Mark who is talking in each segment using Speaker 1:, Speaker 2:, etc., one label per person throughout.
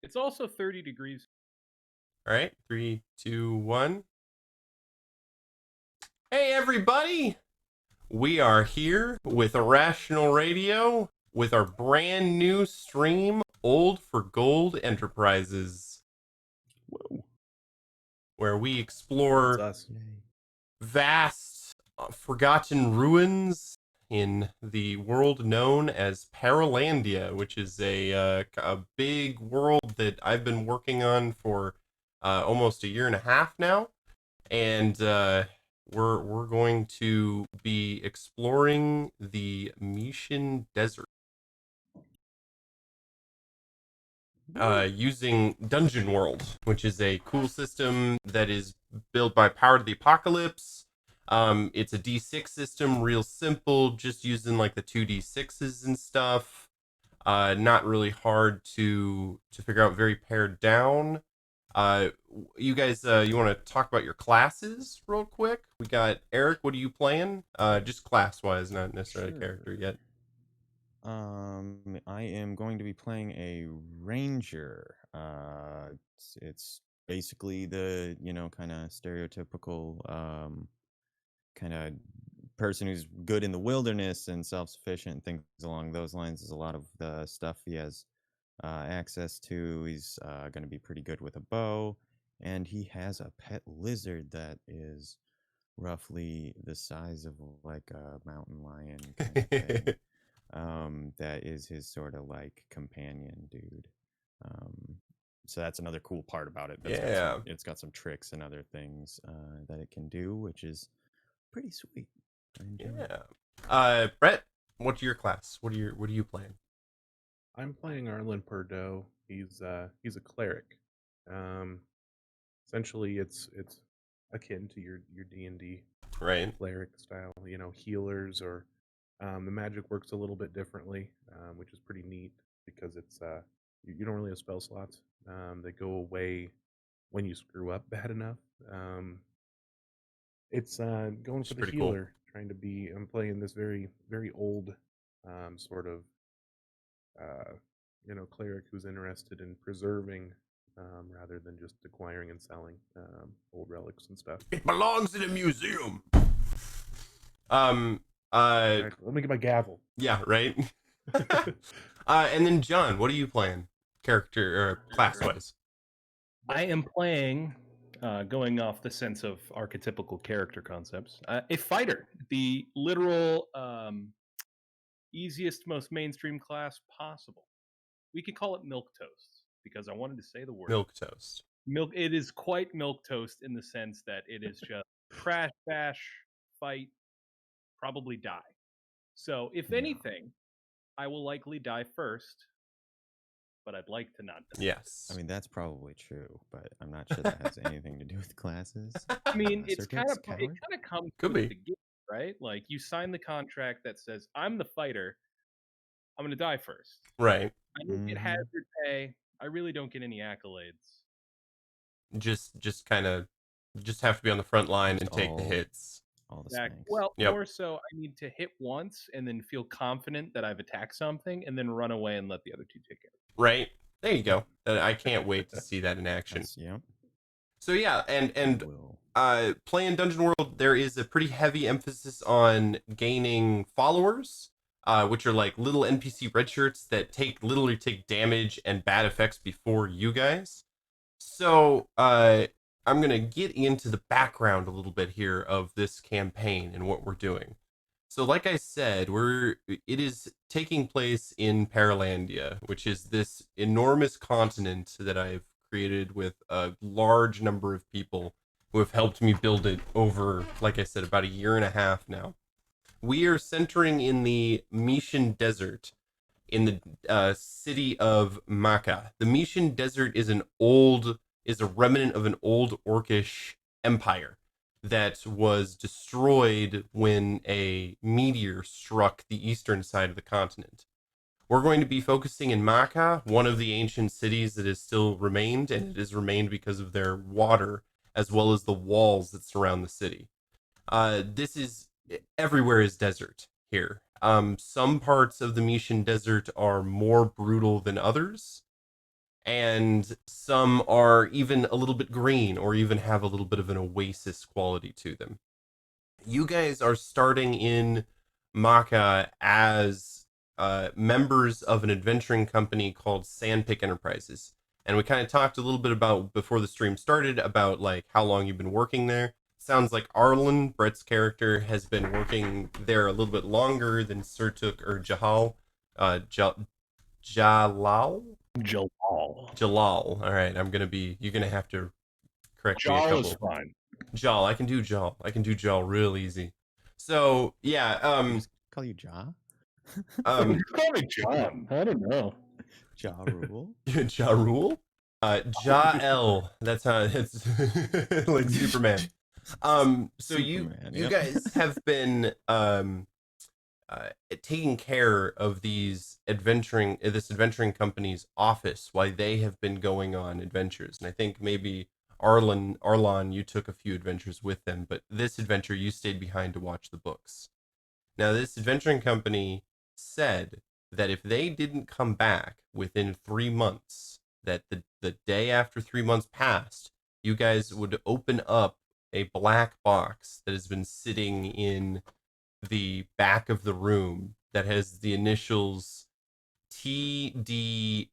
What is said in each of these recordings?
Speaker 1: It's also 30 degrees.
Speaker 2: All right, 3, 2, 1. Hey, everybody! We are here with Irrational Radio with our brand new stream, Old for Gold Enterprises,
Speaker 1: Whoa.
Speaker 2: where we
Speaker 3: That's
Speaker 2: explore
Speaker 3: us.
Speaker 2: vast, forgotten ruins in the world known as Paralandia, which is a big world that I've been working on for almost a year and a half now, and we're going to be exploring the Mission Desert using Dungeon World, which is a cool system that is built by Power to the Apocalypse. It's a D6 system, real simple, just using like the 2d6s and stuff. Not really hard to figure out, very pared down. You guys, you want to talk about your classes real quick? We got Eric. What are you playing? Just class wise, not necessarily
Speaker 3: Sure.
Speaker 2: character yet.
Speaker 3: I am going to be playing a ranger. It's basically the, kind of stereotypical kind of person who's good in the wilderness and self-sufficient, things along those lines. Is a lot of the stuff he has access to. He's going to be pretty good with a bow, and he has a pet lizard that is roughly the size of like a mountain lion kind of thing. That is his sort of like companion dude. Um, so that's another cool part about it.
Speaker 2: Yeah.
Speaker 3: It's got some tricks and other things that it can do, which is pretty sweet. I enjoy it.
Speaker 2: Yeah. Brett, what's your class? What are you playing?
Speaker 4: I'm playing Arlon. He's a cleric. Um, Essentially, it's akin to your D&D
Speaker 2: Right.
Speaker 4: cleric style. Healers or the magic works a little bit differently, which is pretty neat because it's you don't really have spell slots. They go away when you screw up bad enough. It's going
Speaker 2: Which
Speaker 4: for
Speaker 2: is
Speaker 4: the
Speaker 2: pretty cool.
Speaker 4: healer, trying to be. I'm playing this very very old sort of uh, cleric who's interested in preserving rather than just acquiring and selling old relics and stuff.
Speaker 2: It belongs in a museum.
Speaker 4: Let me get my gavel.
Speaker 2: Yeah, right. And then John, what are you playing? Character or class wise?
Speaker 1: I am playing, going off the sense of archetypical character concepts, a fighter, the literal easiest, most mainstream class possible. We could call it milk toast because I wanted to say the word
Speaker 2: Milk toast.
Speaker 1: milk. It is quite milk toast in the sense that it is just crash, bash, fight, probably die. So, if
Speaker 3: Yeah.
Speaker 1: anything, I will likely die first, but I'd like to not die.
Speaker 2: Yes.
Speaker 3: I mean, that's probably true, but I'm not sure that has anything to do with classes.
Speaker 1: I mean, it's kind
Speaker 3: Surtook's
Speaker 1: of
Speaker 3: coward?
Speaker 1: comes
Speaker 2: Could
Speaker 1: with
Speaker 2: be.
Speaker 1: the gift, right? Like you sign the contract that says I'm the fighter. I'm going to die first.
Speaker 2: Right.
Speaker 1: I don't get
Speaker 3: Mhm.
Speaker 1: hazard pay. I really don't get any accolades.
Speaker 2: Just kind of just have to be on the front line
Speaker 3: Just
Speaker 2: and take the hits.
Speaker 3: all the
Speaker 1: Exactly.
Speaker 3: spanks.
Speaker 1: Well,
Speaker 2: Yep.
Speaker 1: more so, I need to hit once and then feel confident that I've attacked something, and then run away and let the other two take care.
Speaker 2: Right. There you go. I can't wait to see that in action.
Speaker 3: Yep.
Speaker 2: So yeah, and
Speaker 3: Will.
Speaker 2: playing Dungeon World, there is a pretty heavy emphasis on gaining followers, which are like little NPC red shirts that literally take damage and bad effects before you guys. So I'm gonna get into the background a little bit here of this campaign and what we're doing. So, like I said, it is taking place in Paralandia, which is this enormous continent that I've created with a large number of people who have helped me build it over, like I said, about a year and a half now. We are centering in the Mission Desert in the city of Makkah. The Mission Desert is a remnant of an old Orcish empire that was destroyed when a meteor struck the eastern side of the continent. We're going to be focusing in Makkah, one of the ancient cities that has still remained, and it has remained because of their water as well as the walls that surround the city. This is everywhere is desert here. Some parts of the Mission Desert are more brutal than others, and some are even a little bit green or even have a little bit of an oasis quality to them. You guys are starting in Maka as members of an adventuring company called Sandpick Enterprises. And we kind of talked a little bit about, before the stream started, about like how long you've been working there. Sounds like Arlon, Brett's character, has been working there a little bit longer than Surtook or Jalaal. Jalaal? Jalaal. All right, you're gonna have to correct me a
Speaker 1: Jal
Speaker 2: couple.
Speaker 1: is fine.
Speaker 2: Jal, I can do Jal. I can do Jal real easy. So yeah,
Speaker 3: Just call you Ja?
Speaker 1: You call me John. I don't know.
Speaker 3: Ja Rule?
Speaker 2: Ja Rule? Jalaal. That's how it's like Superman. So
Speaker 3: Superman,
Speaker 2: you
Speaker 3: yep.
Speaker 2: guys have been taking care of this adventuring company's office while they have been going on adventures. And I think maybe Arlon, you took a few adventures with them, but this adventure you stayed behind to watch the books. Now, this adventuring company said that if they didn't come back within 3 months, that the day after 3 months passed, you guys would open up a black box that has been sitting in the back of the room that has the initials TDCB,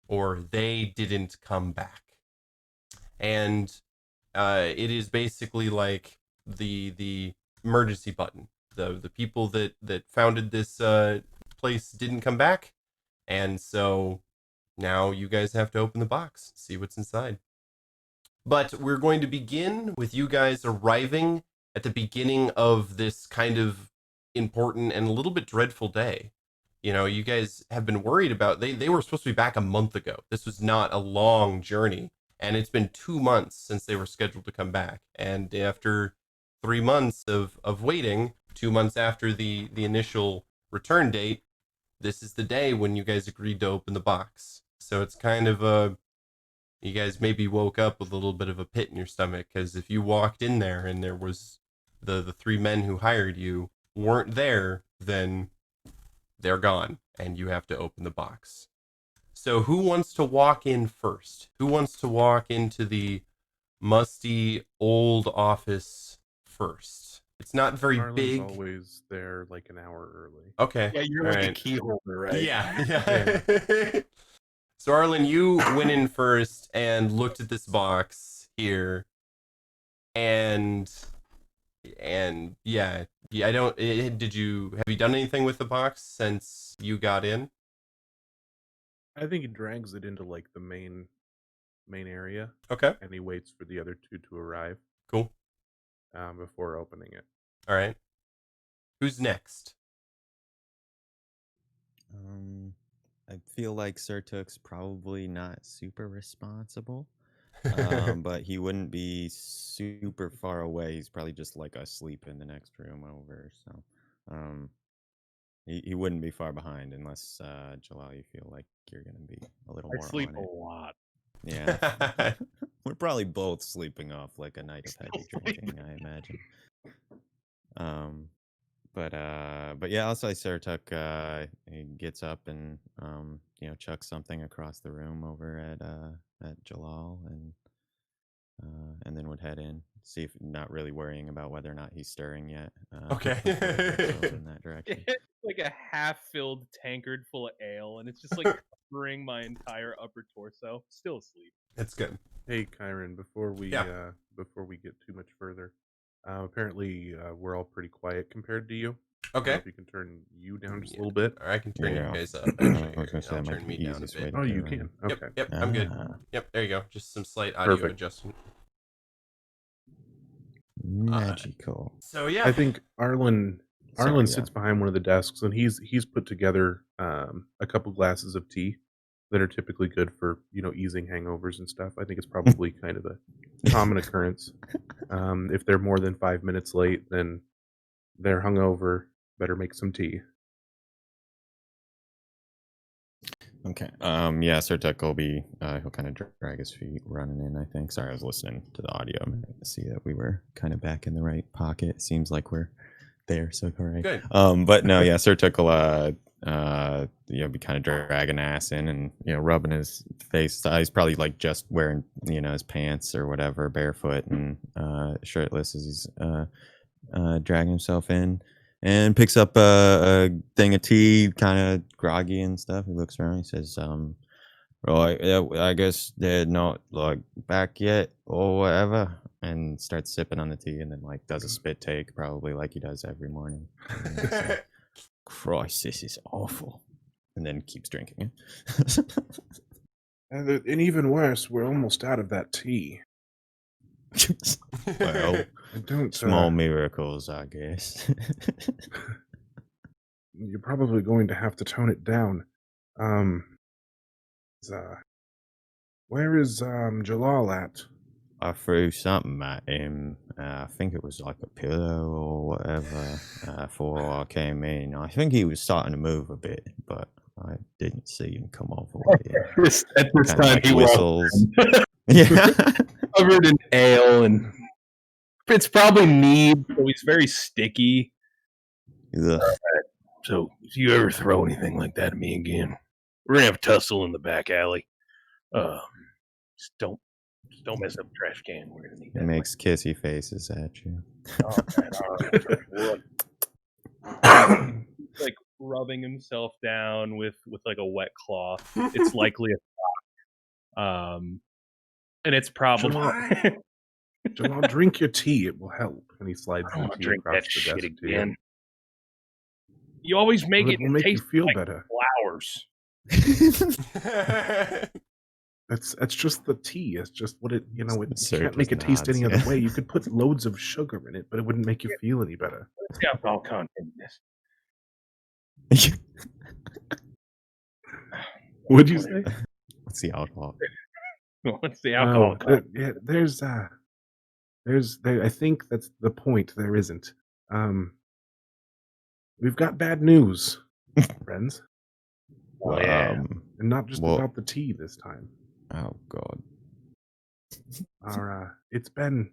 Speaker 2: or they didn't come back. And it is basically like the emergency button. The people that founded this place didn't come back, and so now you guys have to open the box, see what's inside. But we're going to begin with you guys arriving at the beginning of this kind of important and a little bit dreadful day. You know, you guys have been worried about, they were supposed to be back a month ago. This was not a long journey, and it's been 2 months since they were scheduled to come back. And after 3 months of waiting, 2 months after the initial return date, this is the day when you guys agreed to open the box. So it's kind of you guys maybe woke up with a little bit of a pit in your stomach, because if you walked in there and there was the 3 men who hired you weren't there, then they're gone and you have to open the box. So who wants to walk in first? Who wants to walk into the musty old office first? It's not very
Speaker 4: Arlen's
Speaker 2: big.
Speaker 4: Always there like an hour early.
Speaker 2: Okay.
Speaker 1: Yeah, you're
Speaker 2: all
Speaker 1: like a
Speaker 2: right.
Speaker 1: key holder, right?
Speaker 2: Yeah. So Arlen, you went in first and looked at this box here, and yeah, I don't. Have you done anything with the box since you got in?
Speaker 4: I think he drags it into like the main area,
Speaker 2: Okay,
Speaker 4: and he waits for the other two to arrive
Speaker 2: cool.
Speaker 4: before opening it.
Speaker 2: All right. Who's next?
Speaker 3: I feel like Surtook's probably not super responsible, but he wouldn't be super far away. He's probably just like asleep in the next room over. So, he wouldn't be far behind unless Jalaal, you feel like you're gonna be a little
Speaker 1: I
Speaker 3: more
Speaker 1: sleep
Speaker 3: on
Speaker 1: a
Speaker 3: it.
Speaker 1: lot.
Speaker 3: Yeah, we're probably both sleeping off like a night of heavy drinking, I imagine. But yeah, I'll say Surtook, he gets up and chucks something across the room over at Jalaal, and then would head in, see if not really worrying about whether or not he's stirring yet.
Speaker 2: Okay.
Speaker 3: before he gets off in that direction.
Speaker 1: It's like a half-filled tankard full of ale, and it's just like covering my entire upper torso. Still asleep.
Speaker 2: That's good.
Speaker 4: Hey, Kyron, before we get too much further, apparently we're all pretty quiet compared to you.
Speaker 2: Okay.
Speaker 4: If you can turn you down just a little bit.
Speaker 2: Or I can turn you
Speaker 3: Yeah.
Speaker 2: guys up.
Speaker 3: I was
Speaker 2: Actually,
Speaker 3: gonna say
Speaker 2: I'll
Speaker 3: that might
Speaker 2: turn
Speaker 3: be
Speaker 2: me
Speaker 3: the
Speaker 2: down a
Speaker 3: easiest way
Speaker 2: bit.
Speaker 3: to
Speaker 4: Oh, you
Speaker 3: go
Speaker 4: can.
Speaker 3: in.
Speaker 4: Okay.
Speaker 2: Yep, I'm good.
Speaker 3: Ah.
Speaker 2: Yep, there you go. Just some slight audio
Speaker 4: Perfect.
Speaker 2: adjustment.
Speaker 3: Magical.
Speaker 2: So yeah,
Speaker 4: I think Arlen
Speaker 3: Sorry,
Speaker 4: sits behind one of the desks, and he's put together a couple glasses of tea that are typically good for easing hangovers and stuff. I think it's probably kind of a common occurrence. If they're more than 5 minutes late, then they're hungover. Better make some tea.
Speaker 3: Okay. Yeah, Surtook will be he'll kind of drag his feet running in, I think. Sorry, I was listening to the audio to see that we were kind of back in the right pocket. Seems like we're there, so all right.
Speaker 2: Good.
Speaker 3: But no, yeah, Surtook will be kind of dragging ass in and rubbing his face. He's probably like just wearing his pants or whatever, barefoot and shirtless as he's dragging himself in, and picks up a thing of tea, kind of groggy and stuff. He looks around. He says, "Right, I guess they're not like back yet or whatever," and starts sipping on the tea, and then like does a spit take, probably like he does every morning. Christ, this is awful. And then keeps drinking it.
Speaker 4: And even worse, we're almost out of that tea.
Speaker 3: Well,
Speaker 4: I don't.
Speaker 3: small miracles, I guess.
Speaker 4: You're probably going to have to tone it down. Where is Jalaal at?
Speaker 3: I threw something at him. I think it was like a pillow or whatever before I came in. I think he was starting to move a bit, but I didn't see him come off away.
Speaker 1: At this time,
Speaker 3: like
Speaker 1: he
Speaker 3: whistles. Yeah.
Speaker 1: covered in ale, and it's probably mead, so he's very sticky.
Speaker 3: Ugh.
Speaker 1: So if you ever throw anything like that at me again, we're gonna have a tussle in the back alley. Just don't mess up the trash can. We're gonna need
Speaker 3: He
Speaker 1: that.
Speaker 3: makes kissy faces at you.
Speaker 1: Like rubbing himself down with like a wet cloth. It's likely a sock. And it's probably
Speaker 4: Jalaal, drink your tea. It will help. And he slides
Speaker 1: I don't
Speaker 4: the
Speaker 1: want to
Speaker 4: tea
Speaker 1: drink
Speaker 4: across
Speaker 1: that
Speaker 4: the
Speaker 1: shit
Speaker 4: desk to you.
Speaker 1: again. You always make
Speaker 4: Well,
Speaker 1: it
Speaker 4: will make you
Speaker 1: taste
Speaker 4: feel
Speaker 1: like
Speaker 4: better.
Speaker 1: flowers.
Speaker 4: That's just the tea. It's just what it you
Speaker 3: Sir
Speaker 4: can't make it
Speaker 3: just
Speaker 4: taste any
Speaker 3: nods,
Speaker 4: other
Speaker 3: yeah.
Speaker 4: way. You could put loads of sugar in it, but it wouldn't make you feel any better.
Speaker 1: What's the alcohol content in this?
Speaker 4: What'd you say?
Speaker 3: What's the alcohol?
Speaker 1: What's the alcohol content?
Speaker 4: Yeah, there's I think that's the point. There isn't. We've got bad news, friends,
Speaker 1: Oh, yeah.
Speaker 4: and not just
Speaker 3: What?
Speaker 4: about the tea this time.
Speaker 3: Oh God.
Speaker 4: It's been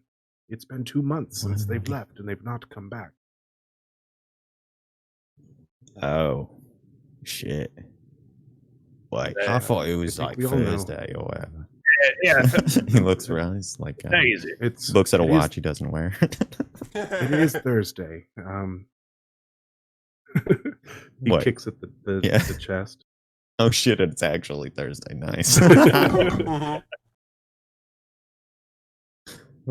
Speaker 4: 2 months since they've left, and they've not come back.
Speaker 3: Oh shit. Like I
Speaker 1: Yeah.
Speaker 3: thought it was
Speaker 4: think
Speaker 3: like
Speaker 4: we all know.
Speaker 3: Thursday or whatever.
Speaker 1: Yeah.
Speaker 3: He looks around. He's like,
Speaker 1: Day is it?
Speaker 4: It's
Speaker 3: looks at a
Speaker 4: it
Speaker 3: watch he doesn't wear.
Speaker 4: It is Thursday. He
Speaker 3: What?
Speaker 4: kicks at the
Speaker 3: Yeah.
Speaker 4: the chest.
Speaker 3: Oh shit! It's actually Thursday. Nice.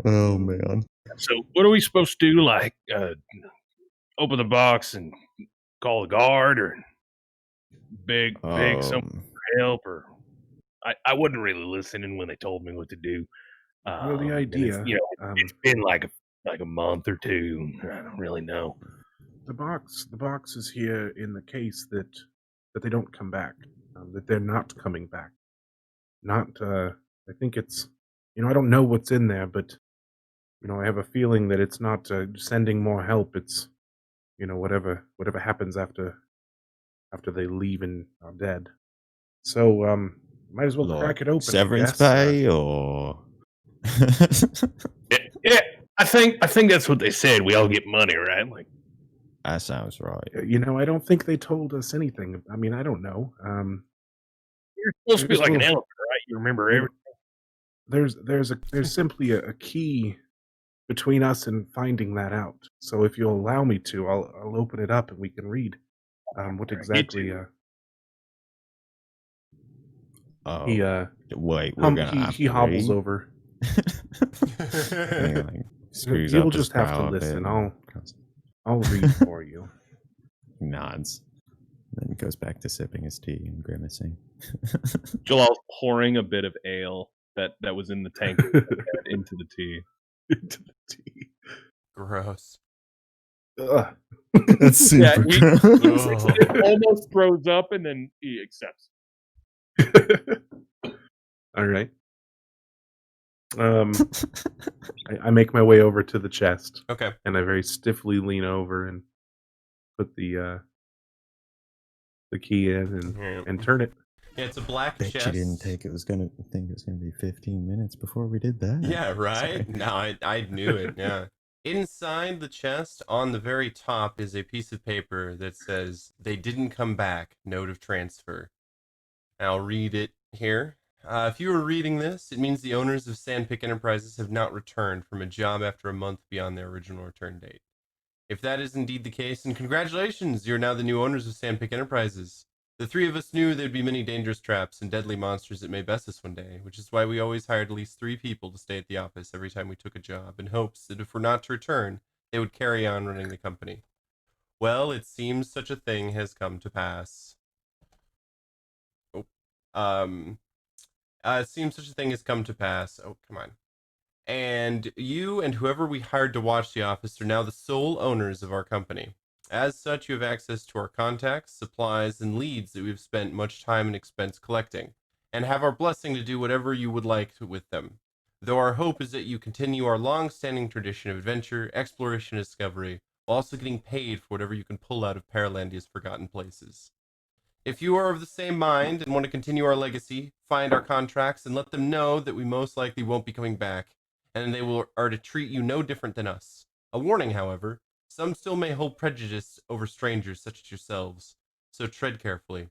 Speaker 3: Oh man.
Speaker 1: So what are we supposed to do? Like open the box and call the guard, or beg someone for help, or I wasn't really listening when they told me what to do.
Speaker 4: Well, the
Speaker 1: And
Speaker 4: idea,
Speaker 1: it's been like a month or two. I don't really know.
Speaker 4: the box is here in the case that they don't come back, that they're not coming back. Not, I think it's, I don't know what's in there, but I have a feeling that it's not sending more help. It's, whatever happens after they leave and are dead. So, might as well crack it open. I
Speaker 3: Severance
Speaker 4: guess.
Speaker 3: pay or
Speaker 1: Yeah, I think that's what they said. We all get money, right? Like
Speaker 3: that sounds right.
Speaker 4: I don't think they told us anything. I mean, I don't know.
Speaker 1: you're supposed to be
Speaker 4: There's
Speaker 1: like an
Speaker 4: little-
Speaker 1: elephant, right? You remember
Speaker 4: Yeah.
Speaker 1: everything.
Speaker 4: There's simply a key between us and finding that out. So if you'll allow me to, I'll open it up and we can read what exactly.
Speaker 3: Oh,
Speaker 4: He
Speaker 3: wait, we're gonna have
Speaker 4: he
Speaker 3: to
Speaker 4: hobbles
Speaker 3: read?
Speaker 4: over.
Speaker 3: He, like, screws
Speaker 4: You'll
Speaker 3: up his
Speaker 4: just have to
Speaker 3: brow a bit
Speaker 4: listen.
Speaker 3: and
Speaker 4: I'll read for you.
Speaker 3: nods. Then goes back to sipping his tea and grimacing.
Speaker 1: Jalal's pouring a bit of ale that was in the tank into the tea.
Speaker 4: Into the tea.
Speaker 2: Gross.
Speaker 4: Ugh.
Speaker 3: That's
Speaker 1: Yeah,
Speaker 3: super gross.
Speaker 1: It almost throws up, and then he accepts.
Speaker 4: All right. I make my way over to the chest,
Speaker 2: Okay.
Speaker 4: and I very stiffly lean over and put the key in and turn it.
Speaker 2: Yeah, it's a black
Speaker 3: Bet
Speaker 2: chest.
Speaker 3: you didn't think it was gonna be 15 minutes before we did that.
Speaker 2: Yeah, right.
Speaker 3: Sorry.
Speaker 2: No, I knew it. Yeah. Inside the chest, on the very top, is a piece of paper that says, "They didn't come back, note of transfer." I'll read it here. If you are reading this, it means the owners of Sandpick Enterprises have not returned from a job after a month beyond their original return date. If that is indeed the case, then congratulations, you're now the new owners of Sandpick Enterprises. The three of us knew there'd be many dangerous traps and deadly monsters that may best us one day, which is why we always hired at least 3 people to stay at the office every time we took a job, in hopes that if we're not to return, they would carry on running the company. Well, it seems such a thing has come to pass. It seems such a thing has come to pass. Oh, come on. And you and whoever we hired to watch the office are now the sole owners of our company. As such, you have access to our contacts, supplies, and leads that we've spent much time and expense collecting, and have our blessing to do whatever you would like with them. Though our hope is that you continue our long-standing tradition of adventure, exploration, and discovery, while also getting paid for whatever you can pull out of Paralandia's forgotten places. If you are of the same mind and want to continue our legacy, find our contracts and let them know that we most likely won't be coming back, and they are to treat you no different than us. A warning, however, some still may hold prejudice over strangers such as yourselves, so tread carefully.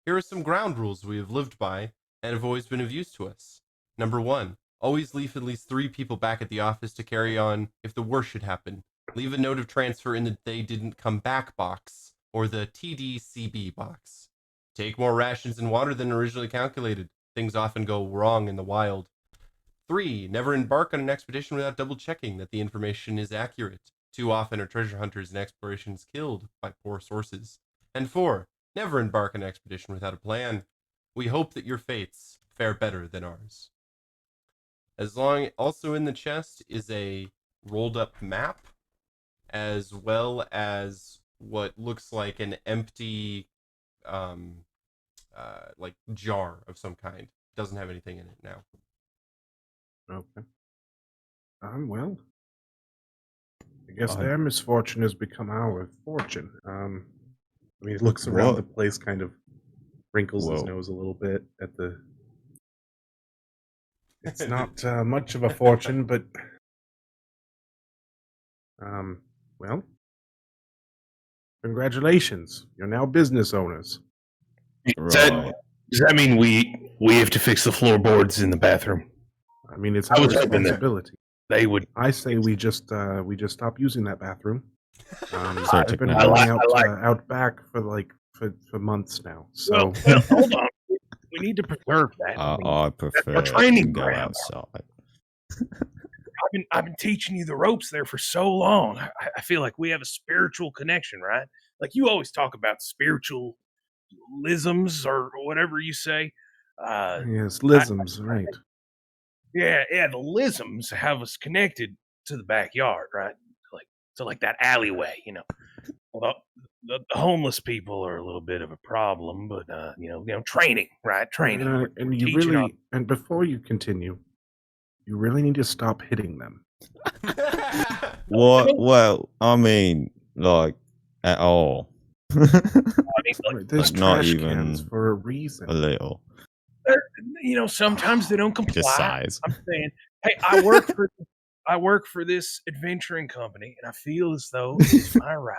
Speaker 2: Here are some ground rules we have lived by and have always been of use to us. Number 1, always leave at least 3 people back at the office to carry on if the worst should happen. Leave a note of transfer in the "they didn't come back" box, or the TDCBB box. Take more rations and water than originally calculated. Things often go wrong in the wild. 3, never embark on an expedition without double checking that the information is accurate. Too often are treasure hunters and explorations killed by poor sources. And 4, never embark on an expedition without a plan. We hope that your fates fare better than ours. Also in the chest is a rolled up map, as well as what looks like an empty like jar of some kind. Doesn't have anything in it now.
Speaker 4: Okay. Well, I guess their misfortune has become our fortune. He looks around the place, kind of wrinkles his nose a little bit at the. It's not much of a fortune, but well, congratulations! You're now business owners.
Speaker 1: Does that mean we have to fix the floorboards in the bathroom?
Speaker 4: I mean, it's our responsibility.
Speaker 1: They would.
Speaker 4: I say we just stop using that bathroom. I've been going out back for months now. So
Speaker 1: well, hold on, we need to preserve that.
Speaker 3: I prefer
Speaker 1: training
Speaker 3: to go
Speaker 1: ground.
Speaker 3: outside.
Speaker 1: I've been teaching you the ropes there for so long. I feel like we have a spiritual connection, right? Like you always talk about spiritual lisms or whatever you say.
Speaker 4: Yes, lisms, right?
Speaker 1: Yeah, the lisms have us connected to the backyard, right? Like that alleyway, you know. Well, the homeless people are a little bit of a problem, but training, right? Training,
Speaker 4: and you really, and before you continue, you really need to stop hitting them.
Speaker 3: What? Well, I mean, like at all.
Speaker 4: There's
Speaker 3: not
Speaker 4: trash
Speaker 3: even
Speaker 4: cans for a reason.
Speaker 3: A little.
Speaker 1: Sometimes they don't comply.
Speaker 3: Just size.
Speaker 1: I'm saying, hey, I work for this adventuring company, and I feel as though it's my right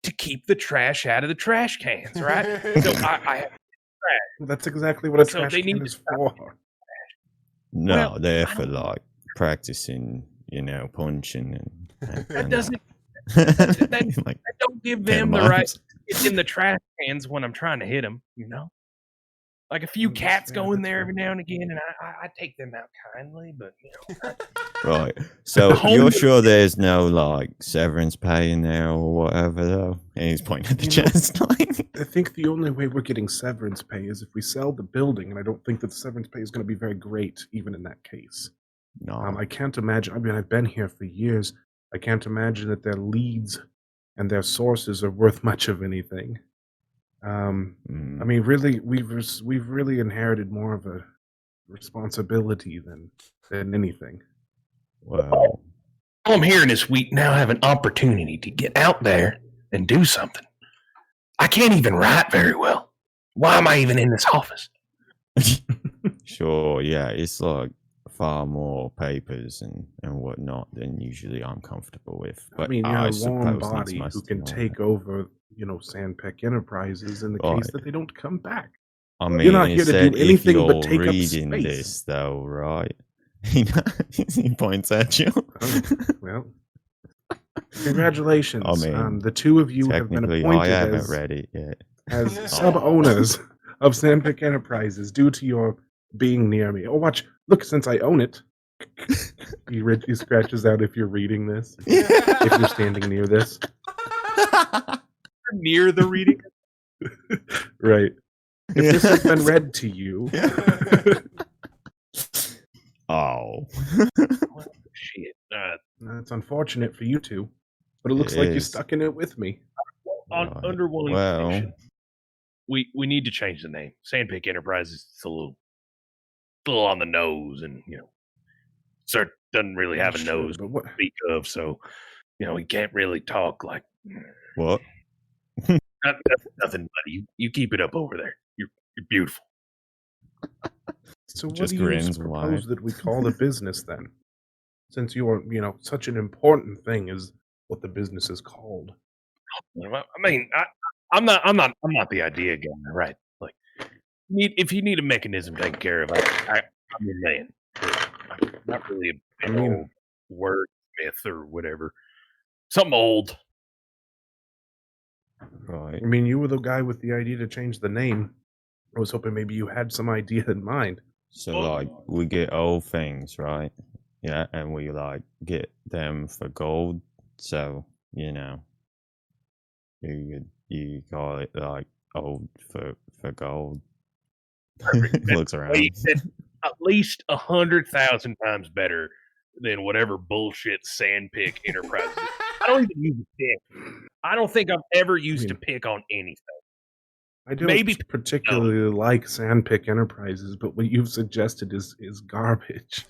Speaker 1: to keep the trash out of the trash cans, right? So I have trash.
Speaker 4: That's exactly what a trash can is for.
Speaker 3: No, they're for like practicing, punching and
Speaker 1: that doesn't. That don't give them the right to get in the trash cans when I'm trying to hit them, Like a few cats go in there every now and again, and I take them out kindly, but
Speaker 3: Right. So you're sure there's no like severance pay in there or whatever, though? And he's pointing at the chest.
Speaker 4: I think the only way we're getting severance pay is if we sell the building, and I don't think that the severance pay is going to be very great, even in that case.
Speaker 3: No.
Speaker 4: I can't imagine. I mean, I've been here for years. I can't imagine that their leads and their sources are worth much of anything. I mean, really, we've really inherited more of a responsibility than anything.
Speaker 3: Well,
Speaker 1: all I'm hearing is we now have an opportunity to get out there and do something. I can't even write very well. Why am I even in this office?
Speaker 3: Sure, yeah, it's like far more papers and whatnot than usually I'm comfortable with. But
Speaker 4: I mean, you're a warm
Speaker 3: suppose needs
Speaker 4: body
Speaker 3: must
Speaker 4: who
Speaker 3: and
Speaker 4: can
Speaker 3: all
Speaker 4: take
Speaker 3: that.
Speaker 4: over, Sandpeck Enterprises in the case
Speaker 3: Right.
Speaker 4: that they don't come back.
Speaker 3: I
Speaker 4: You're
Speaker 3: mean,
Speaker 4: not
Speaker 3: it
Speaker 4: here to
Speaker 3: said
Speaker 4: do
Speaker 3: if
Speaker 4: anything but
Speaker 3: you're
Speaker 4: take up
Speaker 3: reading
Speaker 4: space.
Speaker 3: this, though, right? He points at you.
Speaker 4: Oh, well, congratulations.
Speaker 3: I mean,
Speaker 4: the two of you have been
Speaker 3: technically, I
Speaker 4: appointed
Speaker 3: haven't
Speaker 4: as
Speaker 3: read it yet.
Speaker 4: sub-owners of Sandpick Enterprises due to your being near me. Oh, watch. Look, since I own it. He scratches out if you're reading this. If you're standing near this.
Speaker 1: Near the reading.
Speaker 4: Right. If this has been read to you.
Speaker 3: Oh.
Speaker 1: Shit.
Speaker 4: That's unfortunate for you two. But it looks
Speaker 3: It
Speaker 4: like you're
Speaker 3: is.
Speaker 4: stuck in it with me.
Speaker 1: On
Speaker 3: Right.
Speaker 1: under one
Speaker 3: Well,
Speaker 1: condition, we need to change the name. Sandpick Enterprises. It's a little on the nose, and Sir doesn't really have a
Speaker 4: Sure,
Speaker 1: nose
Speaker 4: but what?
Speaker 1: to speak of, so he can't really talk like.
Speaker 3: what?
Speaker 1: Nothing, buddy. You keep it up over there. You're beautiful.
Speaker 4: So what
Speaker 3: Just
Speaker 4: do you
Speaker 3: grins
Speaker 4: propose
Speaker 3: wide.
Speaker 4: that we call the business then? Since you are, such an important thing is what the business is called.
Speaker 1: I mean, I'm not the idea guy, right? Like, if you need a mechanism taken care of, I'm your man. I'm not really a big old wordsmith or whatever. Something old.
Speaker 3: Right.
Speaker 4: I mean, you were the guy with the idea to change the name. I was hoping maybe you had some idea in mind.
Speaker 3: So, like, we get old things, right? Yeah, and we, like, get them for gold. So, you call it, like, old for gold. Looks around.
Speaker 1: At least 100,000 times better than whatever bullshit Sandpick Enterprises. I don't even use a pick. I don't think I've ever used a pick on anything.
Speaker 4: I don't particularly like Sandpick Enterprises, but what you've suggested is garbage.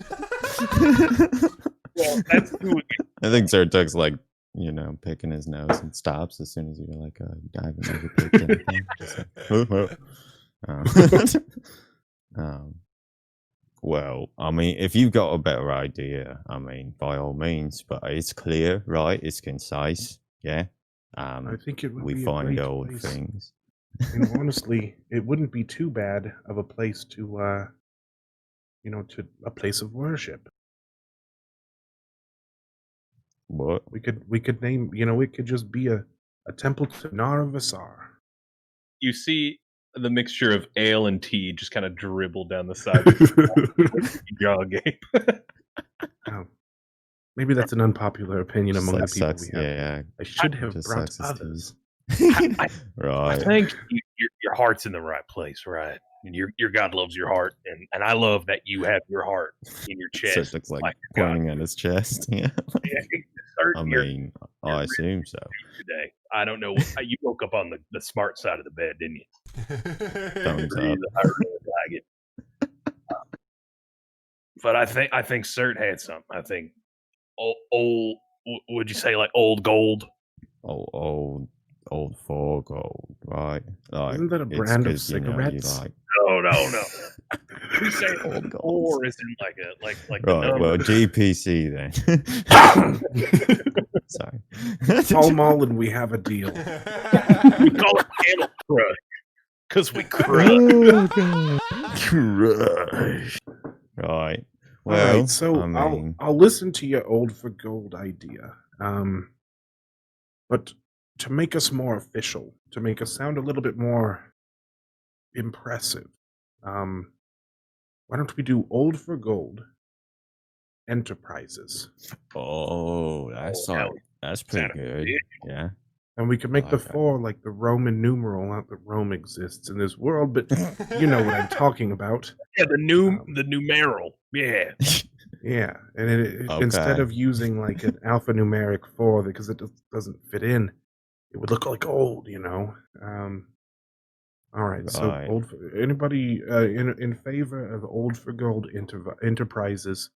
Speaker 1: Well, that's
Speaker 3: I think Surtook's like, picking his nose and stops as soon as you're like, I haven't ever picked anything. Just like, well, I mean, if you've got a better idea, I mean, by all means, but it's clear, right? It's concise, yeah.
Speaker 4: I think it would
Speaker 3: we
Speaker 4: be
Speaker 3: find
Speaker 4: a great
Speaker 3: old
Speaker 4: place.
Speaker 3: things.
Speaker 4: And honestly, it wouldn't be too bad of a place to, to a place of worship.
Speaker 3: What?
Speaker 4: We could name, it could just be a temple to Naravasar.
Speaker 5: You see the mixture of ale and tea just kind of dribble down the side of the jaw game.
Speaker 4: Oh, maybe that's an unpopular opinion
Speaker 3: Just
Speaker 4: among
Speaker 3: like
Speaker 4: the people
Speaker 3: sucks,
Speaker 4: we have.
Speaker 3: yeah.
Speaker 4: I should have
Speaker 3: Just
Speaker 4: brought
Speaker 3: sucks his
Speaker 4: others.
Speaker 1: I
Speaker 3: Right.
Speaker 1: think your heart's in the right place, right? And your God loves your heart, and I love that you have your heart in your chest.
Speaker 3: Surtook's like
Speaker 1: your
Speaker 3: pointing at his chest. Yeah. I mean, I assume so.
Speaker 1: Today, I don't know. You woke up on the smart side of the bed, didn't you?
Speaker 3: Thumbs
Speaker 1: I
Speaker 3: up.
Speaker 1: really like it. But I think Cert had something. I think old. Would you say like old gold?
Speaker 3: Old for gold, right? Like,
Speaker 4: Isn't that a brand of cigarettes?
Speaker 1: No. We say
Speaker 3: Old gold.
Speaker 1: or isn't like
Speaker 3: Right.
Speaker 1: the
Speaker 3: Well, GPC then. Sorry.
Speaker 4: Paul Mullen, we have a deal.
Speaker 1: we call it Camel Crush because we crush.
Speaker 3: Crush. Right. Well,
Speaker 4: all right, so
Speaker 3: I mean,
Speaker 4: I'll listen to your old for gold idea. But to make us more official, to make us sound a little bit more impressive, why don't we do old for gold Enterprises?
Speaker 3: oh, that's pretty good. Yeah.
Speaker 4: And we could make the 4 like the Roman numeral, not that Rome exists in this world, but you know what I'm talking about.
Speaker 1: Yeah, the numeral. Yeah.
Speaker 4: Yeah, and instead of using like an alphanumeric 4 because it doesn't fit in, it would look like old, All right, so old. Anybody in favor of old for gold enterprises?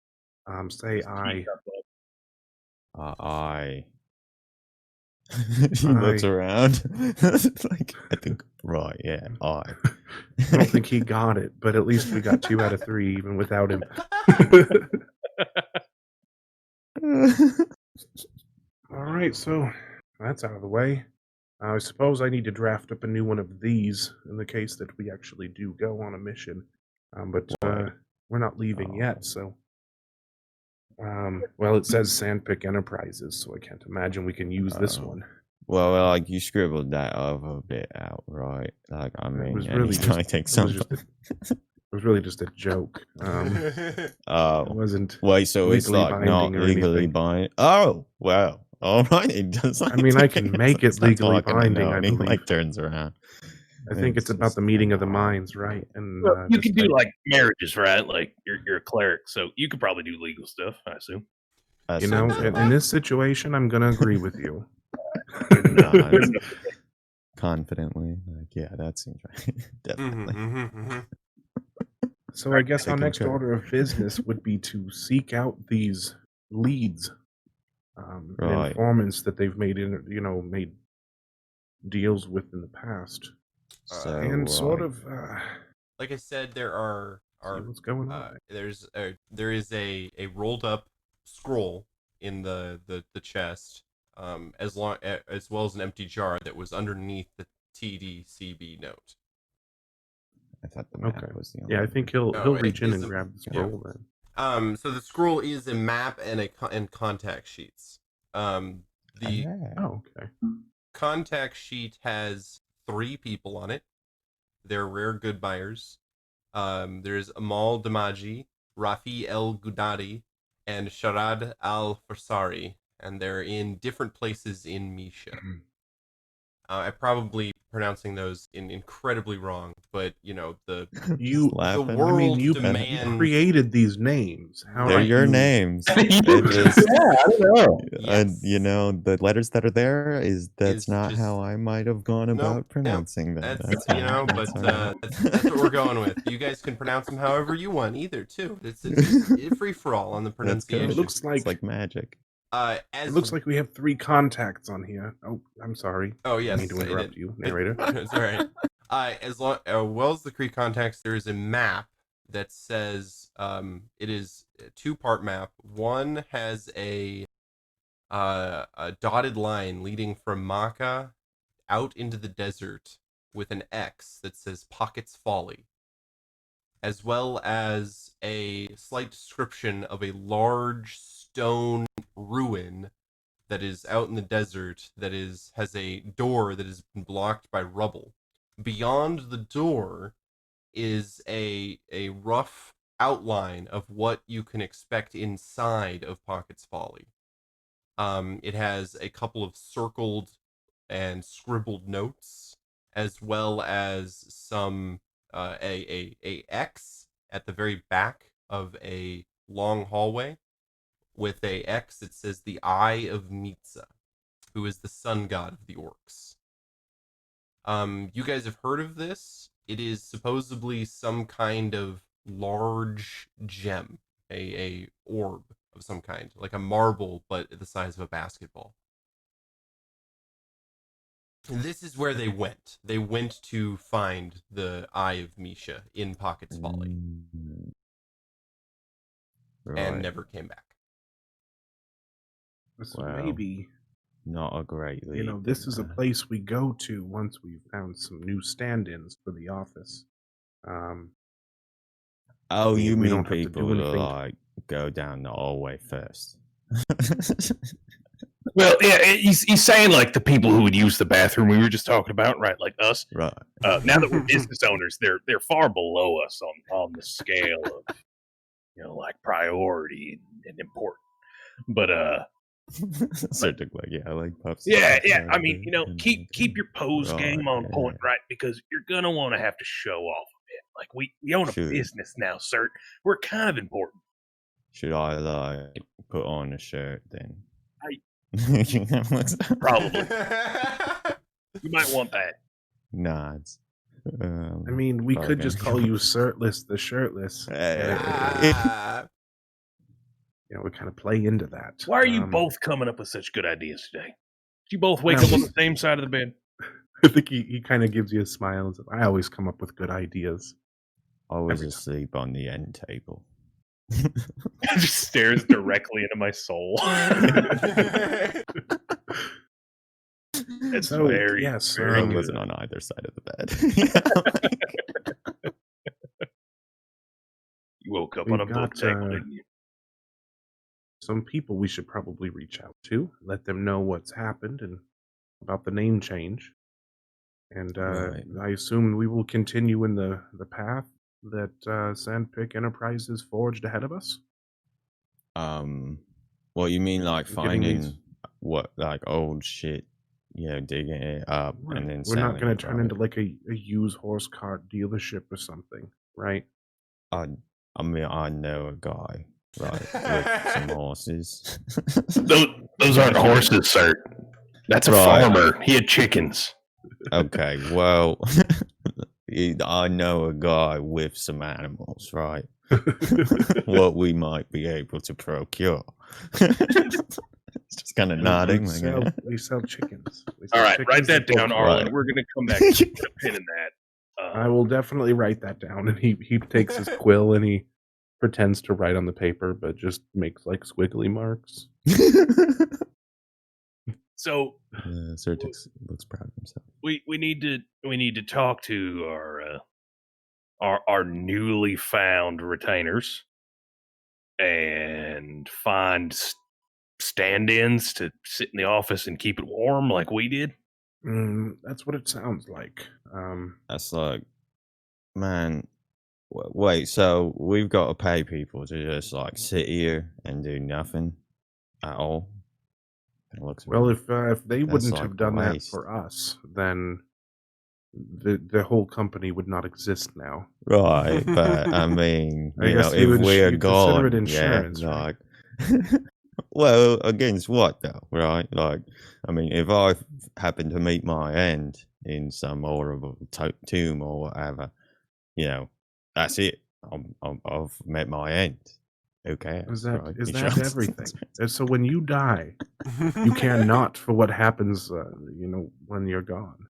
Speaker 4: Say aye.
Speaker 3: Aye. He looks around. Like, I think, right, yeah, aye.
Speaker 4: I don't think he got it, but at least we got 2 out of 3 even without him. All right, so that's out of the way. I suppose I need to draft up a new one of these in the case that we actually do go on a mission. But we're not leaving yet, so. Well, it says Sandpick Enterprises, so I can't imagine we can use this one.
Speaker 3: Well, like you scribbled that other bit out, right? Like, I mean,
Speaker 4: was really
Speaker 3: anytime I take something.
Speaker 4: It was really just a joke. It wasn't.
Speaker 3: Wait, so it's like not legally binding. Oh, well, all right. It does.
Speaker 4: I mean, I can make it legally binding. I believe.
Speaker 3: Like turns around.
Speaker 4: I think it's about the meeting of the minds, right? And
Speaker 1: well, you can do like marriages, right? Like you're a cleric, so you could probably do legal stuff, I assume.
Speaker 4: You know, in this situation, I'm gonna agree with you.
Speaker 3: Confidently, like, yeah, that seems right. Definitely.
Speaker 4: So I guess our next order of business would be to seek out these leads, and informants that they've made made deals with in the past. And sort of,
Speaker 2: like I said, there are
Speaker 4: what's going on.
Speaker 2: There is a rolled up scroll in the chest, as well as an empty jar that was underneath the TDCB note.
Speaker 3: I thought the map was the only
Speaker 4: I think he'll reach in and grab the scroll then.
Speaker 2: So the scroll is a map and contact sheets. The contact sheet has 3 people on it. They're rare good buyers. There's Amal Damaji, Rafi El Gudari, and Sharad Al Farsari, and they're in different places in Misha. I'm probably pronouncing those incredibly wrong, but the world demands.
Speaker 4: You created these names. How
Speaker 3: they're your names. I don't know. Yes. And the letters that are there that's not just how I might have gone about pronouncing them.
Speaker 2: That's what we're going with. You guys can pronounce them however you want, either too. It's free for all on the pronunciation.
Speaker 4: It looks like
Speaker 3: it's like magic.
Speaker 4: It looks like we have 3 contacts on here. Oh, I'm sorry.
Speaker 2: Oh, yes.
Speaker 4: I mean to interrupt you, narrator.
Speaker 2: That's all right. As well as the 3 contacts, there is a map that says it is a 2-part map. One has a dotted line leading from Makkah out into the desert with an X that says Pockets Folly, as well as a slight description of a large stone ruin that is out in the desert that has a door that has been blocked by rubble. Beyond the door is a rough outline of what you can expect inside of Pockets Folly. It has a couple of circled and scribbled notes, as well as some a X at the very back of a long hallway. With a X, it says the Eye of Mitza, who is the sun god of the orcs. You guys have heard of this? It is supposedly some kind of large gem, a orb of some kind, like a marble, but the size of a basketball. This is where they went. They went to find the Eye of Misha in Pockets Folly, and never came back.
Speaker 4: So maybe
Speaker 3: not a great lead.
Speaker 4: This is a place we go to once we've found some new stand-ins for the office.
Speaker 3: You mean people to go down the hallway first?
Speaker 1: Well, yeah, he's saying like the people who would use the bathroom we were just talking about, right? Like us.
Speaker 3: Right.
Speaker 1: Now that we're business owners, they're far below us on the scale of like priority and important. But
Speaker 3: Surtook, like puffs.
Speaker 1: Yeah. I mean, keep your pose game on point, right? Because you're gonna want to have to show off a bit. Like we own a business now, sir. We're kind of important.
Speaker 3: Should I put on a shirt then?
Speaker 1: Probably. You might want that.
Speaker 3: Nods.
Speaker 4: I mean, we could just call you Shirtless the Shirtless. We kind of play into that.
Speaker 1: Why are you both coming up with such good ideas today? Did you both wake up on the same side of the bed?
Speaker 4: I think he kind of gives you a smile and says, I always come up with good ideas.
Speaker 3: I was
Speaker 4: Every time.
Speaker 3: asleep on the end table.
Speaker 5: Just stares directly into my soul. It's
Speaker 4: So,
Speaker 5: very,
Speaker 4: yes,
Speaker 5: very
Speaker 3: I
Speaker 5: good.
Speaker 3: wasn't on either side of the bed.
Speaker 5: You woke up
Speaker 4: We've
Speaker 5: on a book
Speaker 4: got,
Speaker 5: table, didn't you?
Speaker 4: some people we should probably reach out to, let them know what's happened and about the name change. And
Speaker 3: Right.
Speaker 4: I assume we will continue in the path that Sandpick Enterprises forged ahead of us.
Speaker 3: Well, you mean like
Speaker 4: We're getting these-
Speaker 3: finding what like old shit, digging it up
Speaker 4: Right.
Speaker 3: and then
Speaker 4: We're not
Speaker 3: selling
Speaker 4: going
Speaker 3: it,
Speaker 4: to turn
Speaker 3: right?
Speaker 4: into like a used horse cart dealership or something, right?
Speaker 3: I mean, I know a guy, right, with some horses.
Speaker 5: Those aren't horses, sir. That's a
Speaker 3: Right.
Speaker 5: farmer. He had chickens.
Speaker 3: Okay, well, I know a guy with some animals, right? What we might be able to procure. It's just kind of nodding.
Speaker 4: We sell chickens. We sell
Speaker 5: All right,
Speaker 4: chickens
Speaker 5: write that
Speaker 4: to
Speaker 5: down,
Speaker 4: folks.
Speaker 5: Arlon.
Speaker 3: Right.
Speaker 5: We're going to come back and put a pin in that.
Speaker 4: I will definitely write that down. And he takes his quill and he pretends to write on the paper, but just makes like squiggly marks.
Speaker 5: So
Speaker 3: Surtook looks proud of himself.
Speaker 5: we need to talk to our newly found retainers and find stand-ins to sit in the office and keep it warm like we did.
Speaker 4: That's what it sounds like.
Speaker 3: That's like, man, wait, so we've got to pay people to just like sit here and do nothing at all? It looks
Speaker 4: Well,
Speaker 3: weird.
Speaker 4: if they wouldn't
Speaker 3: like
Speaker 4: have done that
Speaker 3: waste.
Speaker 4: for us, then the whole company would not exist now.
Speaker 3: Right, but I mean,
Speaker 4: I
Speaker 3: you know,
Speaker 4: guess you
Speaker 3: if we're
Speaker 4: you'd consider
Speaker 3: gone,
Speaker 4: it insurance, right?
Speaker 3: like, well, against what though, right? Like, I mean, if I happen to meet my end in some horrible tomb or whatever, that's it. I've met my end. Who cares?
Speaker 4: Is that
Speaker 3: right?
Speaker 4: is
Speaker 3: He
Speaker 4: that
Speaker 3: shrugs.
Speaker 4: everything? And so when you die, you care not for what happens, when you're gone.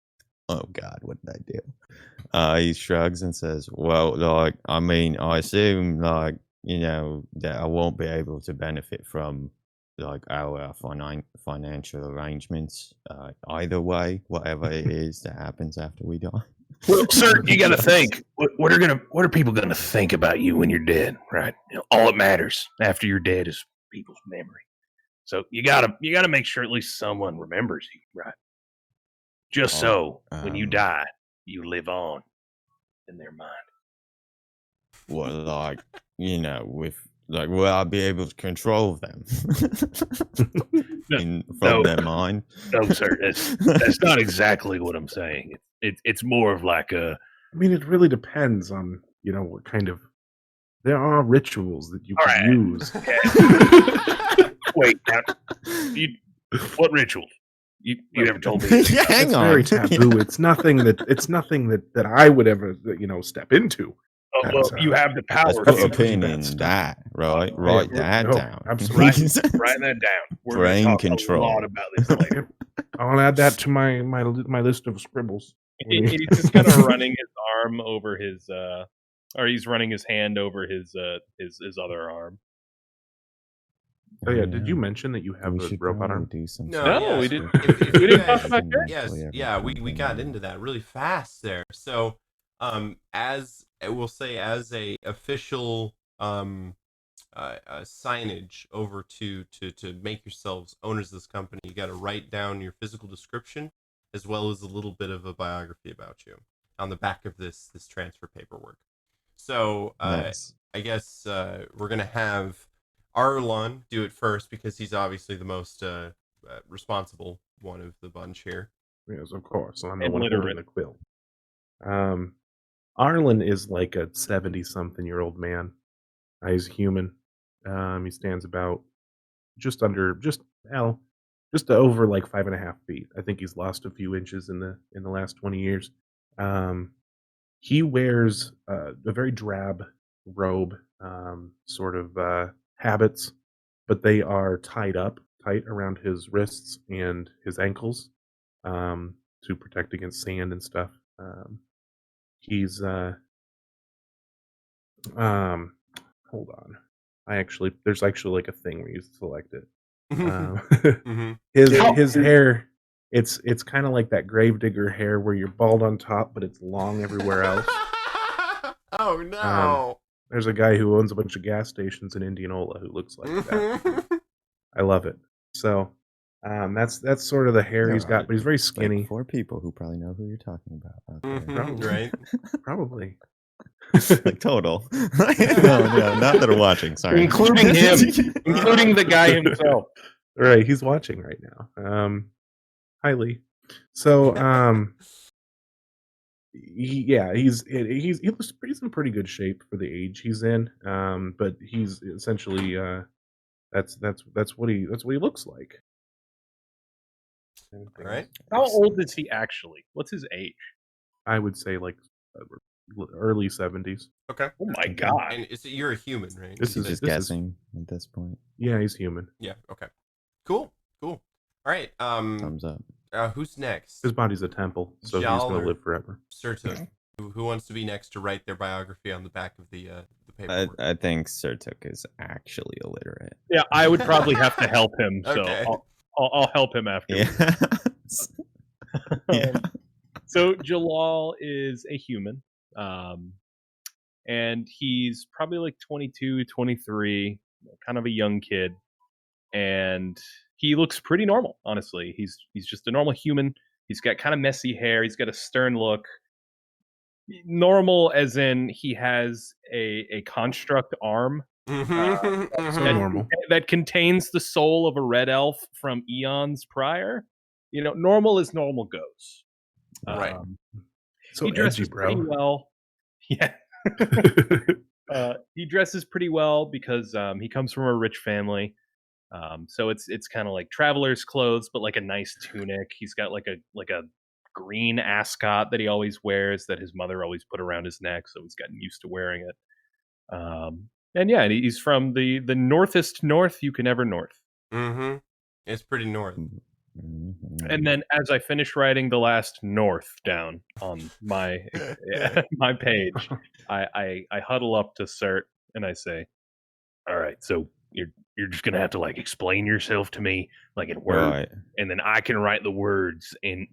Speaker 3: Oh God, what did I do? He shrugs and says, "Well, like, I mean, I assume, like, that I won't be able to benefit from like our financial arrangements either way, whatever it is that happens after we die."
Speaker 5: Well, sir, you got to think. What are people going to think about you when you're dead, right? All that matters after you're dead is people's memory. So you gotta make sure at least someone remembers you, right? Just so when you die, you live on in their mind.
Speaker 3: Well, like, with like, will I be able to control them from their mind?
Speaker 5: No, sir, that's not exactly what I'm saying. It's more of like a.
Speaker 4: I mean, it really depends on what kind of. There are rituals that you can use.
Speaker 5: Wait, what ritual? You never told me.
Speaker 3: Hang on.
Speaker 4: Very taboo. It's nothing that I would ever step into.
Speaker 5: Oh, well, you have the power.
Speaker 3: Let's put a pin in that, right? Write that down.
Speaker 5: Absolutely. Write that down. We're
Speaker 3: Brain
Speaker 5: talk
Speaker 3: control.
Speaker 5: a lot about this later.
Speaker 4: I'll add that to my list of scribbles.
Speaker 5: He's just kind of running his arm over his, or he's running his hand over his other arm.
Speaker 4: Oh yeah, did you mention that you have a robot arm?
Speaker 3: Do some
Speaker 2: No,
Speaker 5: we didn't.
Speaker 2: If
Speaker 5: We
Speaker 2: you
Speaker 5: didn't
Speaker 2: guys-
Speaker 5: talk about that.
Speaker 2: Yes, yeah, we got into that really fast there. So, as we'll say, as a official signage over to make yourselves owners of this company, you got to write down your physical description as well as a little bit of a biography about you on the back of this transfer paperwork. So,
Speaker 3: Nice.
Speaker 2: I guess we're gonna have Arlon do it first because he's obviously the most responsible one of the bunch here.
Speaker 4: Yes, of course. I'm the
Speaker 5: And
Speaker 4: one holding
Speaker 5: literate.
Speaker 4: the quill. Arlen is like a 70-something-year-old man. He's human. He stands about just over like 5.5 feet. I think he's lost a few inches in the last 20 years. He wears a very drab robe, sort of habits, but they are tight around his wrists and his ankles. to protect against sand and stuff. He's hold on. There's actually like a thing where you select it. His hair, it's kind of like that gravedigger hair where you're bald on top, but it's long everywhere else.
Speaker 2: Oh no!
Speaker 4: There's a guy who owns a bunch of gas stations in Indianola who looks like that. I love it. So that's sort of the hair he's got, but he's very skinny.
Speaker 3: Like 4 people who probably know who you're talking about out there.
Speaker 4: Probably.
Speaker 2: Right?
Speaker 4: Probably.
Speaker 3: Like total. no, not that are watching. Sorry,
Speaker 5: including him, including the guy himself.
Speaker 4: Right, he's watching right now. Highly. So he looks in pretty good shape for the age he's in. But he's essentially that's what he looks like.
Speaker 2: All right.
Speaker 1: How old is he actually? What's his age?
Speaker 4: I would say like early 70s.
Speaker 2: Okay.
Speaker 1: Oh my god!
Speaker 2: And you're a human, right?
Speaker 3: He's just guessing at this point.
Speaker 4: Yeah, he's human.
Speaker 2: Yeah. Okay. Cool. All right.
Speaker 3: Thumbs up.
Speaker 2: Who's next?
Speaker 4: His body's a temple, so he's
Speaker 2: Jalaal
Speaker 4: gonna
Speaker 2: or
Speaker 4: live forever.
Speaker 2: Surtook. Who wants to be next to write their biography on the back of the paperwork?
Speaker 3: I think Surtook is actually illiterate.
Speaker 1: Yeah, I would probably have to help him, so
Speaker 2: Okay.
Speaker 1: I'll help him after.
Speaker 3: Yeah.
Speaker 1: So Jalaal is a human, and he's probably like 22, 23, kind of a young kid, and he looks pretty normal. Honestly, he's just a normal human. He's got kind of messy hair. He's got a stern look. Normal as in he has a construct arm
Speaker 4: So normal.
Speaker 1: that contains the soul of a red elf from eons prior. Normal as normal goes.
Speaker 2: Right.
Speaker 4: So
Speaker 1: He dresses
Speaker 4: edgy,
Speaker 1: pretty
Speaker 4: bro.
Speaker 1: well. Yeah. He dresses pretty well because he comes from a rich family. So it's kind of like traveler's clothes, but like a nice tunic. He's got like a green ascot that he always wears that his mother always put around his neck, so he's gotten used to wearing it. And yeah, he's from the northest north you can ever north.
Speaker 2: Mm-hmm. It's pretty north.
Speaker 1: And then as I finish writing the last north down on my my page, I huddle up to Cert and I say, "All right, so you're just gonna have to like explain yourself to me like in words,
Speaker 3: Right.
Speaker 1: and then I can write the words in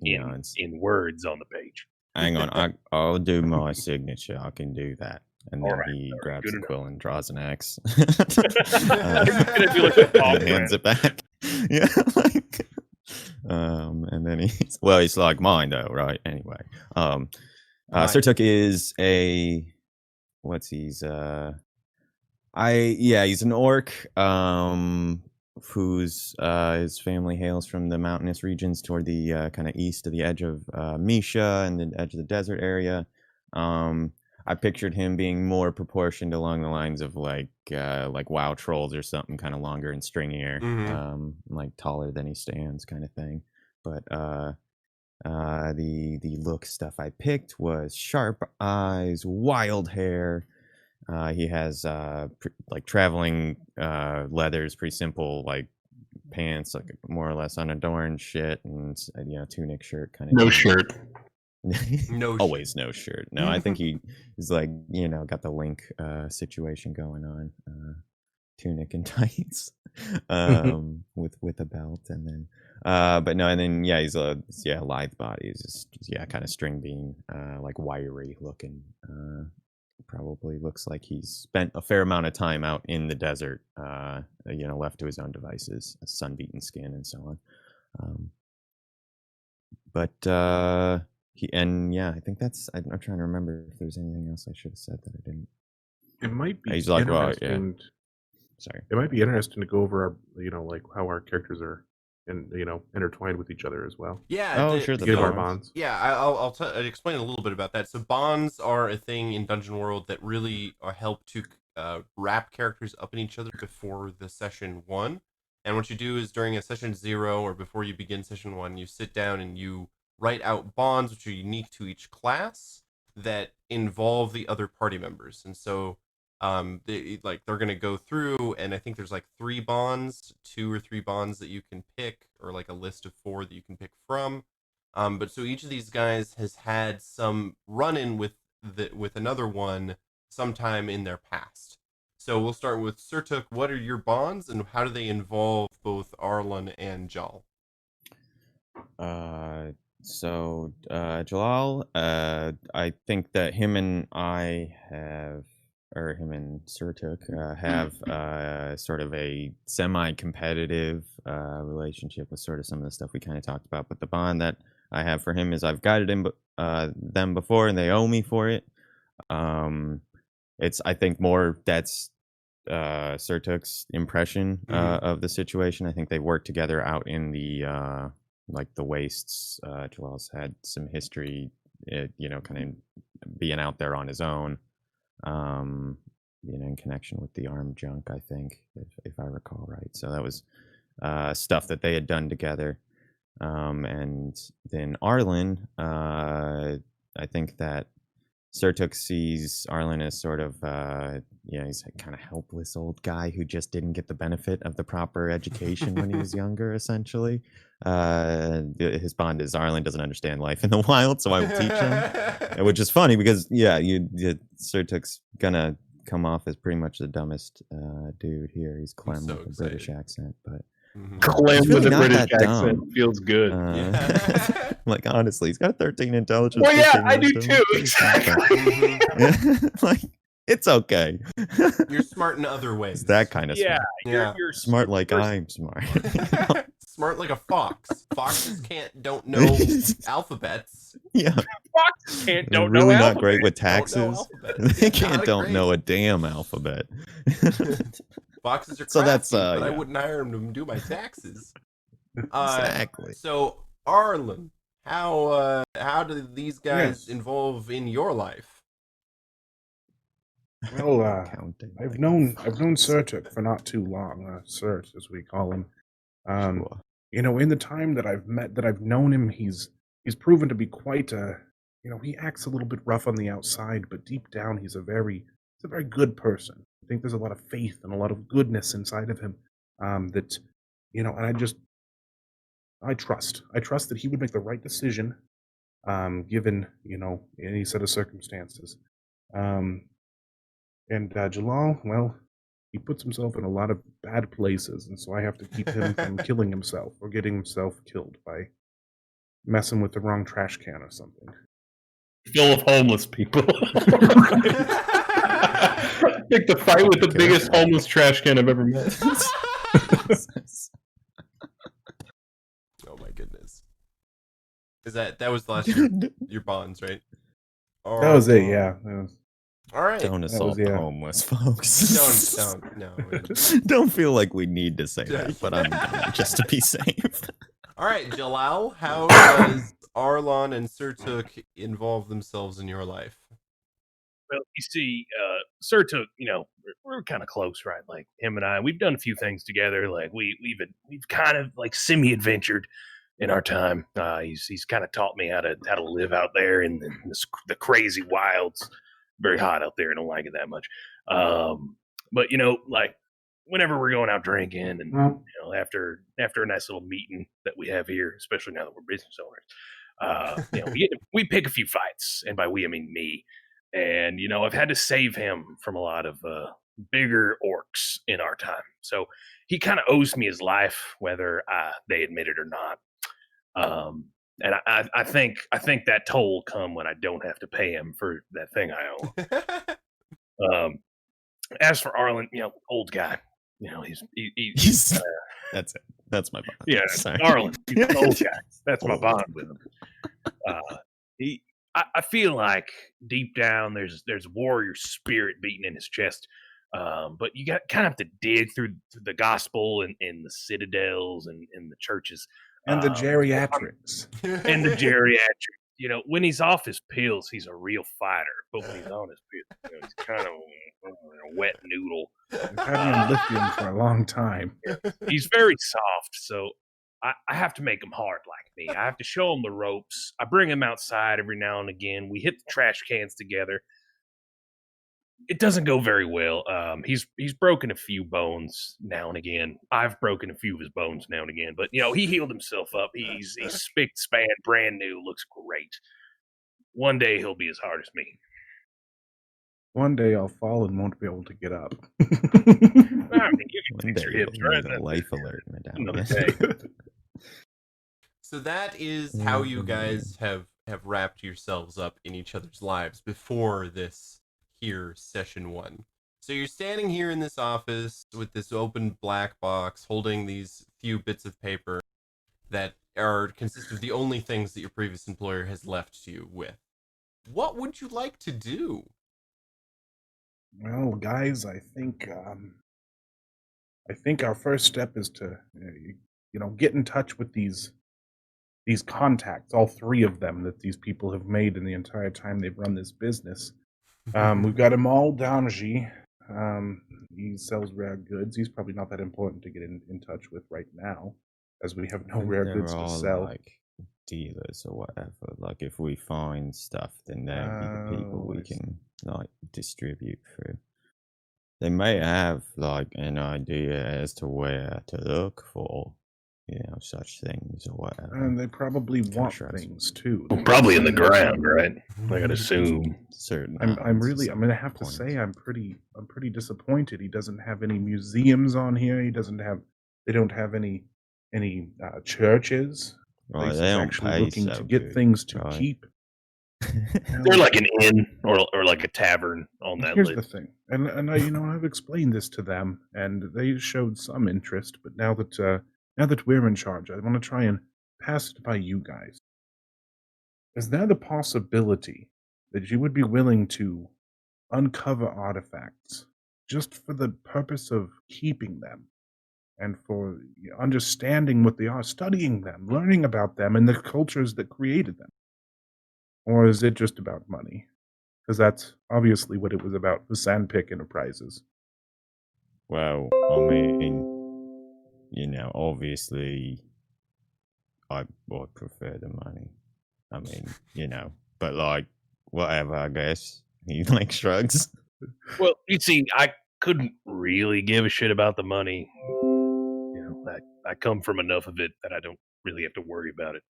Speaker 1: words on the page."
Speaker 3: Hang on, I'll do my signature. I can do that. And then he grabs
Speaker 1: good
Speaker 3: the
Speaker 1: enough.
Speaker 3: quill and draws an X.
Speaker 1: Gonna do like a pop
Speaker 3: and hands it back. Yeah, like, and then he's like mine though, right? Anyway, Surtook is he's an orc, whose his family hails from the mountainous regions toward the kind of east of the edge of Misha and the edge of the desert area. I pictured him being more proportioned along the lines of like WoW trolls or something, kind of longer and stringier, like taller than he stands, kind of thing. But the look stuff I picked was sharp eyes, wild hair. He has like traveling leathers, pretty simple, like pants, like more or less unadorned shit, and tunic shirt kind of.
Speaker 5: No shirt.
Speaker 2: No
Speaker 3: Always no shirt. No, I think he's like got the link situation going on, tunic and tights, with a belt, and then but no, and then he's lithe body, he's just kind of string bean, like wiry looking. Probably looks like he's spent a fair amount of time out in the desert, left to his own devices, sun-beaten skin and so on. But I think that's. I'm trying to remember if there's anything else I should have said that I didn't.
Speaker 4: It might be
Speaker 3: He's like,
Speaker 4: interesting.
Speaker 3: Sorry.
Speaker 4: It might be interesting to go over our, like how our characters are, and intertwined with each other as well.
Speaker 2: Yeah.
Speaker 3: Sure.
Speaker 4: Give our bonds.
Speaker 2: Yeah, I'll explain a little bit about that. So bonds are a thing in Dungeon World that really help to wrap characters up in each other before the session 1. And what you do is during a session 0 or before you begin session 1, you sit down and you write out bonds which are unique to each class that involve the other party members. And so they're going to go through, and I think there's like 3 bonds, 2 or 3 bonds that you can pick, or like a list of 4 that you can pick from. But so each of these guys has had some run-in with another one sometime in their past. So we'll start with Surtook. What are your bonds, and how do they involve both Arlon and Jal?
Speaker 3: Jalaal, I think that him and him and Surtook have sort of a semi-competitive relationship with sort of some of the stuff we kind of talked about. But the bond that I have for him is I've guided them before, and they owe me for it. I think more that's Surtook's impression of the situation. I think they worked together out in the the wastes. Jalal's had some history, kind of being out there on his own, in connection with the armed junk, I think, if I recall right. So that was stuff that they had done together. And then Arlen, I think that Surtook sees Arlen as sort of, he's a kind of helpless old guy who just didn't get the benefit of the proper education when he was younger, essentially. His bond is Arlen doesn't understand life in the wild, so I will teach him. Which is funny because, Surtook's gonna come off as pretty much the dumbest dude here. He's Clem with a British accent, but...
Speaker 5: Clem with a British accent feels good.
Speaker 3: Like, honestly, he's got 13 intelligence.
Speaker 5: Well, yeah, I do too. Exactly.
Speaker 3: It's okay.
Speaker 2: You're smart in other ways.
Speaker 3: It's that kind of smart.
Speaker 2: You're
Speaker 3: smart like I'm smart.
Speaker 2: Smart like a fox. Foxes don't know alphabets.
Speaker 3: Yeah.
Speaker 1: Foxes can't
Speaker 3: They're
Speaker 1: don't
Speaker 3: really
Speaker 1: know
Speaker 3: not
Speaker 1: alphabet.
Speaker 3: great with taxes. They don't know a damn alphabet.
Speaker 2: Foxes are crafty,
Speaker 3: So that's
Speaker 2: but I wouldn't hire them to do my taxes.
Speaker 3: Exactly.
Speaker 2: So Arlen, how do these guys involve in your life?
Speaker 4: Well, I've known Surtook for not too long. Surt, as we call him.
Speaker 3: Sure.
Speaker 4: In the time that I've known him, he's proven to be quite he acts a little bit rough on the outside, but deep down he's a very good person. I think there's a lot of faith and a lot of goodness inside of him. And I trust that he would make the right decision, given any set of circumstances. And Jalaal, well, he puts himself in a lot of bad places, and so I have to keep him from killing himself or getting himself killed by messing with the wrong trash can or something.
Speaker 5: Full of homeless people. Pick the fight with the biggest homeless trash can I've ever met.
Speaker 2: Oh my goodness! That was the last your bonds, right?
Speaker 4: That was it. Yeah.
Speaker 2: All right.
Speaker 3: Don't assault the homeless, folks. Don't feel like we need to say that, but I'm doing just to be safe.
Speaker 2: All right, Jalaal, how does Arlon and Surtook involve themselves in your life?
Speaker 1: Well, you see, Surtook, we're kind of close, right? Like him and I, we've done a few things together. Like we've kind of like semi-adventured in our time. He's kind of taught me how to live out there in the crazy wilds. Very hot out there. I don't like it that much. But like whenever we're going out drinking and after a nice little meeting that we have here, especially now that we're business owners, we pick a few fights, and by we I mean me. And I've had to save him from a lot of bigger orcs in our time, so he kind of owes me his life, whether they admit it or not. And I think that toll will come when I don't have to pay him for that thing I owe. As for Arlen, old guy, he's
Speaker 3: that's it. That's my bond.
Speaker 1: Yeah, Arlen, he's an old guy. That's my bond with him. I feel like deep down there's warrior spirit beating in his chest. But you kind of have to dig through the gospel and the citadels and the churches.
Speaker 4: And the geriatrics.
Speaker 1: And the geriatrics. When he's off his pills, he's a real fighter. But when he's on his pills, he's kind of a wet noodle.
Speaker 4: I've had him lithium for a long time.
Speaker 1: He's very soft, so I have to make him hard like me. I have to show him the ropes. I bring him outside every now and again. We hit the trash cans together.
Speaker 5: it doesn't go very well. He's broken a few bones now and again. I've broken a few of his bones now and again, but he healed himself up. He's spick span, brand new, looks great. One day he'll be as hard as me.
Speaker 4: One day I'll fall and won't be able to get up.
Speaker 5: I mean, you can
Speaker 3: One
Speaker 5: fix
Speaker 3: day
Speaker 5: your
Speaker 3: you'll
Speaker 5: hips,
Speaker 3: need
Speaker 5: right?
Speaker 3: a life alert,
Speaker 5: Another
Speaker 3: madame.
Speaker 5: day.
Speaker 2: So that is how you guys have wrapped yourselves up in each other's lives before this here session 1. So you're standing here in this office with this open black box holding these few bits of paper that consist of the only things that your previous employer has left you with. What would you like to do?
Speaker 4: Well, guys, I think our first step is to get in touch with these contacts, all 3 of them that these people have made in the entire time they've run this business. We've got Amal Danji. He sells rare goods. He's probably not that important to get in touch with right now, as we have no rare goods to sell.
Speaker 3: Like dealers or whatever. Like if we find stuff, then they'll be the people we can like distribute through. They may have like an idea as to where to look for, such things or whatever.
Speaker 4: And they probably want
Speaker 3: trust.
Speaker 4: things too.
Speaker 5: Well, probably in the ground, right? I gotta assume.
Speaker 3: Certain.
Speaker 4: I'm gonna have to say I'm pretty disappointed. He doesn't have any museums on here. They don't have any churches.
Speaker 3: Right,
Speaker 4: Places
Speaker 3: they don't
Speaker 4: actually
Speaker 3: pay
Speaker 4: looking
Speaker 3: so
Speaker 4: to get
Speaker 3: good,
Speaker 4: things to
Speaker 3: right?
Speaker 4: keep.
Speaker 5: They're like an inn or like a tavern on that
Speaker 4: Here's
Speaker 5: list.
Speaker 4: the thing, and I've explained this to them, and they showed some interest. But now that we're in charge, I want to try and pass it by you guys. Is there the possibility that you would be willing to uncover artifacts just for the purpose of keeping them and for understanding what they are, studying them, learning about them and the cultures that created them? Or is it just about money? Because that's obviously what it was about with Sandpick Enterprises.
Speaker 3: Well, I mean, obviously, I would prefer the money. I mean, but like, whatever, I guess. He like shrugs.
Speaker 5: Well, you see, I couldn't really give a shit about the money. I come from enough of it that I don't really have to worry about it.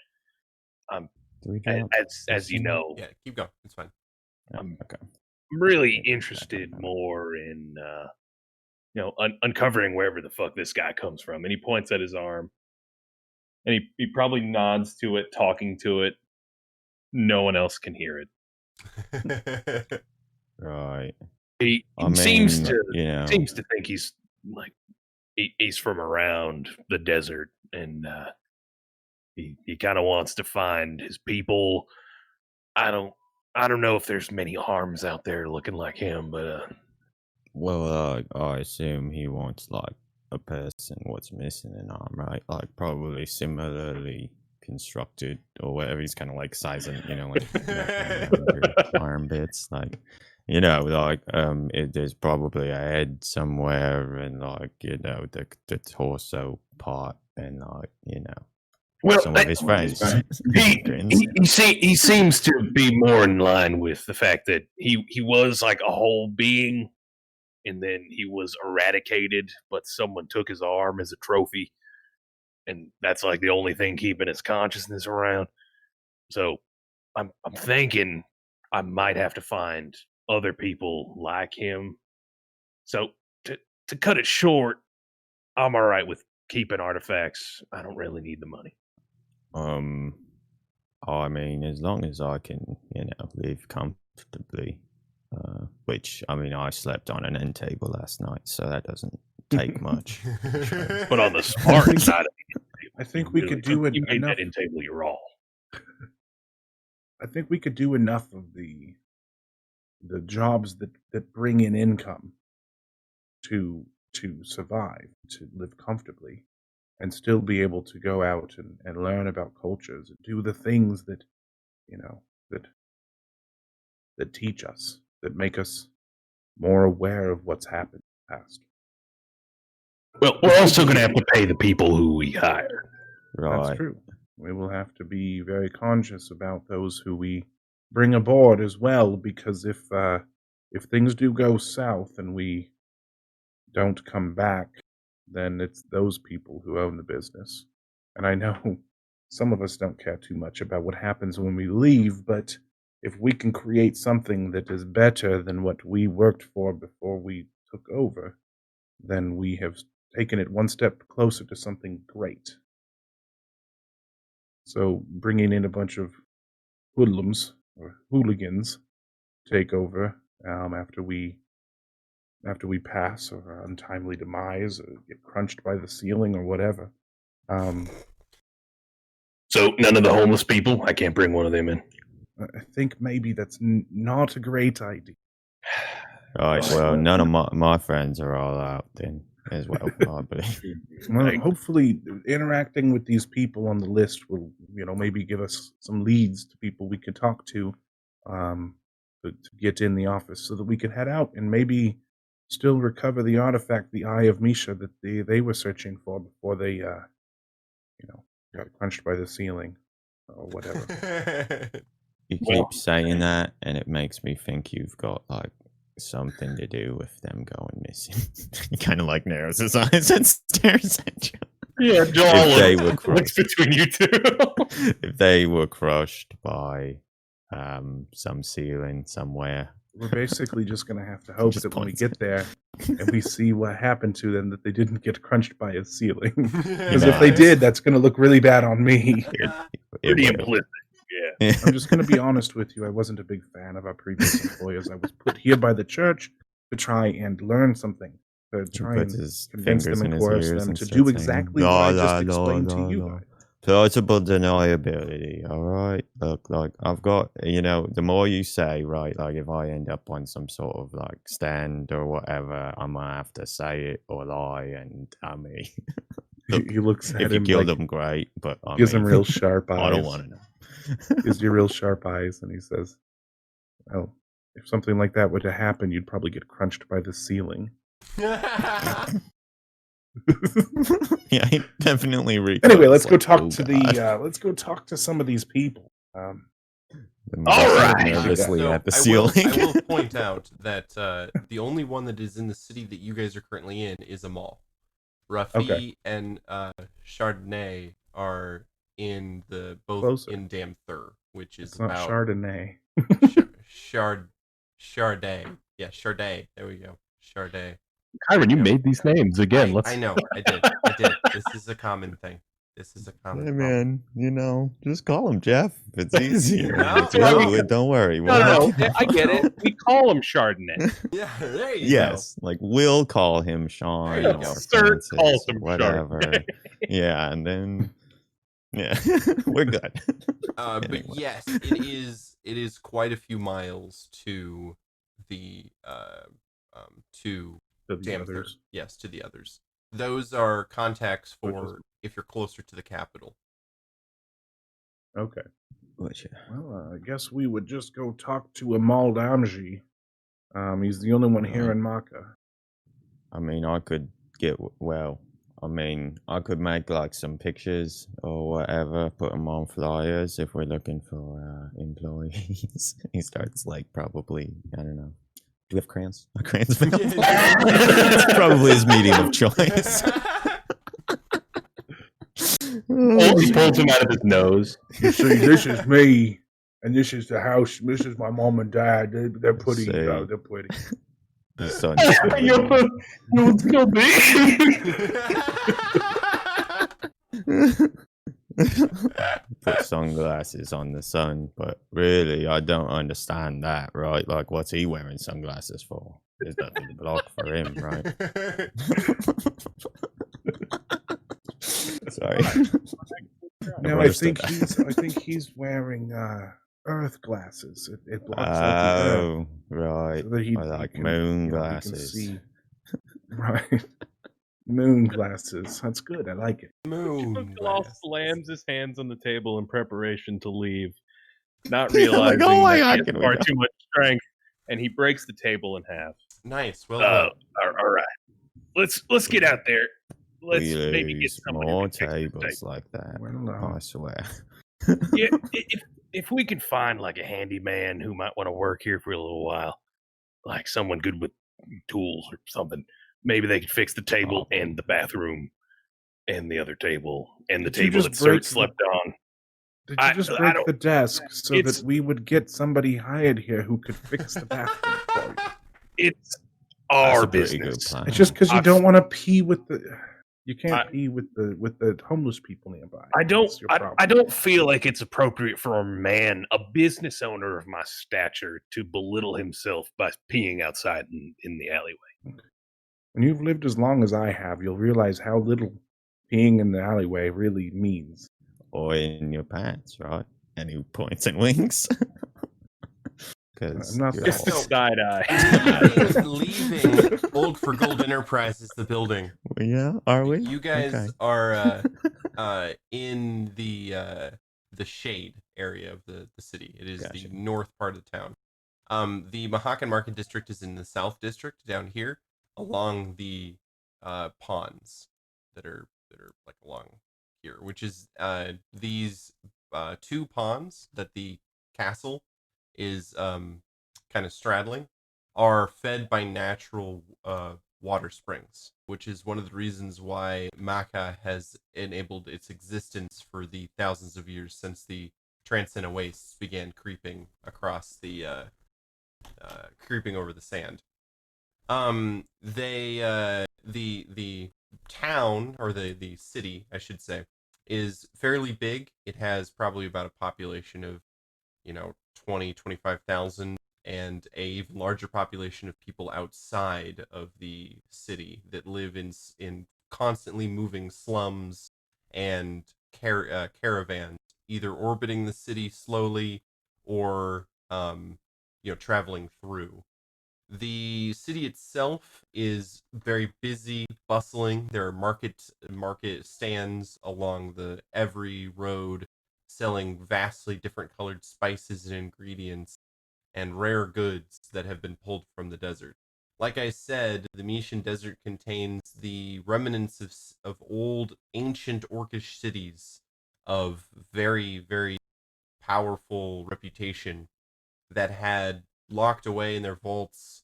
Speaker 5: As you know,
Speaker 2: Yeah, keep going. It's fine.
Speaker 5: I'm
Speaker 3: Okay.
Speaker 5: really interested more in uncovering wherever the fuck this guy comes from. And he points at his arm, and he probably nods to it, talking to it. No one else can hear it.
Speaker 3: Right.
Speaker 5: He
Speaker 3: I
Speaker 5: seems
Speaker 3: mean,
Speaker 5: to think he's like he's from around the desert, and he kind of wants to find his people. I don't know if there's many arms out there looking like him, but
Speaker 3: well, I assume he wants like a person what's missing an arm, right? Like probably similarly constructed or whatever. He's kind of like sizing, like arm bits, like there's probably a head somewhere and like the torso part and like
Speaker 5: well,
Speaker 3: some of his friends.
Speaker 5: he seems to be more in line with the fact that he was like a whole being, and then he was eradicated, but someone took his arm as a trophy, and that's like the only thing keeping his consciousness around. So I'm thinking I might have to find other people like him. So to cut it short, I'm all right with keeping artifacts. I don't really need the money.
Speaker 3: I mean, as long as I can, live comfortably, which, I mean, I slept on an end table last night, so that doesn't take much.
Speaker 5: But on the smart side of it,
Speaker 4: I think we could do
Speaker 5: you made
Speaker 4: enough.
Speaker 5: that end table your all.
Speaker 4: I think we could do enough of the jobs that bring in income to survive, to live comfortably, and still be able to go out and learn about cultures and do the things that that teach us, that make us more aware of what's happened in the past.
Speaker 5: Well, we're also going to have to pay the people who we hire.
Speaker 3: Right.
Speaker 4: That's true. We will have to be very conscious about those who we bring aboard as well, because if if things do go south and we don't come back, then it's those people who own the business. And I know some of us don't care too much about what happens when we leave, but if we can create something that is better than what we worked for before we took over, then we have taken it one step closer to something great. So bringing in a bunch of hoodlums or hooligans take over after we pass or untimely demise or get crunched by the ceiling or whatever.
Speaker 5: So none of the homeless people? I can't bring one of them in.
Speaker 4: I think maybe that's not a great idea.
Speaker 3: Right, well, none of my friends are all out then as well, I believe.
Speaker 4: Well, hopefully interacting with these people on the list will, maybe give us some leads to people we can talk to get in the office so that we can head out and maybe still recover the artifact, the Eye of Misha, that they were searching for before they, got crunched by the ceiling or whatever.
Speaker 3: You keep saying that, and it makes me think you've got like something to do with them going missing. He kind of like narrows his eyes and stares at you.
Speaker 5: Yeah, Jalaal
Speaker 3: If they were crushed
Speaker 5: between you two.
Speaker 3: if they were crushed by some ceiling somewhere.
Speaker 4: We're basically just going to have to hope
Speaker 3: Just
Speaker 4: that when we
Speaker 3: points.
Speaker 4: get there and we see what happened to them, that they didn't get crunched by a ceiling. Because
Speaker 3: know,
Speaker 4: if they did, that's going to look really bad on me.
Speaker 5: Pretty
Speaker 3: It will.
Speaker 5: implicit. Yeah.
Speaker 4: I'm just going to be honest with you. I wasn't a big fan of our previous employers. I was put here by the church to try and learn something, to try
Speaker 3: Puts
Speaker 4: and
Speaker 3: his
Speaker 4: convince
Speaker 3: fingers
Speaker 4: them
Speaker 3: in
Speaker 4: and
Speaker 3: his
Speaker 4: coerce
Speaker 3: ears
Speaker 4: them
Speaker 3: and
Speaker 4: to
Speaker 3: starts
Speaker 4: do
Speaker 3: saying,
Speaker 4: exactly what I just explained to you
Speaker 3: la.
Speaker 4: guys.
Speaker 3: Plausible deniability, all right? Look, like, I've got, the more you say, right, like, if I end up on some sort of, like, stand or whatever, I'm gonna have to say it or lie, and, I mean, look,
Speaker 4: He looks at
Speaker 3: if you
Speaker 4: him
Speaker 3: killed
Speaker 4: like,
Speaker 3: him, great, but, I
Speaker 4: gives him
Speaker 3: mean,
Speaker 4: real sharp eyes.
Speaker 3: I don't want to know.
Speaker 4: Gives you real sharp eyes, and he says, well, if something like that were to happen, you'd probably get crunched by the ceiling.
Speaker 3: Yeah, he definitely reads.
Speaker 4: Anyway, let's go talk to let's go talk to some of these people.
Speaker 5: All right.
Speaker 3: Nervously
Speaker 2: So
Speaker 3: at the
Speaker 2: I
Speaker 3: ceiling.
Speaker 2: will point out that the only one that is in the city that you guys are currently in is a mall. Rafi
Speaker 4: Okay.
Speaker 2: and Chardonnay are in both
Speaker 4: Closer.
Speaker 2: in Dam Thur, which is
Speaker 4: It's not
Speaker 2: about
Speaker 4: Chardonnay.
Speaker 2: Charday. Yeah, Charday. There we go. Charday.
Speaker 5: Kyron, you
Speaker 2: Yeah.
Speaker 5: made these names again.
Speaker 2: I know. I did. This is a common thing. This is a common
Speaker 3: Hey,
Speaker 2: problem.
Speaker 3: man, just call him Jeff. If it's easier.
Speaker 2: No,
Speaker 3: It's Will, don't worry.
Speaker 5: No, I get it. We call him Chardonnay.
Speaker 2: Yeah, there you
Speaker 3: Yes, like we'll call him Sean
Speaker 2: There you
Speaker 3: or
Speaker 2: go.
Speaker 5: Sir
Speaker 3: Francis
Speaker 5: calls
Speaker 3: or
Speaker 5: him
Speaker 3: whatever.
Speaker 5: Chardonnay.
Speaker 3: Yeah, and then we're good.
Speaker 2: But
Speaker 3: Anyway.
Speaker 2: yes, it is quite a few miles to the to
Speaker 4: To the
Speaker 2: Dam Thur.
Speaker 4: others.
Speaker 2: Yes, to the others. Those are contacts
Speaker 4: Which is-
Speaker 2: for if you're closer to the capital.
Speaker 4: Okay.
Speaker 3: Which,
Speaker 4: Well, I guess we would just go talk to Amal Damji. He's the only one here in Maka.
Speaker 3: I mean, I could make like some pictures or whatever, put them on flyers if we're looking for employees. He starts like probably, I don't know. Do we have crayons? A crayons available? It's probably his medium of choice.
Speaker 5: He pulls him out of his nose.
Speaker 4: You see, this is me, and this is the house. This is my mom and dad. They're pretty.
Speaker 3: Say.
Speaker 4: They're pretty.
Speaker 3: The sun's
Speaker 5: You'll still be.
Speaker 3: Put sunglasses on the sun, but really, I don't understand that, right? Like, what's he wearing sunglasses for? Is that the block for him, right? Sorry.
Speaker 4: No, I think he's wearing Earth glasses. It blocks out the Earth.
Speaker 3: Oh, right.
Speaker 4: So that he
Speaker 3: I like
Speaker 4: can,
Speaker 3: moon
Speaker 4: he can
Speaker 3: glasses.
Speaker 4: see. Right. Moon glasses. That's good. I like it.
Speaker 2: Moon.
Speaker 1: Jalaal
Speaker 2: glass.
Speaker 1: slams his hands on the table in preparation to leave, not realizing
Speaker 3: oh my
Speaker 1: that
Speaker 3: God,
Speaker 1: he
Speaker 3: can
Speaker 1: has
Speaker 3: we
Speaker 1: far
Speaker 3: go?
Speaker 1: too much strength, and he breaks the table in half.
Speaker 2: Nice. Well done.
Speaker 5: All right. Let's get out there. Let's
Speaker 3: We
Speaker 5: maybe get
Speaker 3: lose
Speaker 5: someone who
Speaker 3: more
Speaker 5: can fix this
Speaker 3: tables
Speaker 5: table.
Speaker 3: like that.
Speaker 4: Well,
Speaker 3: I swear.
Speaker 5: Yeah, if we can find like a handyman who might want to work here for a little while, like someone good with tools or something. Maybe they could fix the table and the bathroom and the other table and the
Speaker 4: Did you
Speaker 5: table
Speaker 4: just
Speaker 5: that
Speaker 4: break
Speaker 5: Surt slept on.
Speaker 4: Did you just break the desk so
Speaker 5: it's-
Speaker 4: that we would get somebody hired here who could fix the bathroom for you?
Speaker 5: It's
Speaker 3: That's
Speaker 5: our
Speaker 3: a pretty good
Speaker 5: business.
Speaker 3: plan.
Speaker 4: It's just because you
Speaker 5: I've-
Speaker 4: don't want to pee with the. You can't
Speaker 5: I-
Speaker 4: pee with the homeless people nearby.
Speaker 5: I don't.
Speaker 4: That's your
Speaker 5: I
Speaker 4: problem.
Speaker 5: don't feel like it's appropriate for a business owner of my stature, to belittle himself by peeing outside in the alleyway.
Speaker 4: When you've lived as long as I have, you'll realize how little peeing in the alleyway really means.
Speaker 3: Or in your pants, right? And he points and winks. Because
Speaker 4: I'm not
Speaker 2: Just
Speaker 4: that-
Speaker 2: the
Speaker 1: side eye.
Speaker 2: leaving Old for Gold Enterprises, the building.
Speaker 3: yeah, are we?
Speaker 2: You guys
Speaker 3: Okay.
Speaker 2: are in the shade area of the city. It is
Speaker 3: Gotcha.
Speaker 2: the north part of the town. The Mahakan Market District is in the south district down here, along the ponds that are like along here, which is these two ponds that the castle is kind of straddling, are fed by natural water springs, which is one of the reasons why Maka has enabled its existence for the thousands of years since the Transcendent Wastes began creeping across the creeping over the sand. The town, or the city, I should say, is fairly big. It has probably about a population of 25,000, and a even larger population of people outside of the city that live in constantly moving slums and caravans, either orbiting the city slowly or traveling through. The city itself is very busy, bustling. There are market stands along every road, selling vastly different colored spices and ingredients and rare goods that have been pulled from the desert. Like I said, the Meishan Desert contains the remnants of old, ancient orcish cities of very, very powerful reputation that had locked away in their vaults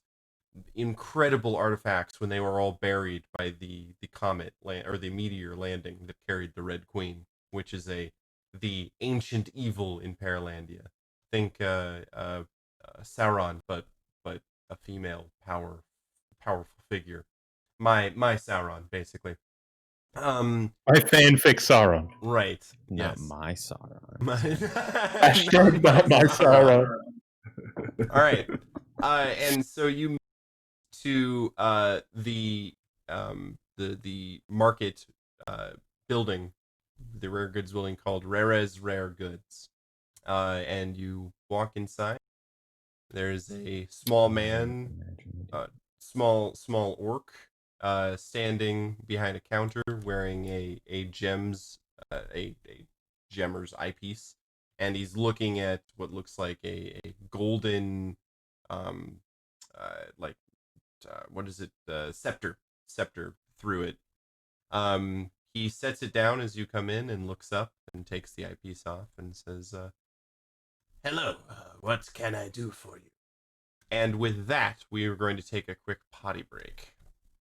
Speaker 2: incredible artifacts when they were all buried by the comet or the meteor landing that carried the Red Queen, which is the ancient evil in Paralandia. Think Sauron, but a female powerful figure. My Sauron, basically.
Speaker 5: My fanfic Sauron.
Speaker 2: Right.
Speaker 3: Not
Speaker 2: Yes.
Speaker 3: my Sauron.
Speaker 5: Hashtag not my Sauron.
Speaker 2: All right. And so you move to the market building, the rare goods building called Rare's Rare Goods. And you walk inside. There's a small man, small orc, standing behind a counter wearing a gemmer's eyepiece, and he's looking at what looks like a golden what is it, scepter through it. He sets it down as you come in and looks up and takes the eyepiece off and says, hello, what can I do for you? And with that, we are going to take a quick potty break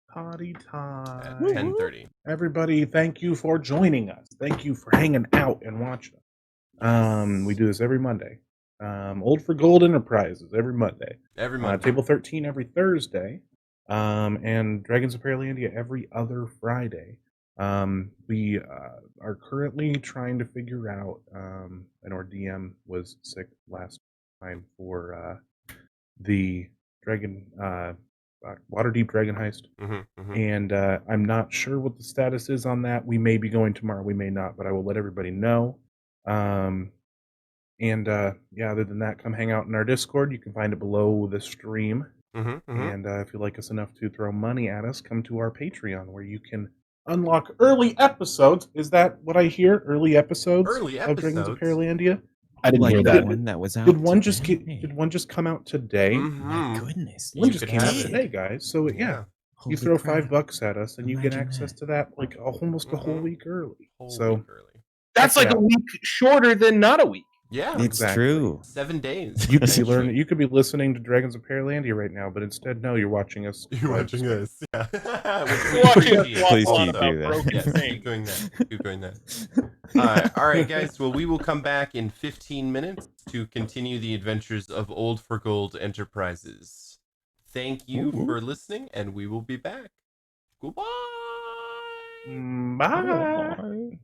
Speaker 4: Potty
Speaker 2: at
Speaker 4: time.
Speaker 2: 10:30.
Speaker 4: Everybody, thank you for joining us. Thank you for hanging out and watching us. We do this every Monday. Old for Gold Enterprises every Monday.
Speaker 2: Every Monday.
Speaker 4: Table 13 every Thursday. And Dragons of Paralandia every other Friday. We are currently trying to figure out, and our DM was sick last time for the Dragon Waterdeep Dragon Heist. And I'm not sure what the status is on that. We may be going tomorrow, we may not, but I will let everybody know. Other than that, come hang out in our Discord. You can find it below the stream. And if you like us enough to throw money at us, come to our Patreon, where you can unlock early episodes. Is that what I hear? Early episodes of Dragons of Paralandia?
Speaker 5: I didn't hear
Speaker 3: Like
Speaker 5: that.
Speaker 3: one that was out.
Speaker 4: Did one just come out today?
Speaker 3: My goodness.
Speaker 4: One
Speaker 2: You
Speaker 4: just
Speaker 2: could
Speaker 4: came out
Speaker 2: have it.
Speaker 4: today, guys. So yeah.
Speaker 3: Holy
Speaker 4: You throw
Speaker 3: crap.
Speaker 4: $5 at us, and you get
Speaker 3: Imagine
Speaker 4: access
Speaker 3: that.
Speaker 4: to that like almost a whole week early.
Speaker 2: Whole
Speaker 4: So
Speaker 2: week early.
Speaker 5: That's like
Speaker 4: Yeah.
Speaker 5: a week shorter than not a week.
Speaker 2: Yeah,
Speaker 3: It's
Speaker 4: Exactly.
Speaker 3: true.
Speaker 2: 7 days.
Speaker 4: You could be
Speaker 2: actually.
Speaker 4: learning. You could be listening to Dragons of Paralandia right now, but instead, no, you're watching us.
Speaker 2: You're
Speaker 4: live
Speaker 2: watching
Speaker 4: stream.
Speaker 2: this. Yeah. Which we
Speaker 1: Watching us
Speaker 2: appreciate
Speaker 3: Please
Speaker 1: waffle on
Speaker 3: keep
Speaker 2: also.
Speaker 1: about
Speaker 3: do that.
Speaker 1: broken
Speaker 2: Yes,
Speaker 1: things.
Speaker 2: keep doing that. Keep doing that. All right, guys. Well, we will come back in 15 minutes to continue the adventures of Old for Gold Enterprises. Thank you for listening, and we will be back. Goodbye.
Speaker 4: Bye.
Speaker 3: Bye.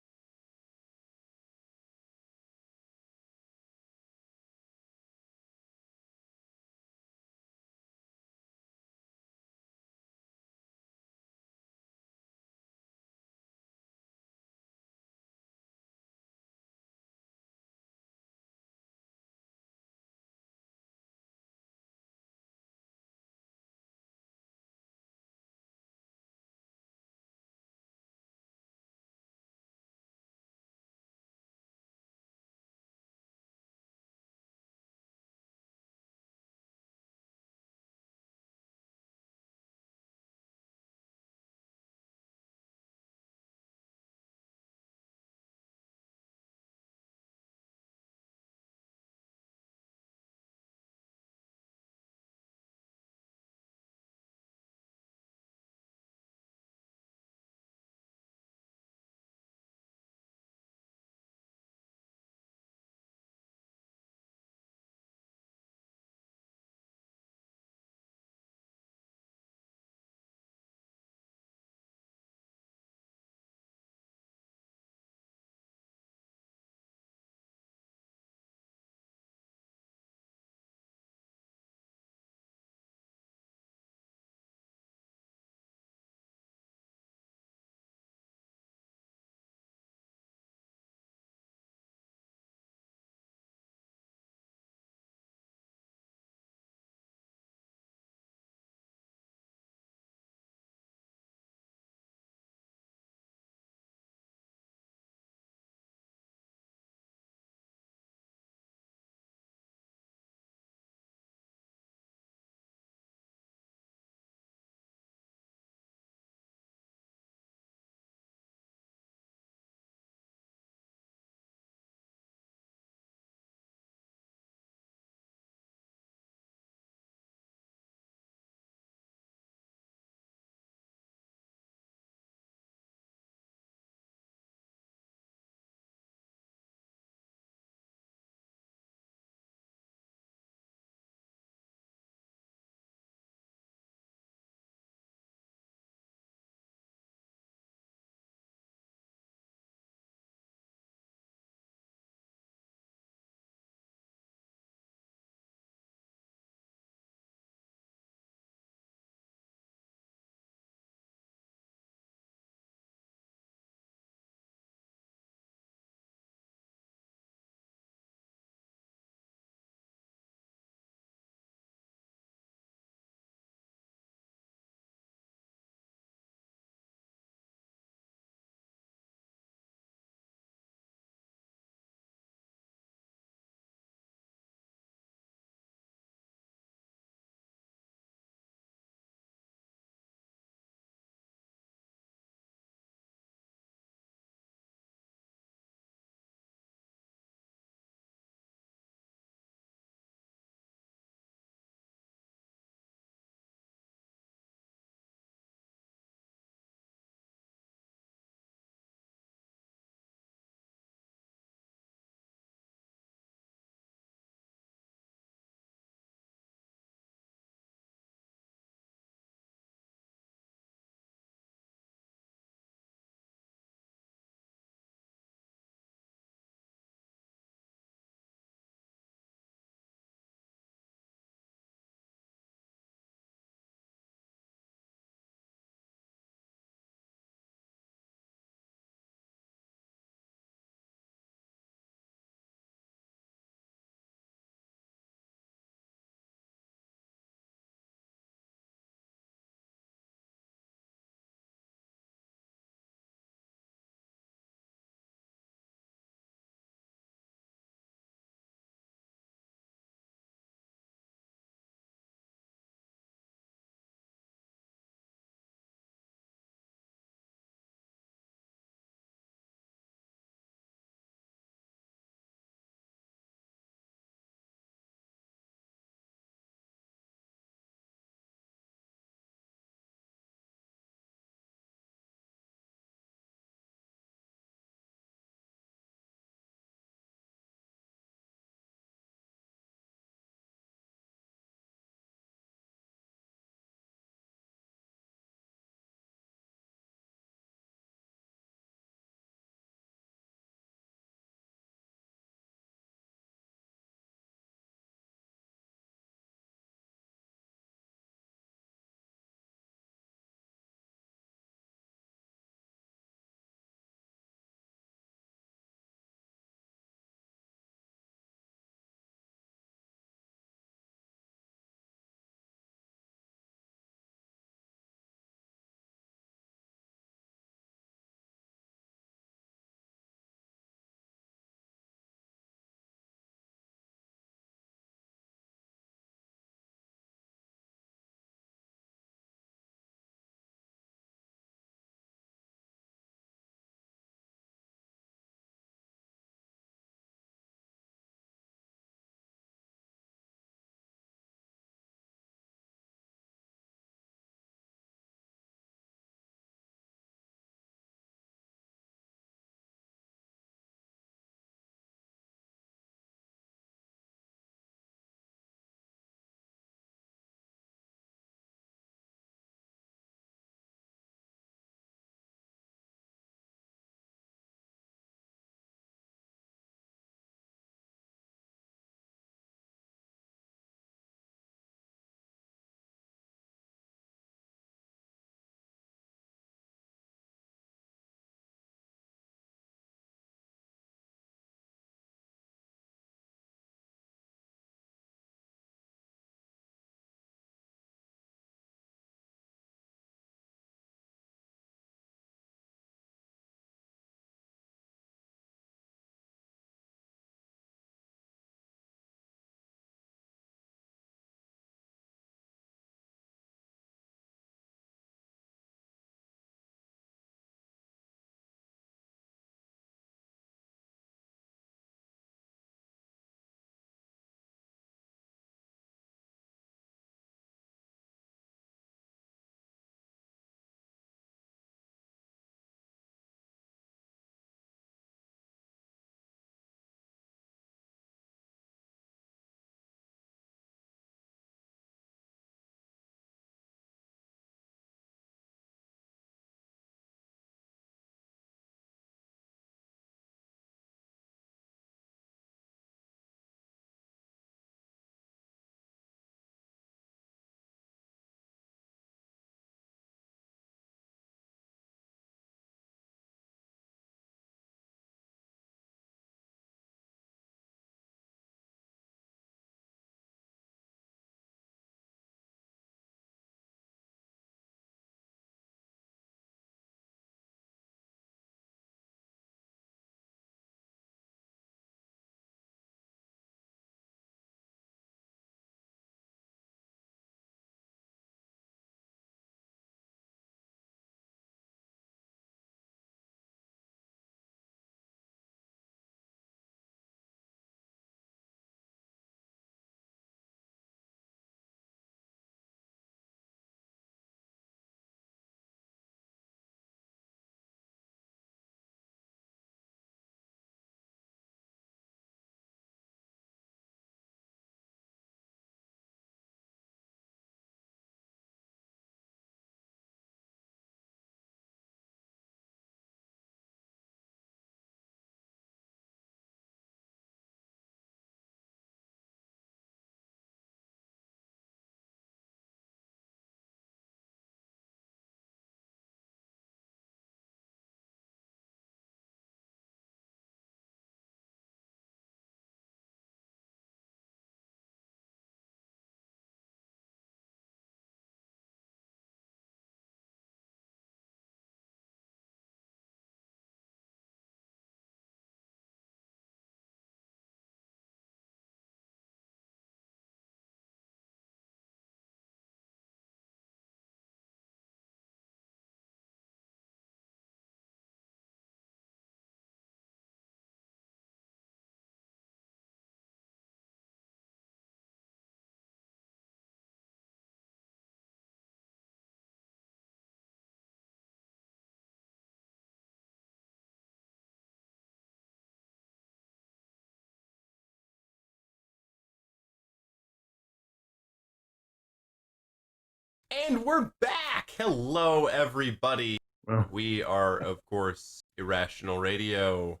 Speaker 2: And we're back! Hello, everybody.
Speaker 4: Well,
Speaker 2: We are, of course, Irrational Radio.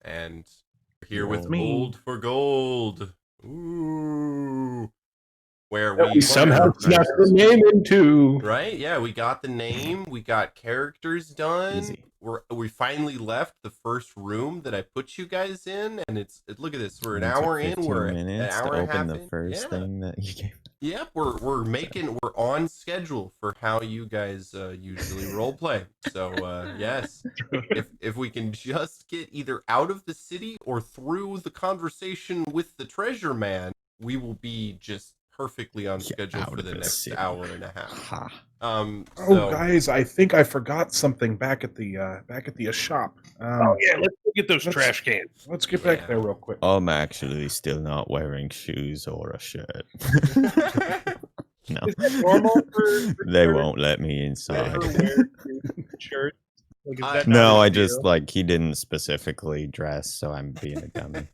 Speaker 2: And we're here with
Speaker 4: me.
Speaker 2: Old for Gold. Ooh. Where
Speaker 5: That we
Speaker 2: we
Speaker 5: somehow snuck the name into.
Speaker 2: Right? Yeah, we got the name. We got characters done.
Speaker 3: Easy.
Speaker 2: We finally left the first room that I put you guys in, and look at this. We're an
Speaker 3: It took
Speaker 2: hour in.
Speaker 3: 15
Speaker 2: We're
Speaker 3: minutes
Speaker 2: an hour
Speaker 3: to
Speaker 2: and a half
Speaker 3: open the
Speaker 2: in.
Speaker 3: first
Speaker 2: Yeah.
Speaker 3: thing that you gave.
Speaker 2: Yep, we're on schedule for how you guys usually role play. So yes, if we can just get either out of the city or through the conversation with the treasure man, we will be just perfectly on schedule for the next hour and a half.
Speaker 3: Ha.
Speaker 4: Guys, I think I forgot something back at the shop.
Speaker 5: Oh yeah, let's go get those trash cans.
Speaker 4: Let's get back there real quick.
Speaker 3: I'm actually still not wearing shoes or a shirt. No,
Speaker 5: Is that normal for
Speaker 3: they won't let me inside.
Speaker 5: Never wear shirt? Like, is that not
Speaker 3: No,
Speaker 5: a
Speaker 3: I
Speaker 5: deal?
Speaker 3: just like he didn't specifically dress, so I'm being a dummy.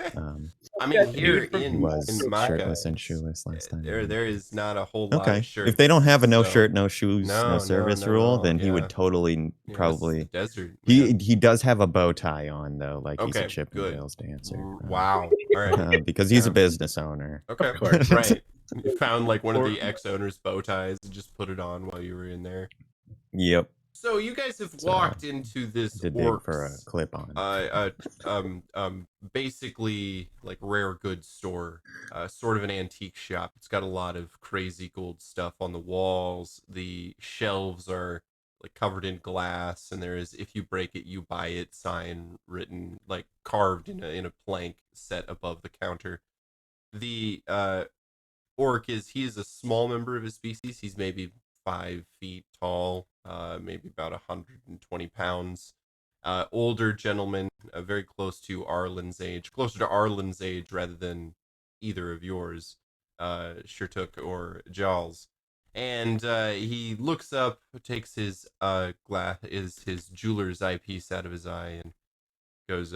Speaker 2: I mean, here
Speaker 3: He
Speaker 2: in
Speaker 3: was
Speaker 2: my
Speaker 3: shirtless
Speaker 2: guys,
Speaker 3: and shoeless last time.
Speaker 2: there is not a whole lot
Speaker 3: Okay,
Speaker 2: of shirts.
Speaker 3: if they don't have a no
Speaker 2: so-
Speaker 3: shirt, no shoes,
Speaker 2: No,
Speaker 3: no
Speaker 2: no,
Speaker 3: service
Speaker 2: no,
Speaker 3: rule, then he
Speaker 2: yeah.
Speaker 3: would totally
Speaker 2: Yeah, this is
Speaker 3: probably.
Speaker 2: the desert.
Speaker 3: He does have a bow tie on though, like he's a
Speaker 2: Okay, good.
Speaker 3: Chippendales dancer.
Speaker 2: Wow. All right.
Speaker 3: Because he's
Speaker 2: Yeah.
Speaker 3: a business owner.
Speaker 2: Okay.
Speaker 4: Of course.
Speaker 2: Right. You found like one of the ex-owner's bow ties and just put it on while you were in there.
Speaker 3: Yep,
Speaker 2: So you guys have
Speaker 3: So,
Speaker 2: walked into this
Speaker 3: did dig for a
Speaker 2: orcs,
Speaker 3: clip on.
Speaker 2: basically like rare goods store, sort of an antique shop. It's got a lot of crazy gold stuff on the walls. The shelves are like covered in glass, and there is "if you break it, you buy it" sign written, like carved in a plank set above the counter. The orc he is a small member of his species. He's maybe 5 feet tall, maybe about 120 pounds. Older gentleman, very close to Arlon's age, closer to Arlon's age rather than either of yours, Surtook or Jalaal. And he looks up, takes his his jeweler's eyepiece out of his eye, and goes,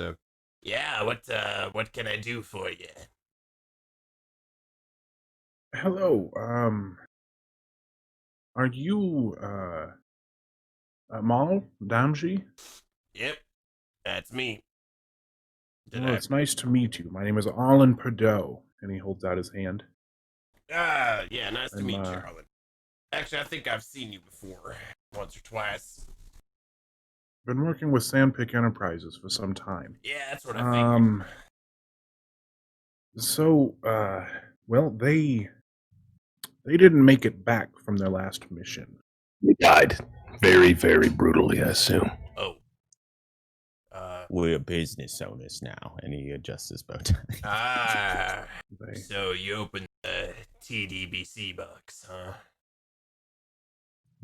Speaker 2: "Yeah, what can I do for you?"
Speaker 4: Hello. Are you Mal Damji?
Speaker 2: Yep, that's me.
Speaker 4: Well, it's nice to meet you. My name is Arlon Perdeau, and he holds out his hand.
Speaker 2: Yeah, nice to
Speaker 4: I'm,
Speaker 2: meet you, Arlon. Actually, I think I've seen you before, once or twice.
Speaker 4: Been working with Sandpick Enterprises for some time.
Speaker 2: Yeah, that's what I figured.
Speaker 4: So, well, they didn't make it back from their last mission.
Speaker 5: He died very, very brutally, I assume.
Speaker 2: Oh.
Speaker 3: We're business owners now, and he adjusts his bow tie.
Speaker 2: So you opened the TDCBB box, huh?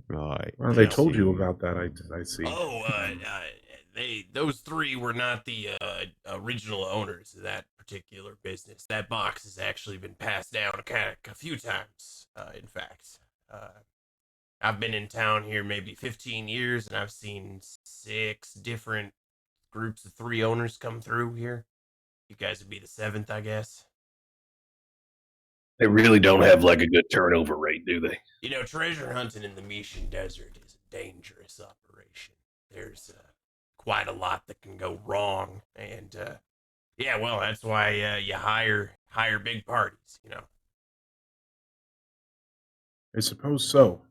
Speaker 3: Right.
Speaker 4: Well, they told you about that, I see.
Speaker 2: Oh, those three were not the original owners of that particular business. That box has actually been passed down a few times, in fact. I've been in town here maybe 15 years, and I've seen 6 different groups of 3 owners come through here. You guys would be the 7th, I guess.
Speaker 5: They really don't have like a good turnover rate, do they?
Speaker 2: You know, treasure hunting in the Mission Desert is a dangerous operation. There's quite a lot that can go wrong, and yeah, well, that's why you hire big parties, you know.
Speaker 4: I suppose so.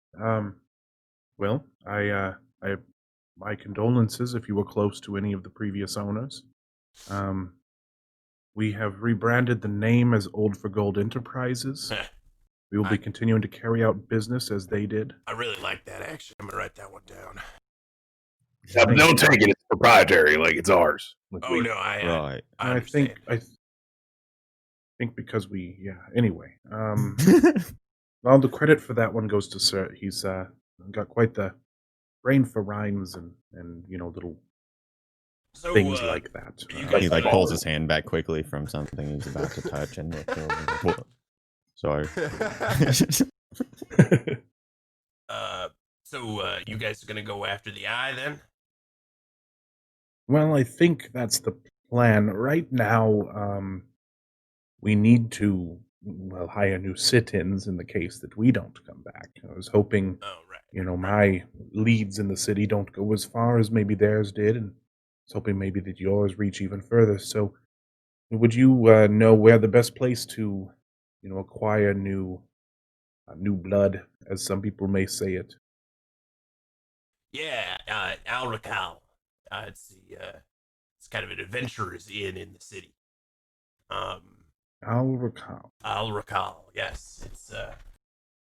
Speaker 4: Well, I my condolences if you were close to any of the previous owners. We have rebranded the name as Old for Gold Enterprises. We will be continuing to carry out business as they did.
Speaker 2: I really like that, actually. I'm gonna write that one down.
Speaker 5: Yeah, but don't take it; it's proprietary, like it's ours. Like
Speaker 2: Oh no, I understand.
Speaker 4: I think because anyway. Well, the credit for that one goes to Sir. He's got quite the brain for rhymes and little things like that.
Speaker 3: He like pulls his hand back quickly from something he's about to touch and sorry.
Speaker 2: So you guys are gonna go after the eye then?
Speaker 4: Well, I think that's the plan. Right now, we need to well, hire new sit-ins in the case that we don't come back. I was hoping,
Speaker 2: Oh, right.
Speaker 4: my leads in the city don't go as far as maybe theirs did, and I was hoping maybe that yours reach even further. So, would you know where the best place to, acquire new blood, as some people may say it?
Speaker 2: Yeah, Alrakal. It's kind of an adventurer's inn in the city.
Speaker 4: I'll recall.
Speaker 2: Alrakal. Yes,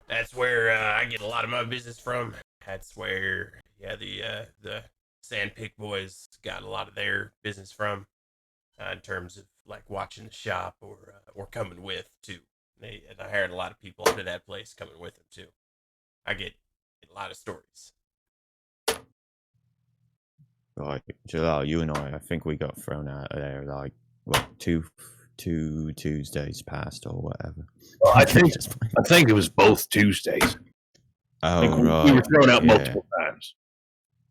Speaker 2: that's where I get a lot of my business from. That's where the Sandpick boys got a lot of their business from, in terms of like watching the shop or coming with too. And I hired a lot of people out of that place coming with them too. I get a lot of stories.
Speaker 3: Like Jalaal, you and I think we got thrown out of there like what two Tuesdays past or whatever.
Speaker 5: Well, I think it was both Tuesdays. I think
Speaker 3: Oh
Speaker 5: we
Speaker 3: right,
Speaker 5: were thrown out
Speaker 3: yeah.
Speaker 5: multiple times.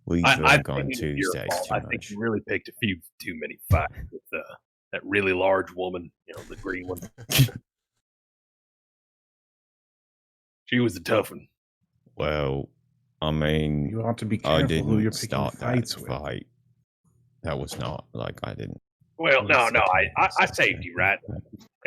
Speaker 3: We
Speaker 5: I
Speaker 3: drank on
Speaker 5: think it was your
Speaker 3: Tuesdays
Speaker 5: fault.
Speaker 3: too
Speaker 5: I think
Speaker 3: much.
Speaker 5: you really picked a few too many fights with that really large woman, the green one. She was the tough one.
Speaker 3: Well, I mean,
Speaker 4: You ought to be
Speaker 3: I
Speaker 4: careful who you're
Speaker 3: didn't
Speaker 4: picking
Speaker 3: start
Speaker 4: fights
Speaker 3: that
Speaker 4: with.
Speaker 3: fight. That was not like I didn't.
Speaker 5: Well, no,
Speaker 3: Okay,
Speaker 5: I saved you, right?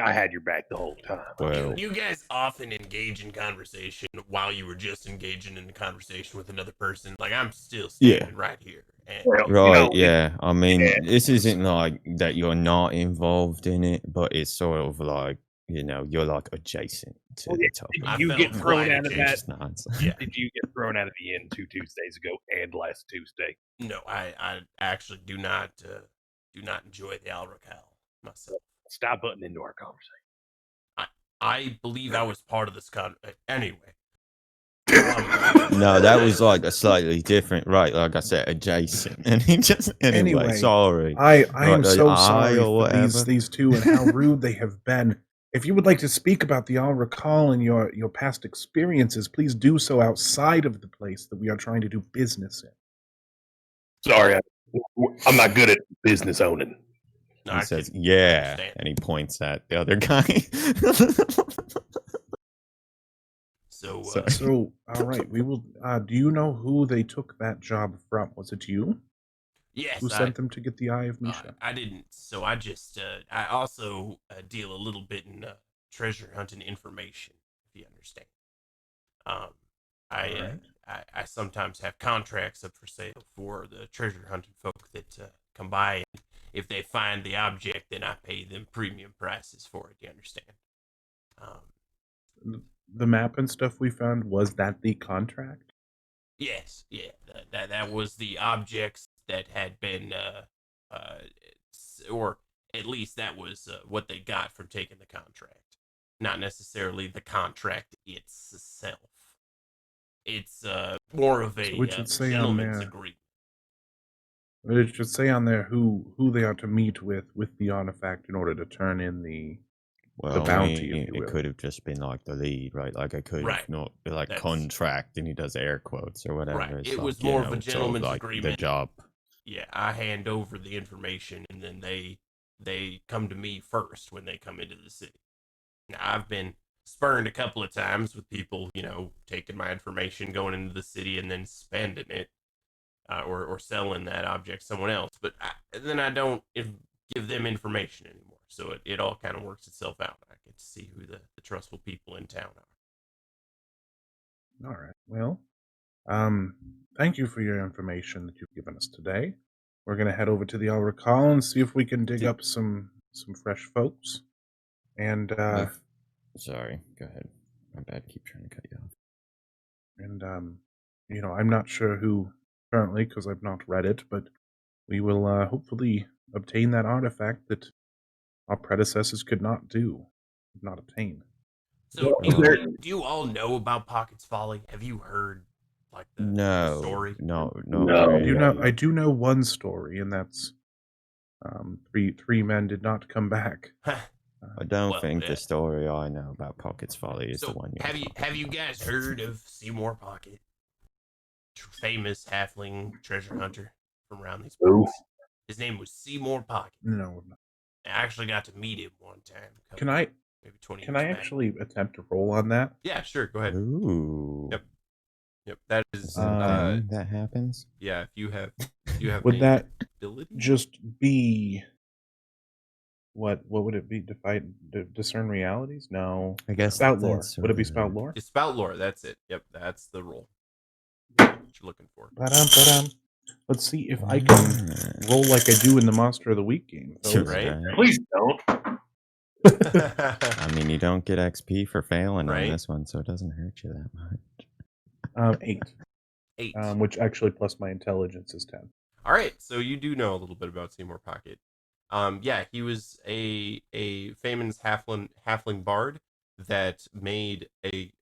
Speaker 5: I had your back the whole time.
Speaker 3: Well,
Speaker 2: You guys often engage in conversation while you were just engaging in a conversation with another person. Like, I'm still standing right here. And
Speaker 5: Well,
Speaker 3: right, yeah. I mean,
Speaker 5: yeah,
Speaker 3: this isn't like that you're not involved in it, but it's sort of like, you're like adjacent to
Speaker 5: Well,
Speaker 3: the
Speaker 5: yeah,
Speaker 3: topic.
Speaker 2: I
Speaker 5: Did you
Speaker 2: felt
Speaker 5: get thrown
Speaker 2: quite
Speaker 5: out of that?
Speaker 3: Just nods.
Speaker 2: Yeah.
Speaker 5: Did you get thrown out of the inn 2 Tuesdays ago and last Tuesday?
Speaker 2: No, I actually do not enjoy the Alrakal myself.
Speaker 5: Stop butting into our conversation.
Speaker 2: I believe I was part of this anyway.
Speaker 3: No, that was like a slightly different, right? Like I said, adjacent. And he just anyway, sorry.
Speaker 4: I am so
Speaker 3: I
Speaker 4: sorry
Speaker 3: or
Speaker 4: for
Speaker 3: whatever.
Speaker 4: these two and how rude they have been. If you would like to speak about the Al Recall and your past experiences, please do so outside of the place that we are trying to do business in.
Speaker 5: Sorry, I'm not good at business owning.
Speaker 2: No,
Speaker 3: He
Speaker 2: I
Speaker 3: says,
Speaker 2: can
Speaker 3: "Yeah,"
Speaker 2: understand.
Speaker 3: and he points at the other guy.
Speaker 2: So,
Speaker 3: Sorry.
Speaker 4: So, all right, we will. Do you know who they took that job from? Was it you
Speaker 2: yes,
Speaker 4: who sent them to get the Eye of Misha?
Speaker 2: I didn't. So I just, I also deal a little bit in treasure hunting information, if you understand. I sometimes have contracts up for sale for the treasure hunting folk that come by. And if they find the object, then I pay them premium prices for it. You understand?
Speaker 4: The map and stuff we found, was that the contract?
Speaker 2: Yes, yeah. That was the objects that had been, or at least that was what they got from taking the contract. Not necessarily the contract itself. It's more of a
Speaker 4: So it should say on
Speaker 2: gentleman's
Speaker 4: there.
Speaker 2: agreement.
Speaker 4: It should say on there who they are to meet with the artifact in order to turn in the
Speaker 3: Well,
Speaker 4: bounty,
Speaker 3: I mean,
Speaker 4: if you
Speaker 3: it
Speaker 4: will.
Speaker 3: could have just been like the lead, right? Like I could
Speaker 2: Right.
Speaker 3: have not like
Speaker 2: That's-
Speaker 3: contract, and he does air quotes or whatever.
Speaker 2: Right.
Speaker 3: It's
Speaker 2: It
Speaker 3: like,
Speaker 2: was more of a
Speaker 3: sort
Speaker 2: gentleman's
Speaker 3: like
Speaker 2: agreement.
Speaker 3: The job.
Speaker 2: Yeah, I hand over the information, and then they come to me first when they come into the city. Now, I've been spurned a couple of times with people, taking my information, going into the city, and then spending it, or selling that object to someone else. But then I don't give them information anymore. So it all kind of works itself out. I get to see who the trustful people in town are.
Speaker 4: All right. Well, thank you for your information that you've given us today. We're gonna head over to the El Recall and see if we can dig up some fresh folks. And
Speaker 3: Sorry, go ahead. My bad. Keep trying to cut you off.
Speaker 4: And I'm not sure who currently, because I've not read it, but we will hopefully obtain that artifact that our predecessors could not obtain.
Speaker 2: So,
Speaker 3: Well,
Speaker 2: do you all know about Pocket's Folly? Have you heard like the
Speaker 3: No,
Speaker 2: story?
Speaker 3: no.
Speaker 4: I do know one story, and that's three men did not come back.
Speaker 3: I don't
Speaker 2: Well,
Speaker 3: think
Speaker 2: yeah.
Speaker 3: the story I know about Pocket's Folly is the
Speaker 2: So
Speaker 3: one you're
Speaker 2: have you guys heard of Seymour Pocket, famous halfling treasure hunter from around these
Speaker 5: Who?
Speaker 2: parts? His name was Seymour Pocket.
Speaker 4: No,
Speaker 2: I actually got to meet him one time.
Speaker 4: can I
Speaker 2: maybe 20
Speaker 4: Can
Speaker 2: years
Speaker 4: I
Speaker 2: back.
Speaker 4: actually attempt to roll on that?
Speaker 2: Yeah, sure. Go ahead.
Speaker 3: Ooh.
Speaker 2: Yep. That
Speaker 3: Is
Speaker 2: is.
Speaker 3: that a thing that happens?
Speaker 2: Yeah. If you have
Speaker 4: Would
Speaker 2: a
Speaker 4: that
Speaker 2: ability.
Speaker 4: just be what would it be? Discern realities? No.
Speaker 3: I guess
Speaker 4: Spout lore.
Speaker 3: that's
Speaker 4: Would it be
Speaker 3: sort
Speaker 4: spout
Speaker 3: of-
Speaker 4: lore?
Speaker 2: It's spout lore. That's it. Yep. That's the roll. What you're looking for.
Speaker 4: Ba-dum. Let's see if I can roll like I do in the Monster of the Week game.
Speaker 3: Sure,
Speaker 4: fellas.
Speaker 2: Right.
Speaker 5: Please don't.
Speaker 3: I mean, you don't get XP for failing
Speaker 2: Right.
Speaker 3: on this one, so it doesn't hurt you that much.
Speaker 4: 8.
Speaker 2: 8.
Speaker 4: Which actually plus my intelligence is 10.
Speaker 2: All right, so you do know a little bit about Seymour Pocket. Yeah, he was a famous halfling bard that made a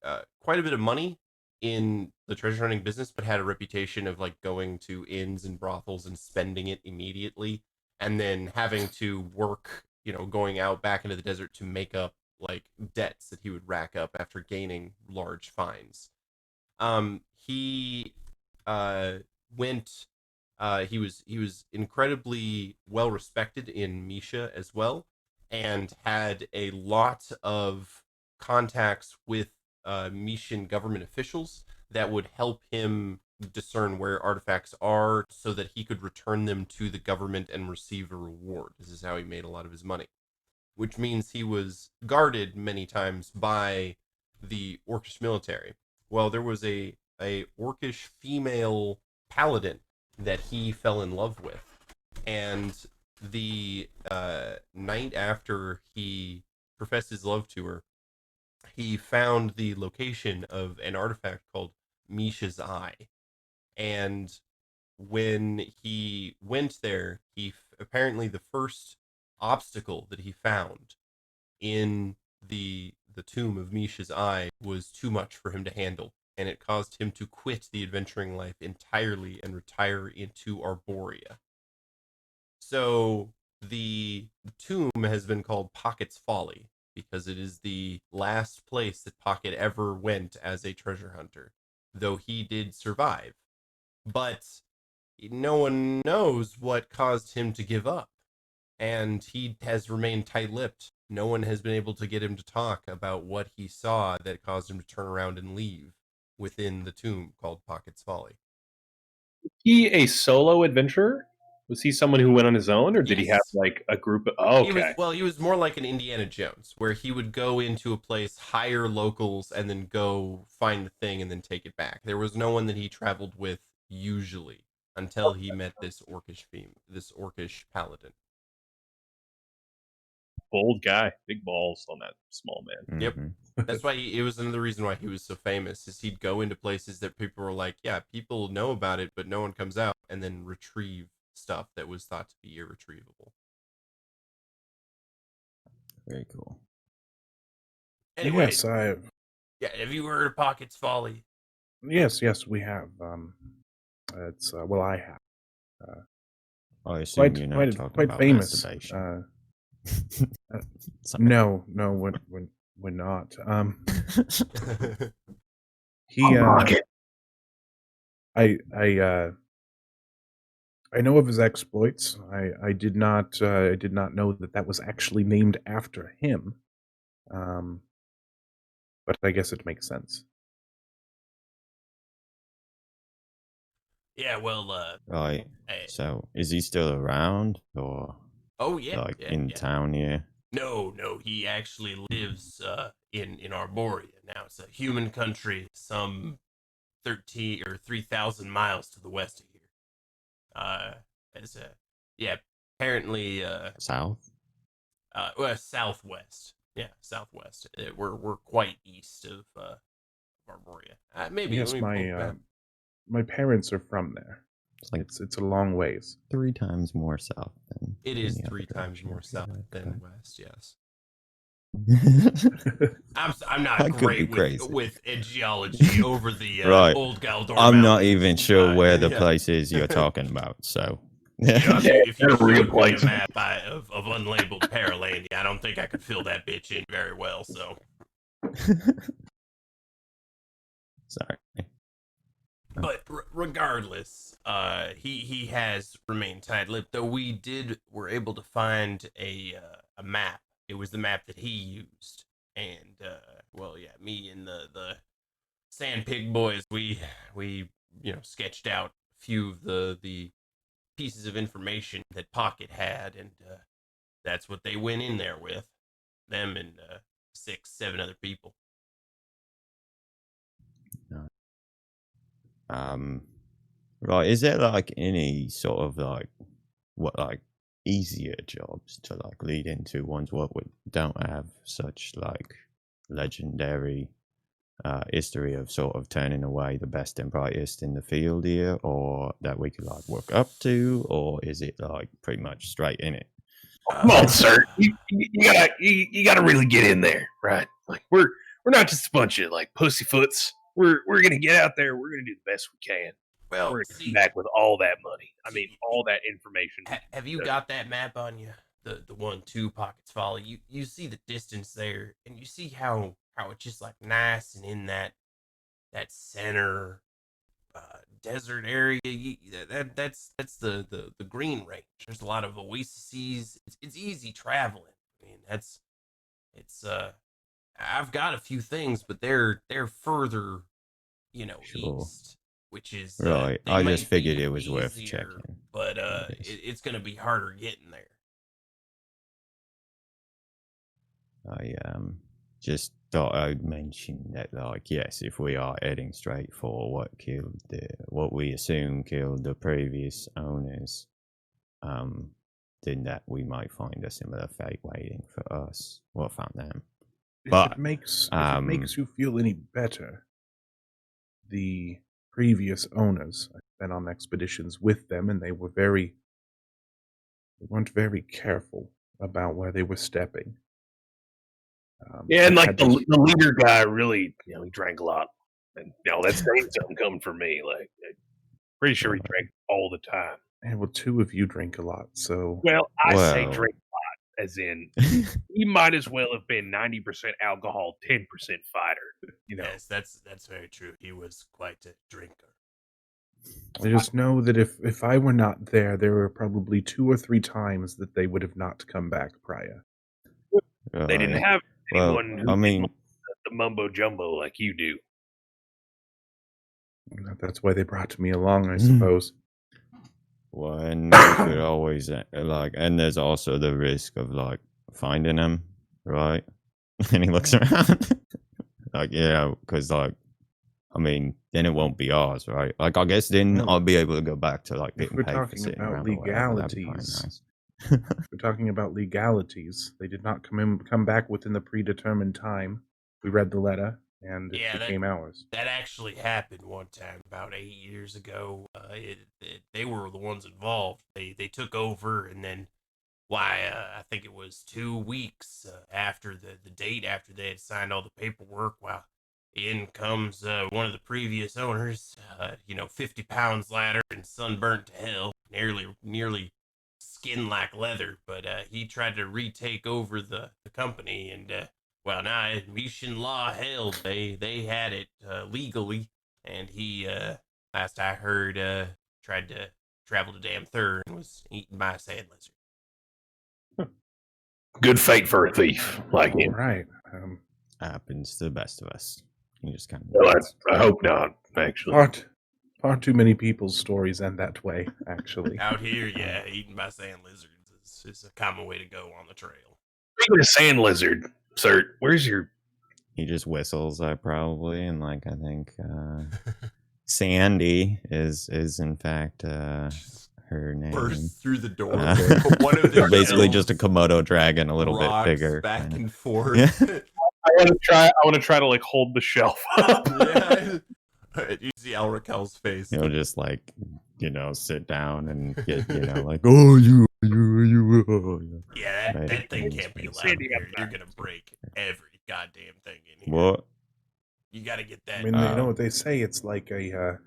Speaker 2: quite a bit of money in the treasure hunting business, but had a reputation of like going to inns and brothels and spending it immediately, and then having to work, going out back into the desert to make up like debts that he would rack up after gaining large fines. He went. He was incredibly well respected in Misha as well, and had a lot of contacts with Mishan government officials that would help him discern where artifacts are so that he could return them to the government and receive a reward. This is how he made a lot of his money, which means he was guarded many times by the Orcish military. Well, there was a Orcish female paladin that he fell in love with, and the night after he professed his love to her, he found the location of an artifact called Misha's Eye, and when he went there, apparently the first obstacle that he found in the tomb of Misha's Eye was too much for him to handle, and it caused him to quit the adventuring life entirely and retire into Arborea. So the tomb has been called Pocket's Folly because it is the last place that Pocket ever went as a treasure hunter, though he did survive. But no one knows what caused him to give up, and he has remained tight-lipped. No one has been able to get him to talk about what he saw that caused him to turn around and leave within the tomb called Pocket's Folly.
Speaker 1: He a solo adventurer? Was he someone who went on his own, or did he have
Speaker 2: Yes.
Speaker 1: like a group of? Oh, okay.
Speaker 2: He was more like an Indiana Jones, where he would go into a place, hire locals, and then go find the thing and then take it back. There was no one that he traveled with usually until he met this Orcish paladin.
Speaker 1: Bold guy, big balls on that small man.
Speaker 2: Yep.
Speaker 3: Mhm.
Speaker 2: That's why it was another reason why he was so famous, is he'd go into places that people were like, yeah, people know about it, but no one comes out, and then retrieve stuff that was thought to be irretrievable.
Speaker 3: Very cool.
Speaker 2: Anyway,
Speaker 4: Yes,
Speaker 2: have you heard of Pocket's Folly?
Speaker 4: yes, we have. It's well, I have.
Speaker 3: I assume
Speaker 4: Quite,
Speaker 3: you're not
Speaker 4: quite,
Speaker 3: talking
Speaker 4: quite
Speaker 3: about
Speaker 4: famous.
Speaker 3: masturbation.
Speaker 4: No, we're not. He,
Speaker 5: Pocket.
Speaker 4: I know of his exploits. I did not know that was actually named after him. But I guess it makes sense.
Speaker 2: Yeah, well,
Speaker 3: Right.
Speaker 2: hey.
Speaker 3: So, is he still around, or
Speaker 2: Oh yeah,
Speaker 3: like
Speaker 2: yeah,
Speaker 3: in
Speaker 2: yeah.
Speaker 3: town here?
Speaker 2: No, he actually lives in Arborea now. It's a human country, some 13 or 3,000 miles to the west of here. Apparently
Speaker 3: South?
Speaker 2: well, southwest. Yeah, southwest. We're quite east of Arborea. Maybe
Speaker 4: Yes,
Speaker 2: let me pull it back.
Speaker 4: my parents are from there.
Speaker 3: It's like
Speaker 4: It's a long ways.
Speaker 3: 3 times more south than
Speaker 2: It is
Speaker 3: any other
Speaker 2: 3 times
Speaker 3: direction,
Speaker 2: more
Speaker 3: I feel
Speaker 2: south
Speaker 3: like,
Speaker 2: than
Speaker 3: but-
Speaker 2: west. Yes.
Speaker 3: I
Speaker 2: I'm not
Speaker 3: could be
Speaker 2: great
Speaker 3: crazy.
Speaker 2: with geology over the
Speaker 3: Right.
Speaker 2: old Galdor
Speaker 3: I'm not
Speaker 2: Mountains.
Speaker 3: even sure where the
Speaker 2: Yeah.
Speaker 3: place is you're talking about, so.
Speaker 2: If you
Speaker 5: They're real
Speaker 2: showed me a
Speaker 5: places.
Speaker 2: map of unlabeled Paralandia, I don't think I could fill that bitch in very well. So,
Speaker 3: Sorry.
Speaker 2: but regardless, he has remained tight-lipped. Though were able to find a map. It was the map that he used And well, yeah, me and the Sand Pig boys, we sketched out a few of the pieces of information that Pocket had, and that's what they went in there with. Them and 6, 7 other people.
Speaker 3: Right, is there like any sort of like easier jobs to like lead into ones what would don't have such like legendary history of sort of turning away the best and brightest in the field here, or that we could like work up to, or is it like pretty much straight in it?
Speaker 5: Come on, sir. You gotta really get in there, right? Like we're not just a bunch of like pussyfoots. We're gonna get out there. We're gonna do the best we can.
Speaker 2: Well,
Speaker 5: we're gonna come back with all that money. I mean, all that information.
Speaker 2: Have you got that map on you? The 1-2 Pockets Folly. You see the distance there, and you see how it's just like nice and in that center desert area. That's the Green Range. There's a lot of oases. It's easy traveling. I mean, it's I've got a few things, but they're further,
Speaker 3: Sure.
Speaker 2: east, which is
Speaker 3: Right.
Speaker 2: they
Speaker 3: I
Speaker 2: might
Speaker 3: just figured
Speaker 2: be
Speaker 3: it was worth
Speaker 2: easier,
Speaker 3: checking.
Speaker 2: but
Speaker 3: I guess.
Speaker 2: it's gonna be harder getting there.
Speaker 3: I just thought I'd mention that, like, yes, if we are heading straight for what we assume killed the previous owners, then that we might find a similar fate waiting for us. Well, found them.
Speaker 4: If
Speaker 3: But,
Speaker 4: it makes you feel any better, the previous owners, I've been on expeditions with them, and they weren't very careful about where they were stepping.
Speaker 5: Yeah, and like the leader guy really, he drank a lot, and that's saying something coming from me. Like, pretty sure he drank all the time.
Speaker 4: And well, 2 of you drink a lot, so
Speaker 5: Well, I say
Speaker 3: Well.
Speaker 5: drink a lot, as in he might as well have been 90% alcohol, 10% fighter.
Speaker 2: Yes, that's very true. He was quite a drinker.
Speaker 4: I just know that if I were not there, there were probably 2 or 3 times that they would have not come back prior.
Speaker 5: They didn't
Speaker 3: Right.
Speaker 5: have
Speaker 3: Well,
Speaker 5: anyone who
Speaker 3: I mean,
Speaker 5: did the mumbo jumbo like you do.
Speaker 4: That's why they brought me along, I suppose.
Speaker 3: well, and we could always and there's also the risk of like finding them, right? And he looks around, like, yeah, because like, I mean, then it won't be ours, right? Like, I guess then
Speaker 4: No.
Speaker 3: I'll be able to go back to like
Speaker 4: If
Speaker 3: getting
Speaker 4: we're
Speaker 3: paid for
Speaker 4: talking
Speaker 3: sitting
Speaker 4: about
Speaker 3: around or whatever. That'd be quite
Speaker 4: legalities,
Speaker 3: nice.
Speaker 4: we're talking about legalities. They did not come back within the predetermined time. We read the letter, and it became ours.
Speaker 2: That actually happened one time about 8 years ago. They were the ones involved. They took over, and then I think it was 2 weeks after the date after they had signed all the paperwork. In comes one of the previous owners. 50 pounds lighter and sunburnt to hell, nearly skin like leather. But he tried to retake over the company, and now Mishan law held they had it legally, and he last I heard tried to travel to damn Thur and was eaten by a sand lizard.
Speaker 5: Good fate for a thief like him.
Speaker 4: Right.
Speaker 3: Happens to the best of us. You just kind of.
Speaker 5: Well, I hope not, actually.
Speaker 4: Far too many people's stories end that way, actually.
Speaker 2: Out here, yeah, eaten by sand lizards is a common way to go on the trail.
Speaker 5: Speaking of sand lizard, sir, where's your...
Speaker 3: He just whistles, probably, and like I think Sandy is in fact her name.
Speaker 2: Bursts through the door.
Speaker 3: One of the basically just a Komodo dragon, a little bit bigger,
Speaker 2: back and forth.
Speaker 3: Yeah.
Speaker 1: I want to try to like hold the shelf up.
Speaker 2: Yeah. You see Elrakel's face.
Speaker 3: Just like sit down and get like, oh you.
Speaker 2: Yeah, that thing can't be allowed here. You're gonna break every goddamn thing in here.
Speaker 3: What?
Speaker 2: You gotta get that.
Speaker 4: I mean, you know what they say? It's like a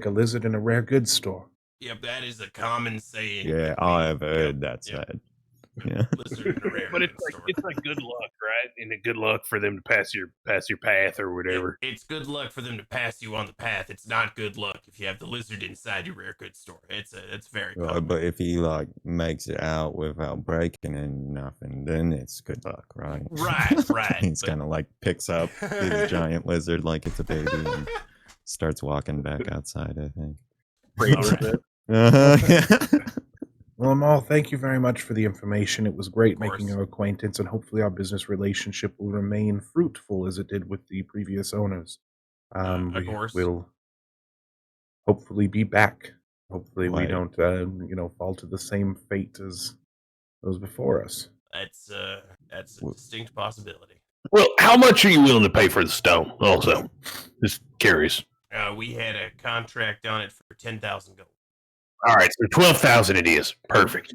Speaker 4: lizard in a rare goods store.
Speaker 2: Yep, that is a common saying.
Speaker 3: Yeah, I have heard that said. Yeah.
Speaker 2: lizard in a rare
Speaker 1: But
Speaker 2: goods
Speaker 1: it's
Speaker 2: store.
Speaker 1: like good luck, right? And good luck for them to pass your path or whatever.
Speaker 2: It's good luck for them to pass you on the path. It's not good luck if you have the lizard inside your rare goods store. It's very
Speaker 3: Right,
Speaker 2: common.
Speaker 3: but if he like makes it out without breaking and nothing, then it's good luck, right?
Speaker 2: Right.
Speaker 3: He's
Speaker 2: but-
Speaker 3: kind of like picks up his giant lizard like it's a baby and starts walking back outside, I think.
Speaker 2: All right.
Speaker 3: Yeah.
Speaker 4: Well, Amal, thank you very much for the information. It was great
Speaker 2: Of course.
Speaker 4: making your acquaintance, and hopefully our business relationship will remain fruitful as it did with the previous owners.
Speaker 2: Of
Speaker 4: We
Speaker 2: course.
Speaker 4: will hopefully be back. Hopefully we
Speaker 3: Right.
Speaker 4: don't, fall to the same fate as those before us.
Speaker 2: That's a distinct possibility.
Speaker 5: Well, how much are you willing to pay for the stone? Also, just curious.
Speaker 2: We had a contract on it for 10,000 gold.
Speaker 5: All right, so 12,000 it is. Perfect.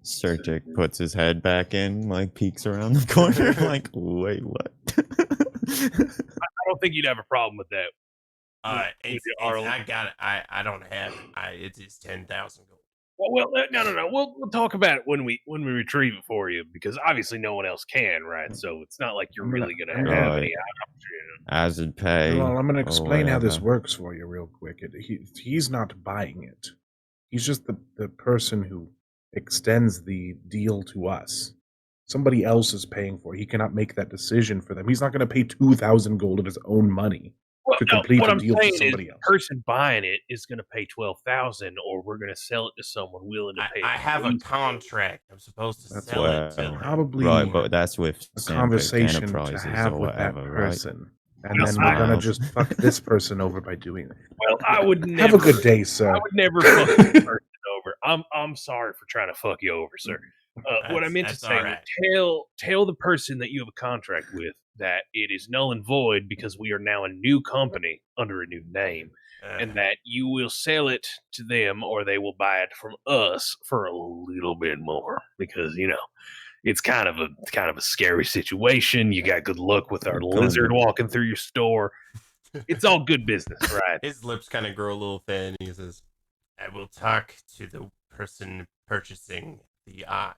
Speaker 3: Surtook puts his head back in, like peeks around the corner, like, wait, what?
Speaker 1: I don't think you'd have a problem with that. Arlon.
Speaker 2: I got it. I don't have it. It is 10,000 gold.
Speaker 1: Well, no. We'll talk about it when we retrieve it for you, because obviously no one else can, right? So it's not like you're
Speaker 4: I'm gonna-
Speaker 1: really going
Speaker 4: I'm
Speaker 1: to
Speaker 4: gonna-
Speaker 1: have
Speaker 3: Right.
Speaker 1: any option.
Speaker 3: As it pay.
Speaker 4: Well, I'm going to
Speaker 3: or
Speaker 4: explain how this
Speaker 3: whatever.
Speaker 4: works for you real quick. He's not buying it. He's just the person who extends the deal to us. Somebody else is paying for it. He cannot make that decision for them. He's not going to pay 2,000 gold of his own money.
Speaker 1: Well,
Speaker 4: to
Speaker 1: no,
Speaker 4: complete
Speaker 1: what
Speaker 4: a
Speaker 1: I'm
Speaker 4: deal for
Speaker 1: saying is,
Speaker 4: somebody
Speaker 1: the
Speaker 4: else.
Speaker 1: person buying it is going to pay 12,000, or we're going to sell it to someone willing to pay.
Speaker 2: I have a
Speaker 1: least.
Speaker 2: contract. I'm supposed to
Speaker 4: That's
Speaker 2: sell it to
Speaker 3: well,
Speaker 2: them.
Speaker 4: Probably
Speaker 3: Right, but that's with
Speaker 4: a
Speaker 3: Surtook
Speaker 4: conversation to
Speaker 3: Enterprises
Speaker 4: have
Speaker 3: or
Speaker 4: with that
Speaker 3: whatever, right?
Speaker 4: person. And
Speaker 1: Well,
Speaker 4: then we're going to
Speaker 3: I-
Speaker 4: just fuck this person over by doing it.
Speaker 1: Well, I would never.
Speaker 4: Have a good day, sir.
Speaker 1: I would never fuck this person over. I'm sorry for trying to fuck you over, sir. What I meant to
Speaker 2: That's
Speaker 1: say,
Speaker 2: all right.
Speaker 1: tell the person that you have a contract with that it is null and void because we are now a new company under a new name, and that you will sell it to them or they will buy it from us for a little bit more, because it's kind of a scary situation. You got good luck with our
Speaker 3: Kind
Speaker 1: lizard
Speaker 3: of.
Speaker 1: walking through your store. It's all good business, right?
Speaker 2: His lips kind of grow a little thin. He says, I will talk to the person purchasing the eye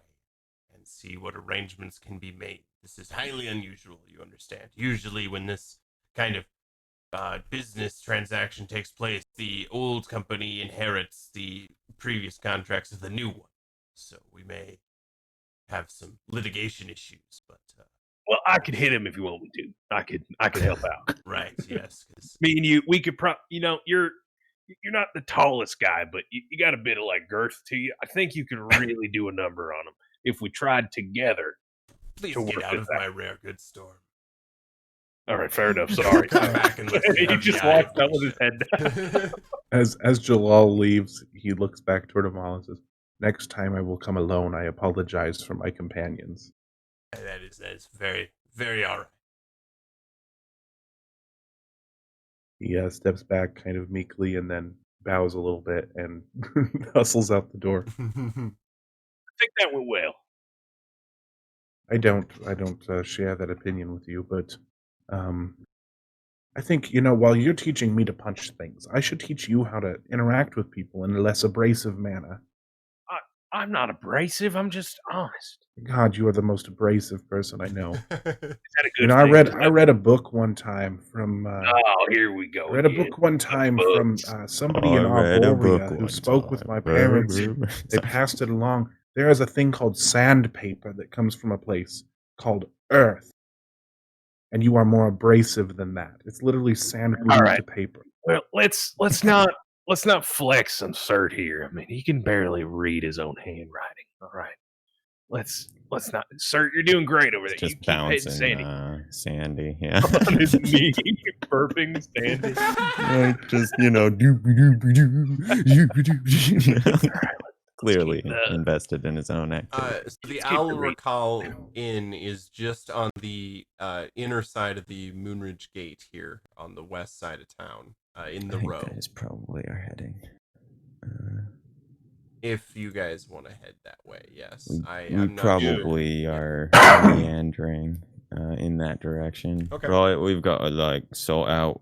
Speaker 2: and see what arrangements can be made. This is highly unusual, you understand. Usually when this kind of business transaction takes place, the old company inherits the previous contracts of the new one. So we may have some litigation issues, but
Speaker 1: Well, I could hit him if you want me to. I could help out.
Speaker 2: right, yes. 'Cause
Speaker 1: Me and you, we could you're not the tallest guy, but you got a bit of like girth to you. I think you could really do a number on him if we tried together.
Speaker 2: please
Speaker 1: to
Speaker 2: get
Speaker 1: work
Speaker 2: out
Speaker 1: it
Speaker 2: of
Speaker 1: out.
Speaker 2: my rare goods store.
Speaker 1: All right, fair enough. Sorry.
Speaker 2: Come back and let me
Speaker 1: He
Speaker 2: have
Speaker 1: just
Speaker 2: the eye
Speaker 1: walks out with his head down.
Speaker 4: As Jalal leaves, he looks back toward Amal and says, "Next time I will come alone. I apologize for my companions."
Speaker 2: That is very, very all right.
Speaker 4: He steps back kind of meekly and then bows a little bit and hustles out the door.
Speaker 1: I think that went well.
Speaker 4: I don't share that opinion with you, but I think, while you're teaching me to punch things, I should teach you how to interact with people in a less abrasive manner.
Speaker 1: I'm not abrasive. I'm just honest.
Speaker 4: God, you are the most abrasive person I know.
Speaker 1: Is that a good
Speaker 4: I
Speaker 1: thing?
Speaker 4: read a book one time from
Speaker 1: Oh, here we go.
Speaker 4: I read a
Speaker 1: again.
Speaker 4: book one time from
Speaker 1: books.
Speaker 4: somebody in
Speaker 3: I read a book
Speaker 4: Arboria who
Speaker 3: one
Speaker 4: spoke with
Speaker 3: time.
Speaker 4: my parents. They passed it along. There is a thing called sandpaper that comes from a place called Earth. And you are more abrasive than that. It's literally sand glued
Speaker 1: All right.
Speaker 4: to paper.
Speaker 1: Well, let's not flex on Cert here. I mean, he can barely read his own handwriting. All right. Let's not. Cert, you're doing great over there.
Speaker 3: Just
Speaker 1: you keep hitting
Speaker 3: bouncing
Speaker 1: Sandy
Speaker 3: Sandy, yeah.
Speaker 1: on his knee, burping Sandy.
Speaker 3: Like, just, doobie-doo, clearly invested in his own activity.
Speaker 2: So the
Speaker 1: Let's keep
Speaker 2: Owl
Speaker 1: the rate.
Speaker 2: Recall Inn is just on the inner side of the Moonridge Gate here on the west side of town, in the
Speaker 3: I think
Speaker 2: row.
Speaker 3: that is probably our heading.
Speaker 2: If you guys want to head that way, yes.
Speaker 3: We
Speaker 2: I'm not sure.
Speaker 3: probably are meandering in that direction.
Speaker 2: Okay.
Speaker 3: Right, we've got to sort out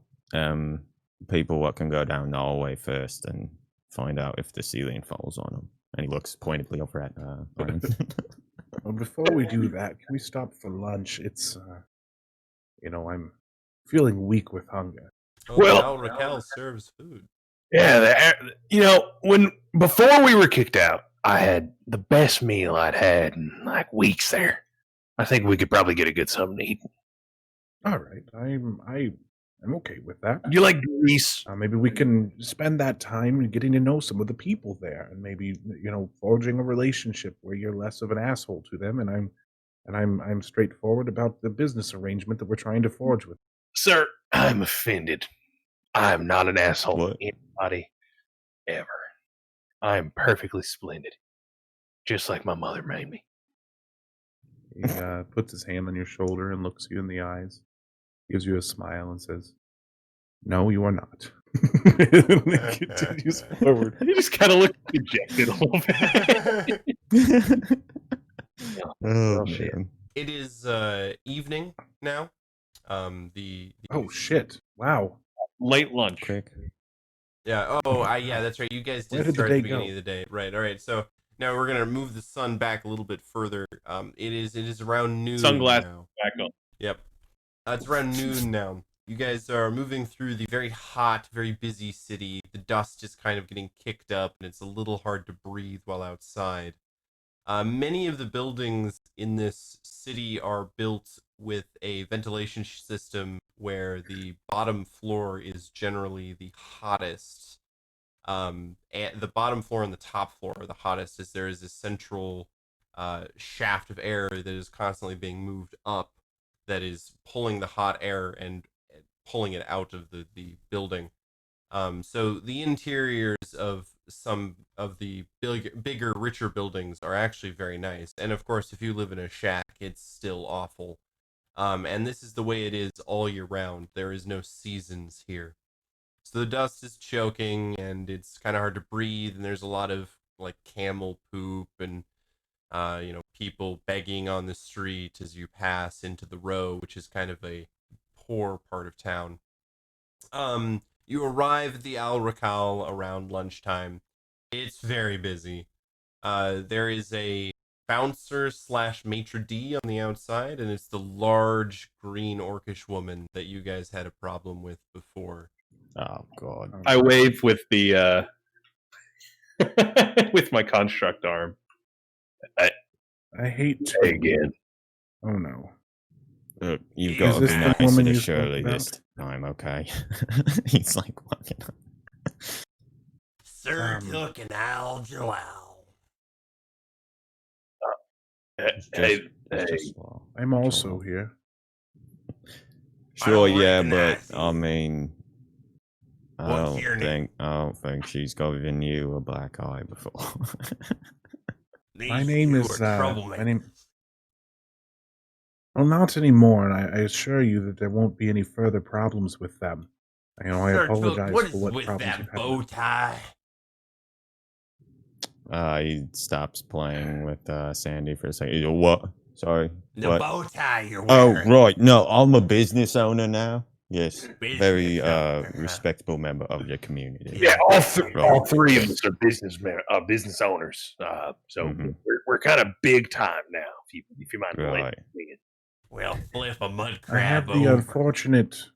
Speaker 3: people what can go down the hallway first and find out if the ceiling falls on them. And he looks pointedly over at Arlon.
Speaker 4: Well, before we do that, can we stop for lunch? It's, I'm feeling weak with hunger.
Speaker 2: Oh,
Speaker 5: Well-
Speaker 2: the Al Raquel serves food.
Speaker 5: Yeah, before we were kicked out, I had the best meal I'd had in like weeks there. I think we could probably get a good something to eat.
Speaker 4: All right, I'm okay with that.
Speaker 5: Do you like grease?
Speaker 4: Maybe we can spend that time getting to know some of the people there, and maybe forging a relationship where you're less of an asshole to them, and I'm straightforward about the business arrangement that we're trying to forge with.
Speaker 5: Sir, I'm offended. I'm not an asshole
Speaker 3: What?
Speaker 5: to anybody ever. I'm perfectly splendid. Just like my mother made me.
Speaker 4: He puts his hand on your shoulder and looks you in the eyes, gives you a smile, and says, "No, you are not." And then continues forward.
Speaker 5: He just kind of looked dejected a little bit.
Speaker 3: Oh,
Speaker 5: shit.
Speaker 3: man.
Speaker 2: It is evening now. The
Speaker 4: Oh shit! Wow.
Speaker 1: Late lunch.
Speaker 3: Quick.
Speaker 2: Yeah. Yeah. That's right. You guys
Speaker 4: Where
Speaker 2: did
Speaker 4: did the
Speaker 2: start at the
Speaker 4: day
Speaker 2: beginning
Speaker 4: go?
Speaker 2: of the day. Right. All right. So now we're gonna move the sun back a little bit further. It is around noon
Speaker 1: Sunglass
Speaker 2: now.
Speaker 1: back on.
Speaker 2: Yep. It's around noon now. You guys are moving through the very hot, very busy city. The dust is kind of getting kicked up, and it's a little hard to breathe while outside. Many of the buildings in this city are built with a ventilation system where the bottom floor is generally the hottest. And the bottom floor and the top floor are the hottest, as there is a central shaft of air that is constantly being moved up that is pulling the hot air and pulling it out of the building. So the interiors of some of the bigger, richer buildings are actually very nice. And of course, if you live in a shack, it's still awful. And this is the way it is all year round. There is no seasons here. So the dust is choking, and it's kind of hard to breathe, and there's a lot of like camel poop and people begging on the street as you pass into the row, which is kind of a poor part of town. You arrive at the Al Raquel around lunchtime. It's very busy. There is a bouncer / maitre d' on the outside, and it's the large green orcish woman that you guys had a problem with before.
Speaker 3: Oh, God.
Speaker 1: I wave with the with my construct arm.
Speaker 4: I hate to.
Speaker 5: Hey again.
Speaker 4: Oh no.
Speaker 3: Look, you've
Speaker 2: Is
Speaker 3: got to
Speaker 4: this
Speaker 3: be
Speaker 4: the
Speaker 3: nicer
Speaker 4: woman
Speaker 3: to
Speaker 4: you spoke
Speaker 3: Shirley
Speaker 4: about?
Speaker 3: this time, okay? He's like, walking up.
Speaker 2: Surtook and Al Jalaal.
Speaker 5: Hey,
Speaker 4: I'm also here.
Speaker 3: Sure,
Speaker 2: don't
Speaker 3: yeah, but
Speaker 2: recognize
Speaker 3: I
Speaker 2: you.
Speaker 3: mean, I
Speaker 2: What's your name?
Speaker 3: don't think she's given you a black eye before.
Speaker 4: My
Speaker 2: These
Speaker 4: name
Speaker 2: two
Speaker 4: is,
Speaker 2: are
Speaker 4: my
Speaker 2: troublemakers.
Speaker 4: name- Well, not anymore, and I assure you that there won't be any further problems with them. I
Speaker 2: Surtook,
Speaker 4: apologize
Speaker 2: what
Speaker 4: for
Speaker 2: is
Speaker 4: what
Speaker 2: with
Speaker 4: problems
Speaker 2: that
Speaker 4: you've had.
Speaker 2: bow tie?
Speaker 3: He stops playing with Sandy for a second. What? Sorry.
Speaker 2: The
Speaker 3: What?
Speaker 2: bow tie you're
Speaker 3: Oh,
Speaker 2: wearing.
Speaker 3: right. No, I'm a business owner now. Yes. Very
Speaker 2: Business owner, huh?
Speaker 3: respectable member of your community.
Speaker 5: Yeah, all
Speaker 3: Right.
Speaker 5: three of us are business owners. So
Speaker 3: Mhm.
Speaker 5: we're kind of big time now. If you mind
Speaker 3: Right.
Speaker 5: me.
Speaker 2: Well, flip a mud
Speaker 4: I have
Speaker 2: crab
Speaker 4: the
Speaker 2: over.
Speaker 4: unfortunate.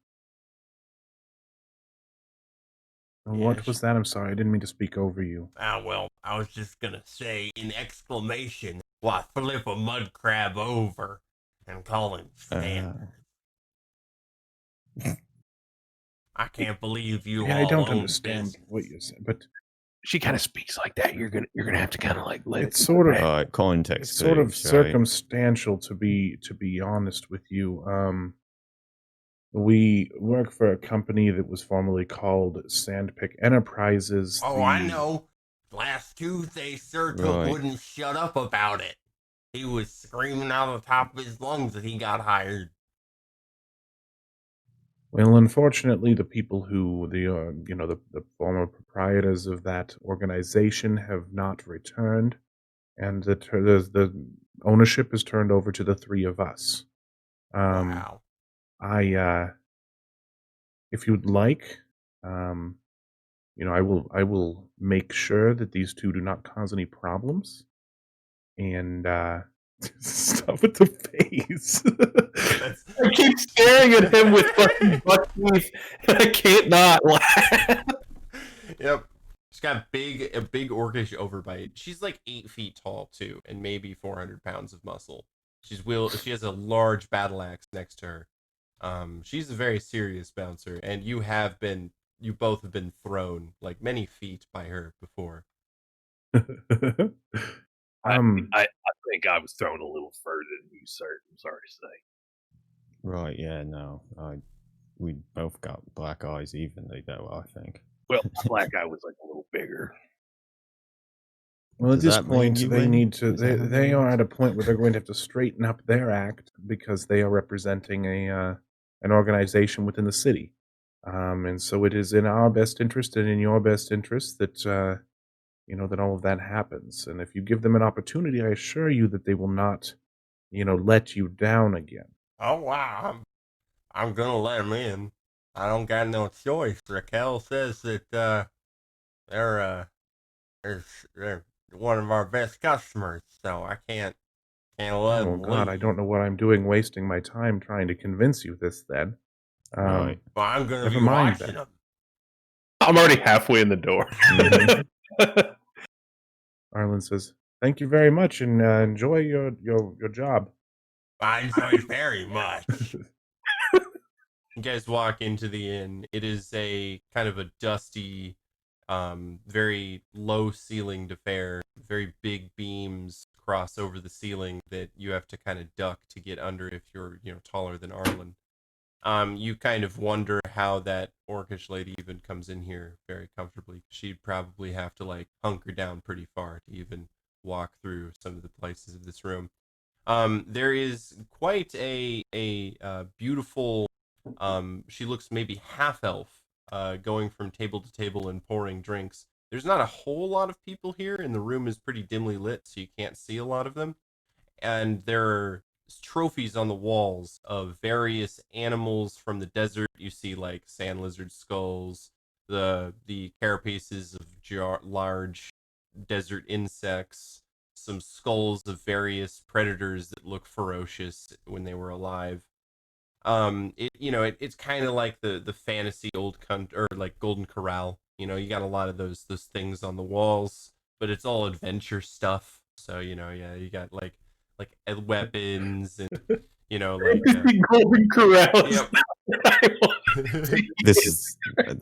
Speaker 4: What
Speaker 2: Yes.
Speaker 4: was that? I'm sorry, I didn't mean to speak over you.
Speaker 2: Well, I was just gonna say in exclamation, why flip a mud crab over and call him Santa. I can't believe you
Speaker 4: Yeah,
Speaker 2: all
Speaker 4: I don't
Speaker 2: own
Speaker 4: understand
Speaker 2: business.
Speaker 4: what you're saying, but
Speaker 5: She kind of speaks like that. You're gonna have to kind of like let
Speaker 4: it's
Speaker 5: it.
Speaker 4: sort of
Speaker 3: Context.
Speaker 4: it's sort of
Speaker 3: please, right?
Speaker 4: circumstantial to be honest with you. We work for a company that was formerly called Sandpick Enterprises.
Speaker 2: Oh, I know. Last Tuesday, Surtook
Speaker 3: Right.
Speaker 2: wouldn't shut up about it. He was screaming out of the top of his lungs that he got hired.
Speaker 4: Well, unfortunately, the people who the former proprietors of that organization have not returned, and the ownership is turned over to the three of us.
Speaker 2: Wow.
Speaker 4: If you'd like, I will make sure that these two do not cause any problems, and Stop with the face.
Speaker 2: That's
Speaker 5: I keep staring at him with fucking buck teeth, and I can't not laugh.
Speaker 2: yep. She's got a big orcish overbite. She's like 8 feet tall too, and maybe 400 pounds of muscle. She has a large battle axe next to her. She's a very serious bouncer, and you both have been thrown like many feet by her before.
Speaker 5: I think I was thrown a little further than you, sir. I'm sorry to say.
Speaker 3: Right, yeah, no. We both got black eyes evenly, though, I think.
Speaker 5: Well, my black guy was like a little bigger.
Speaker 4: Well, at
Speaker 3: Does
Speaker 4: this
Speaker 3: that mean
Speaker 4: point,
Speaker 3: you
Speaker 4: they
Speaker 3: win?
Speaker 4: need to.
Speaker 3: Is that how
Speaker 4: They
Speaker 3: that
Speaker 4: are
Speaker 3: works?
Speaker 4: at a point where they're going to have to straighten up their act because they are representing an organization within the city, and so it is in our best interest and in your best interest that that all of that happens. And if you give them an opportunity, I assure you that they will not, let you down again.
Speaker 2: Oh wow, I'm gonna let him in. I don't got no choice. Raquel says that they're they're one of our best customers, so I can't let
Speaker 4: Oh
Speaker 2: them
Speaker 4: God, I
Speaker 2: leave.
Speaker 4: don't know what I'm doing, wasting my time trying to convince you this. Then,
Speaker 3: Right.
Speaker 2: But I'm gonna
Speaker 4: never
Speaker 2: be
Speaker 4: mind
Speaker 2: watching
Speaker 4: then.
Speaker 2: them.
Speaker 5: I'm already halfway in the door.
Speaker 4: Arlen says, "Thank you very much, and enjoy your job."
Speaker 2: I enjoy it very much. You guys walk into the inn. It is a kind of a dusty, very low ceilinged affair. Very big beams cross over the ceiling that you have to kind of duck to get under if you're, taller than Arlen. You kind of wonder how that orcish lady even comes in here very comfortably. She'd probably have to like hunker down pretty far to even walk through some of the places of this room. There is quite a beautiful. She looks maybe half elf, going from table to table and pouring drinks. There's not a whole lot of people here, and the room is pretty dimly lit, so you can't see a lot of them. And there are trophies on the walls of various animals from the desert. You see like sand lizard skulls, the carapaces of large desert insects, some skulls of various predators that look ferocious when they were alive. It's kind of like the fantasy or like Golden Corral. You got a lot of those things on the walls, but it's all adventure stuff. So yeah, you got like weapons and like
Speaker 5: Golden Corral.
Speaker 2: yep.
Speaker 3: This is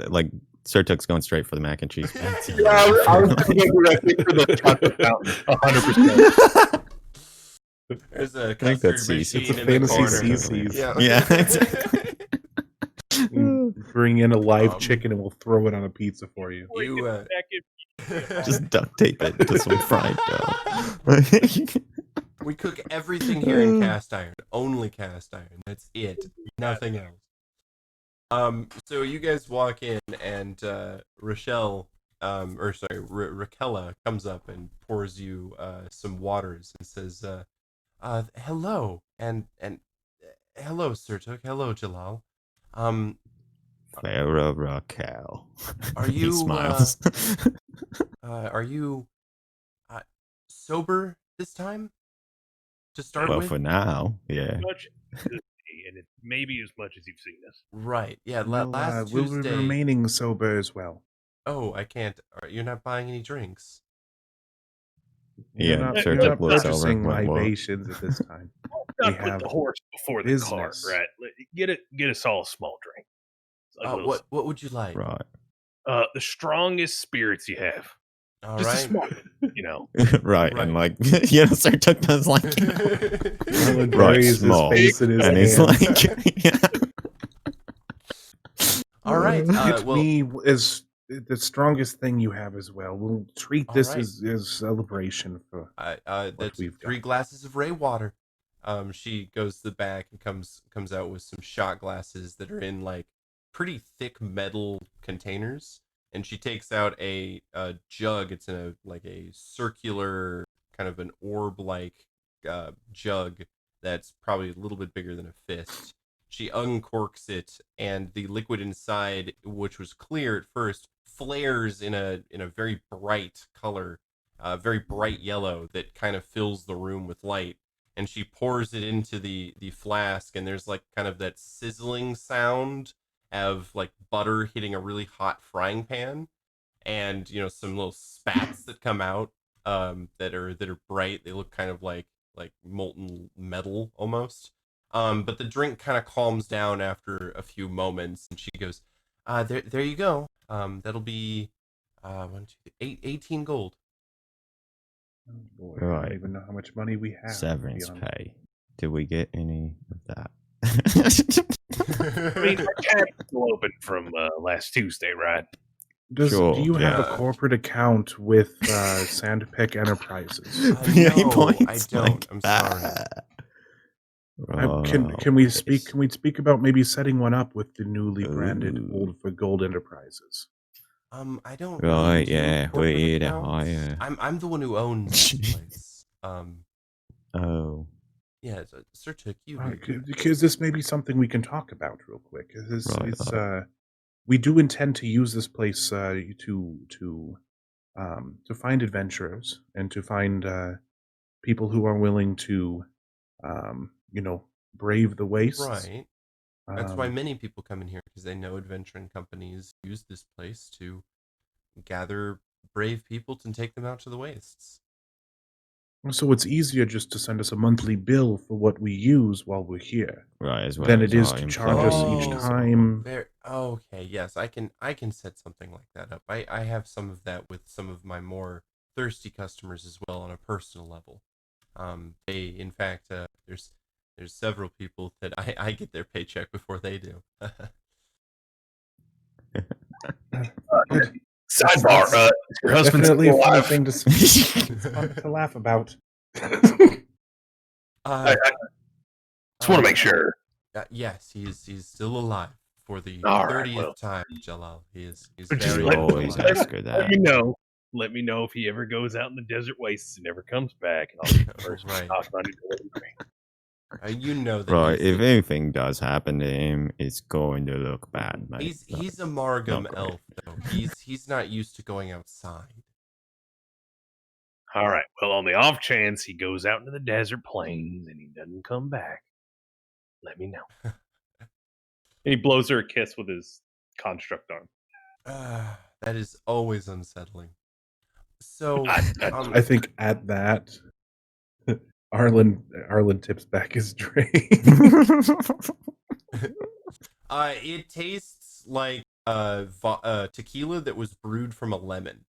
Speaker 3: like Surtook's going straight for the mac and cheese.
Speaker 5: Yeah, I was going directly for the chocolate fountain. 100%.
Speaker 2: There's a
Speaker 3: think
Speaker 2: custard
Speaker 3: that's easy.
Speaker 2: machine
Speaker 4: It's a
Speaker 2: in the
Speaker 4: fantasy
Speaker 2: corner.
Speaker 4: CC's.
Speaker 2: Yeah.
Speaker 3: Yeah, exactly.
Speaker 4: Bring in a live
Speaker 2: Um,
Speaker 4: chicken and we'll throw it on a pizza for you.
Speaker 2: You
Speaker 3: Just duct tape it to some fried dough.
Speaker 2: we cook everything here in cast iron. Only cast iron. That's it. Nothing else. So you guys walk in and Raquella comes up and pours you some waters and says, hello and hello Surtook, hello Jalaal.
Speaker 3: Farah Raquel.
Speaker 2: Are
Speaker 3: He
Speaker 2: you
Speaker 3: smiles.
Speaker 2: are you sober this time to start
Speaker 3: Well,
Speaker 2: with?
Speaker 3: for now, yeah.
Speaker 5: Much as you see, and it maybe as much as you've seen us.
Speaker 2: Right. Yeah.
Speaker 4: We'll,
Speaker 2: Last
Speaker 4: we'll be
Speaker 2: Tuesday.
Speaker 4: remaining sober as well.
Speaker 2: Oh, I can't. You're not buying any drinks.
Speaker 3: Yeah,
Speaker 4: You're not
Speaker 3: Surtook looks over.
Speaker 4: purchasing
Speaker 3: What?
Speaker 4: libations at this time.
Speaker 5: Not
Speaker 4: We
Speaker 5: put
Speaker 4: have
Speaker 5: the horse before the cart,
Speaker 4: business.
Speaker 5: right? Get us all a small drink. Like a little
Speaker 2: What would you like?
Speaker 3: Right.
Speaker 5: the strongest spirits you have.
Speaker 2: All
Speaker 5: Just a
Speaker 2: right.
Speaker 5: small, you know.
Speaker 3: Right,
Speaker 2: Right.
Speaker 3: and like Surtook does like
Speaker 4: Arlen
Speaker 3: right,
Speaker 4: buries his
Speaker 3: small,
Speaker 4: face in his
Speaker 3: and he's
Speaker 4: hands.
Speaker 3: like, yeah.
Speaker 2: All right.
Speaker 4: Get
Speaker 2: Well,
Speaker 4: me as the strongest thing you have as well. We'll treat
Speaker 2: All
Speaker 4: this
Speaker 2: right.
Speaker 4: as celebration for
Speaker 2: that's
Speaker 4: we've
Speaker 2: 3
Speaker 4: done.
Speaker 2: glasses of Ray water. She goes to the back and comes out with some shot glasses that are in like pretty thick metal containers, and she takes out a jug. It's in a circular kind of an orb like jug that's probably a little bit bigger than a fist. She uncorks it, and the liquid inside, which was clear at first, flares in a very bright color, very bright yellow that kind of fills the room with light. and she pours it into the flask, and there's like kind of that sizzling sound of like butter hitting a really hot frying pan, and some little spats that come out that are bright. They look kind of like molten metal almost. But the drink kind of calms down after a few moments, and she goes, there you go. That'll be 18 gold.
Speaker 4: Oh boy, I
Speaker 3: Right.
Speaker 4: don't even know how much money we have.
Speaker 3: Severance
Speaker 4: to be honest.
Speaker 3: pay. Did we get any of that?
Speaker 5: I mean, our tab's still open from last Tuesday, right?
Speaker 3: Sure,
Speaker 4: Do you have a
Speaker 2: yeah.
Speaker 4: corporate account with Sandpick Enterprises?
Speaker 3: Yeah, he
Speaker 2: No, I
Speaker 3: points
Speaker 2: don't.
Speaker 3: like
Speaker 2: I'm sorry.
Speaker 3: that.
Speaker 4: Can we
Speaker 3: Right.
Speaker 4: speak? Can we speak about maybe setting one up with the newly branded
Speaker 3: Ooh.
Speaker 4: Gold Enterprises?
Speaker 2: I don't
Speaker 3: Right,
Speaker 2: really do
Speaker 3: yeah,
Speaker 2: corporate
Speaker 3: we need a
Speaker 2: accounts.
Speaker 3: higher.
Speaker 2: I'm the one who owns this place.
Speaker 3: Oh.
Speaker 2: Yeah, Surtook, you do.
Speaker 4: Because this may be something we can talk about real quick.
Speaker 3: Right.
Speaker 4: We do intend to use this place to find adventurers and to find people who are willing to brave the wastes.
Speaker 2: Right. That's why
Speaker 4: Um,
Speaker 2: many people come in here, because they know adventuring companies use this place to gather brave people to take them out to the wastes.
Speaker 4: So it's easier just to send us a monthly bill for what we use while we're here
Speaker 3: Right, as well
Speaker 4: than
Speaker 3: as
Speaker 4: it is
Speaker 3: our
Speaker 4: to charge us each
Speaker 3: employees.
Speaker 4: time.
Speaker 2: Okay, yes, I can set something like that up. I have some of that with some of my more thirsty customers as well on a personal level. In fact, there's several people that I get their paycheck before they do.
Speaker 5: Sidebar,
Speaker 4: That's
Speaker 5: your husband's
Speaker 4: definitely a
Speaker 5: still
Speaker 4: funny
Speaker 5: alive?
Speaker 4: thing to laugh about.
Speaker 2: Uh,
Speaker 5: Just want to make sure.
Speaker 2: Yes, he's still alive for the
Speaker 5: All right,
Speaker 2: 30th
Speaker 5: well.
Speaker 2: time, Jalal. He's
Speaker 5: Just
Speaker 2: very
Speaker 3: let-
Speaker 2: much
Speaker 3: always
Speaker 2: alive.
Speaker 3: ask her that.
Speaker 5: Let me know if he ever goes out in the desert wastes and never comes back, and I'll be the first one
Speaker 2: Right.
Speaker 5: knocking on your door.
Speaker 2: You know that
Speaker 3: Right,
Speaker 2: he's
Speaker 3: if anything does happen to him, it's going to look bad, mate.
Speaker 2: he's a Margam
Speaker 3: not great.
Speaker 2: elf though. He's not used to going outside.
Speaker 5: All right. Well, on the off chance he goes out into the desert plains and he doesn't come back, let me know. And he blows her a kiss with his construct arm.
Speaker 2: That is always unsettling. So
Speaker 4: I think at that, Arlon tips back his drink.
Speaker 2: it tastes like tequila that was brewed from a lemon.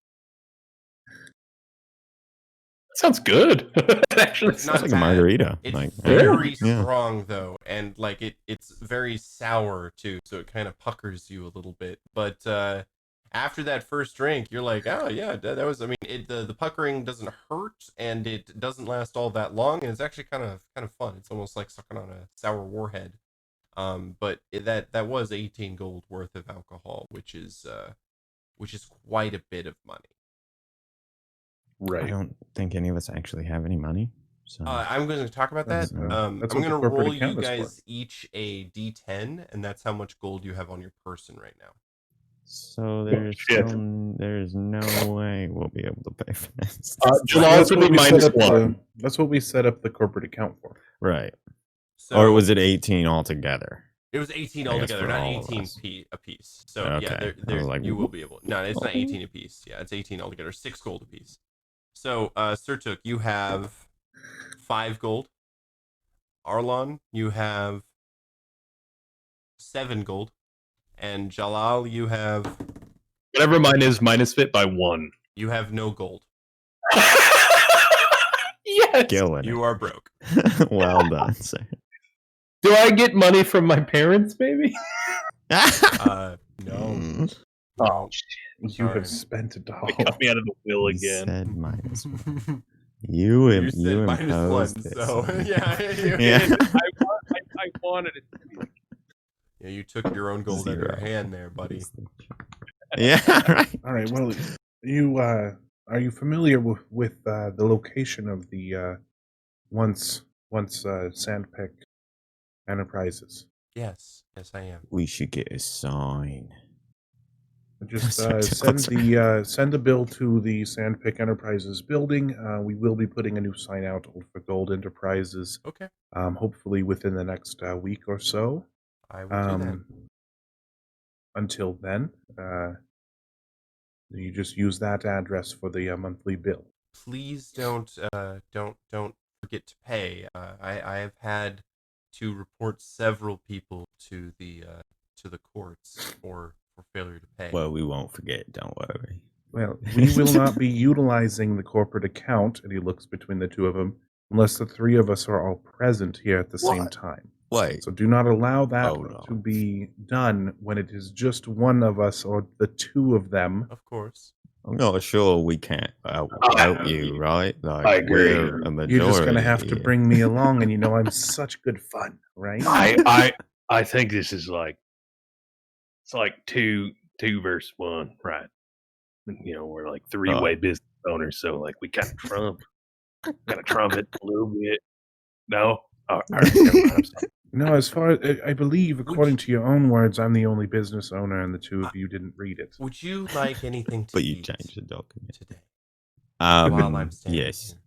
Speaker 5: That sounds good. It actually
Speaker 2: Not
Speaker 3: It's like a
Speaker 2: bad.
Speaker 3: margarita.
Speaker 2: It's
Speaker 3: like,
Speaker 2: very
Speaker 3: yeah.
Speaker 2: strong though, and like it's very sour too, so it kind of puckers you a little bit. But after that first drink, you're like, oh yeah, that was. I mean, the puckering doesn't hurt, and it doesn't last all that long, and it's actually kind of fun. It's almost like sucking on a sour warhead. But that was 18 gold worth of alcohol, which is quite a bit of money.
Speaker 3: I
Speaker 4: Right.
Speaker 3: don't think any of us actually have any money. So
Speaker 2: I'm going to talk about that.
Speaker 4: That's
Speaker 2: I'm
Speaker 4: what
Speaker 2: going
Speaker 4: the
Speaker 2: to
Speaker 4: corporate
Speaker 2: roll you
Speaker 4: account is for.
Speaker 2: guys each a d10, and that's how much gold you have on your person right now.
Speaker 3: So there's
Speaker 5: shit.
Speaker 3: there's no way we'll be able to pay for this.
Speaker 5: Jalal's going to be -1.
Speaker 4: That's what we set up the corporate account for.
Speaker 3: Right.
Speaker 2: So
Speaker 3: Or was it 18 altogether?
Speaker 2: It was 18
Speaker 3: I guess
Speaker 2: altogether,
Speaker 3: for
Speaker 2: not
Speaker 3: all of
Speaker 2: 18
Speaker 3: us.
Speaker 2: a piece. So
Speaker 3: Okay.
Speaker 2: yeah,
Speaker 3: I was like,
Speaker 2: you will be able. No, it's not 18 a piece. Yeah, it's 18 altogether. 6 gold a piece. So Surtook, you have 5 gold. Arlon, you have 7 gold, and Jalaal, you have
Speaker 5: Whatever mine is, minus fit by 1.
Speaker 2: no gold.
Speaker 5: Yes.
Speaker 3: Killing
Speaker 2: You are broke.
Speaker 3: it. Well done, sir.
Speaker 5: Do I get money from my parents, maybe?
Speaker 2: No.
Speaker 3: Mm,
Speaker 5: Oh,
Speaker 4: You have spent a dollar.
Speaker 5: they cut me out of the will
Speaker 3: he
Speaker 5: again.
Speaker 3: said -1. You
Speaker 2: You said
Speaker 3: imposed
Speaker 2: -1,
Speaker 3: this
Speaker 2: so
Speaker 3: on me.
Speaker 2: yeah.
Speaker 3: Yeah.
Speaker 5: I wanted it to be.
Speaker 2: Yeah, you took your own gold out of your
Speaker 3: 0.
Speaker 2: hand there, buddy.
Speaker 3: Yeah, right.
Speaker 4: All right. Well, you are you familiar with the location of the once Sandpick Enterprises?
Speaker 2: Yes, I am.
Speaker 3: We should get a sign.
Speaker 4: Just
Speaker 3: Sorry,
Speaker 4: send the bill to the Sandpick Enterprises building. We will be putting a new sign out for Gold Enterprises.
Speaker 2: Okay.
Speaker 4: Hopefully within the next week or so.
Speaker 2: I will do that.
Speaker 4: Until then, you just use that address for the monthly bill.
Speaker 2: Please don't forget to pay. I have had to report several people to the courts for failure to pay.
Speaker 3: Well, we won't forget. Don't worry.
Speaker 4: Well, we will not be utilizing the corporate account, and he looks between the two of them, unless the three of us are all present here at the same time.
Speaker 3: Wait.
Speaker 4: So do not allow that
Speaker 3: Oh, no.
Speaker 4: to be done when it is just one of us or the two of them.
Speaker 2: Of course.
Speaker 3: I'm not sure we can't out you, right? Like,
Speaker 5: I agree.
Speaker 3: we're a majority.
Speaker 4: You're just going to have to
Speaker 3: here.
Speaker 4: bring me along, and you know I'm such good fun, right?
Speaker 5: I think this is like it's like two versus one, right? You know, we're like three-way business owners, so like we kind of trump it a little bit. No, all right, never mind, I'm sorry.
Speaker 4: No, as far as I believe, according to your own words, I'm the only business owner, and the two of you didn't read it.
Speaker 2: Would you like anything to
Speaker 3: But you
Speaker 2: eat
Speaker 3: changed the document.
Speaker 2: today? While I'm
Speaker 3: Um,
Speaker 2: standing
Speaker 3: yes.
Speaker 2: here?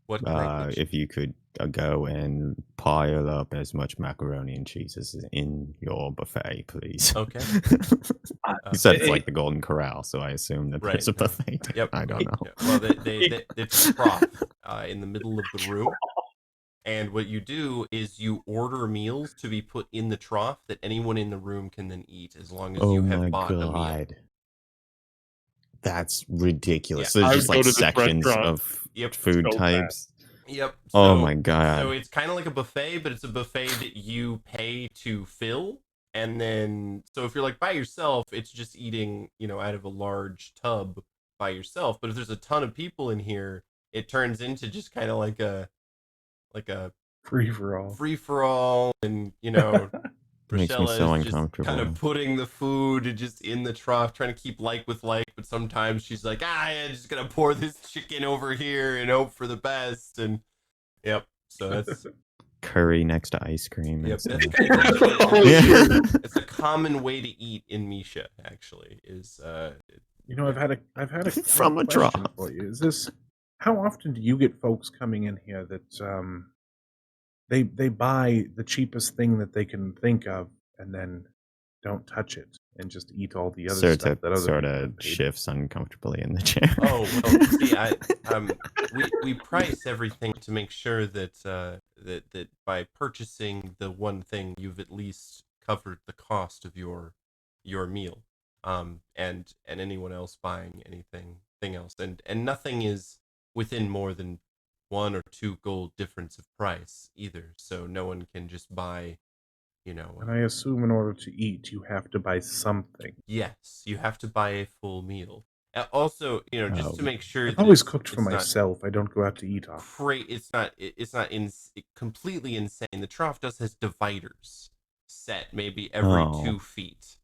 Speaker 2: What can I get you?
Speaker 3: If you could go and pile up as much macaroni and cheese as is in your buffet, please.
Speaker 2: Okay.
Speaker 3: You said it's like the Golden Corral, so I assume that there's a
Speaker 2: Right.
Speaker 3: buffet.
Speaker 2: Yep.
Speaker 3: I don't know.
Speaker 2: Yeah. Well, it's a trough in the middle of the room. And what you do is you order meals to be put in the trough that anyone in the room can then eat as long as
Speaker 3: Oh
Speaker 2: you
Speaker 3: my
Speaker 2: have bought a meal.
Speaker 3: god. That's ridiculous.
Speaker 2: Yeah,
Speaker 3: There's
Speaker 5: I
Speaker 3: just
Speaker 5: would
Speaker 3: like
Speaker 5: go to this
Speaker 3: sections
Speaker 5: restaurant
Speaker 3: of
Speaker 2: Yep.
Speaker 3: food
Speaker 5: so
Speaker 3: types.
Speaker 2: Yep.
Speaker 3: Oh
Speaker 2: So-
Speaker 3: my god.
Speaker 2: So it's kind of like a buffet, but it's a buffet that you pay to fill. And then, so if you're like by yourself, it's just eating, out of a large tub by yourself. But if there's a ton of people in here, it turns into just kind of like a
Speaker 4: Free for all.
Speaker 2: free for all, and
Speaker 3: Makes me
Speaker 2: Rochelle
Speaker 3: so
Speaker 2: is just
Speaker 3: uncomfortable.
Speaker 2: kind of putting the food just in the trough, trying to keep like with like, but sometimes she's like, I'm just gonna pour this chicken over here and hope for the best, and yep. So that's
Speaker 3: Curry next to ice cream.
Speaker 2: yep.
Speaker 3: and
Speaker 2: That's,
Speaker 3: stuff.
Speaker 2: it's a common way to eat in Misha. Actually, is
Speaker 4: I've had a
Speaker 3: From a
Speaker 4: question
Speaker 3: trough.
Speaker 4: for you. Is this how often do you get folks coming in here that they buy the cheapest thing that they can think of and then don't touch it and just eat all the other stuff that other
Speaker 3: sort
Speaker 4: people
Speaker 3: of
Speaker 4: have paid?
Speaker 3: shifts uncomfortably in the chair.
Speaker 2: Oh well, see, we price everything to make sure that that by purchasing the one thing, you've at least covered the cost of your meal, and anyone else buying anything else, and nothing is within more than 1 or 2 gold difference of price either, so no one can just buy.
Speaker 4: And I assume in order to eat, you have to buy something.
Speaker 2: Yes, you have to buy a full meal. Also, just to make sure.
Speaker 4: I've
Speaker 2: that
Speaker 4: always
Speaker 2: it's-
Speaker 4: cooked for
Speaker 2: it's not
Speaker 4: myself. I don't go out to eat often.
Speaker 2: It's not completely insane. The trough does has dividers set maybe every
Speaker 3: Oh.
Speaker 2: 2 feet.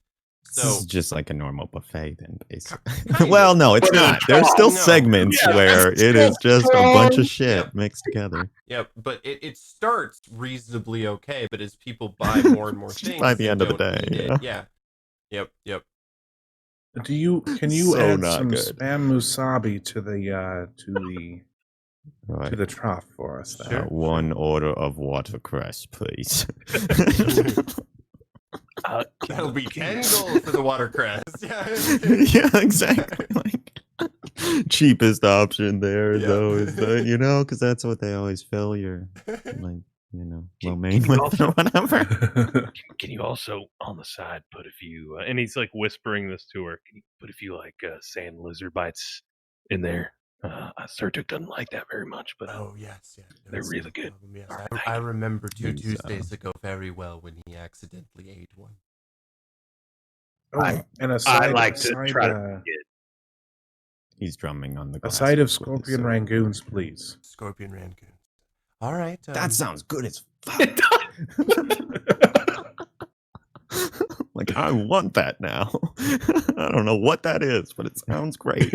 Speaker 3: This
Speaker 2: So
Speaker 3: is just like a normal buffet, then, basically.
Speaker 2: kind of.
Speaker 3: Well, no, it's
Speaker 5: But in a
Speaker 3: not. There's still
Speaker 2: trough, no.
Speaker 3: segments
Speaker 5: Yeah,
Speaker 3: where
Speaker 5: it's
Speaker 3: it is just a bunch of shit
Speaker 2: Yep.
Speaker 3: mixed together.
Speaker 2: But it starts reasonably okay, but as people buy more and more
Speaker 3: Just
Speaker 2: things,
Speaker 3: by the
Speaker 2: they
Speaker 3: end of the
Speaker 2: don't
Speaker 3: day,
Speaker 2: eat it.
Speaker 3: yeah.
Speaker 2: Yep.
Speaker 4: Can you
Speaker 3: So
Speaker 4: add
Speaker 3: not
Speaker 4: some
Speaker 3: good.
Speaker 4: spam musabi to the
Speaker 3: Right.
Speaker 4: to the trough for us? Then?
Speaker 2: Sure.
Speaker 3: One order of watercress, please.
Speaker 2: That'll be 10 gold for the watercress.
Speaker 3: Yeah, exactly. Like, cheapest option there is
Speaker 2: Yeah.
Speaker 3: always because that's what they always fill your lo mein
Speaker 5: you
Speaker 3: with
Speaker 5: also-
Speaker 3: or whatever.
Speaker 5: Can you also on the side put a few? And he's like whispering this to her. Can you put a few like sand lizard bites in there? Surtook doesn't like that very much, but
Speaker 2: Oh yes, yeah. No,
Speaker 5: They're
Speaker 2: it's
Speaker 5: really
Speaker 2: no
Speaker 5: good.
Speaker 2: problem, yes.
Speaker 5: Alright,
Speaker 2: I
Speaker 5: thank you.
Speaker 2: remember 2
Speaker 3: He's,
Speaker 2: Tuesdays ago very well when he accidentally ate one.
Speaker 4: Oh, and a side,
Speaker 5: I like to
Speaker 4: side,
Speaker 5: try to
Speaker 4: uh,
Speaker 5: forget.
Speaker 3: He's drumming on the
Speaker 4: a
Speaker 3: glass.
Speaker 4: side of
Speaker 3: with his
Speaker 4: scorpion
Speaker 3: sword.
Speaker 4: rangoons, please.
Speaker 2: Scorpion Rangoon. All right.
Speaker 3: That sounds good as fuck. Like, I want that now. I don't know what that is, but it sounds great.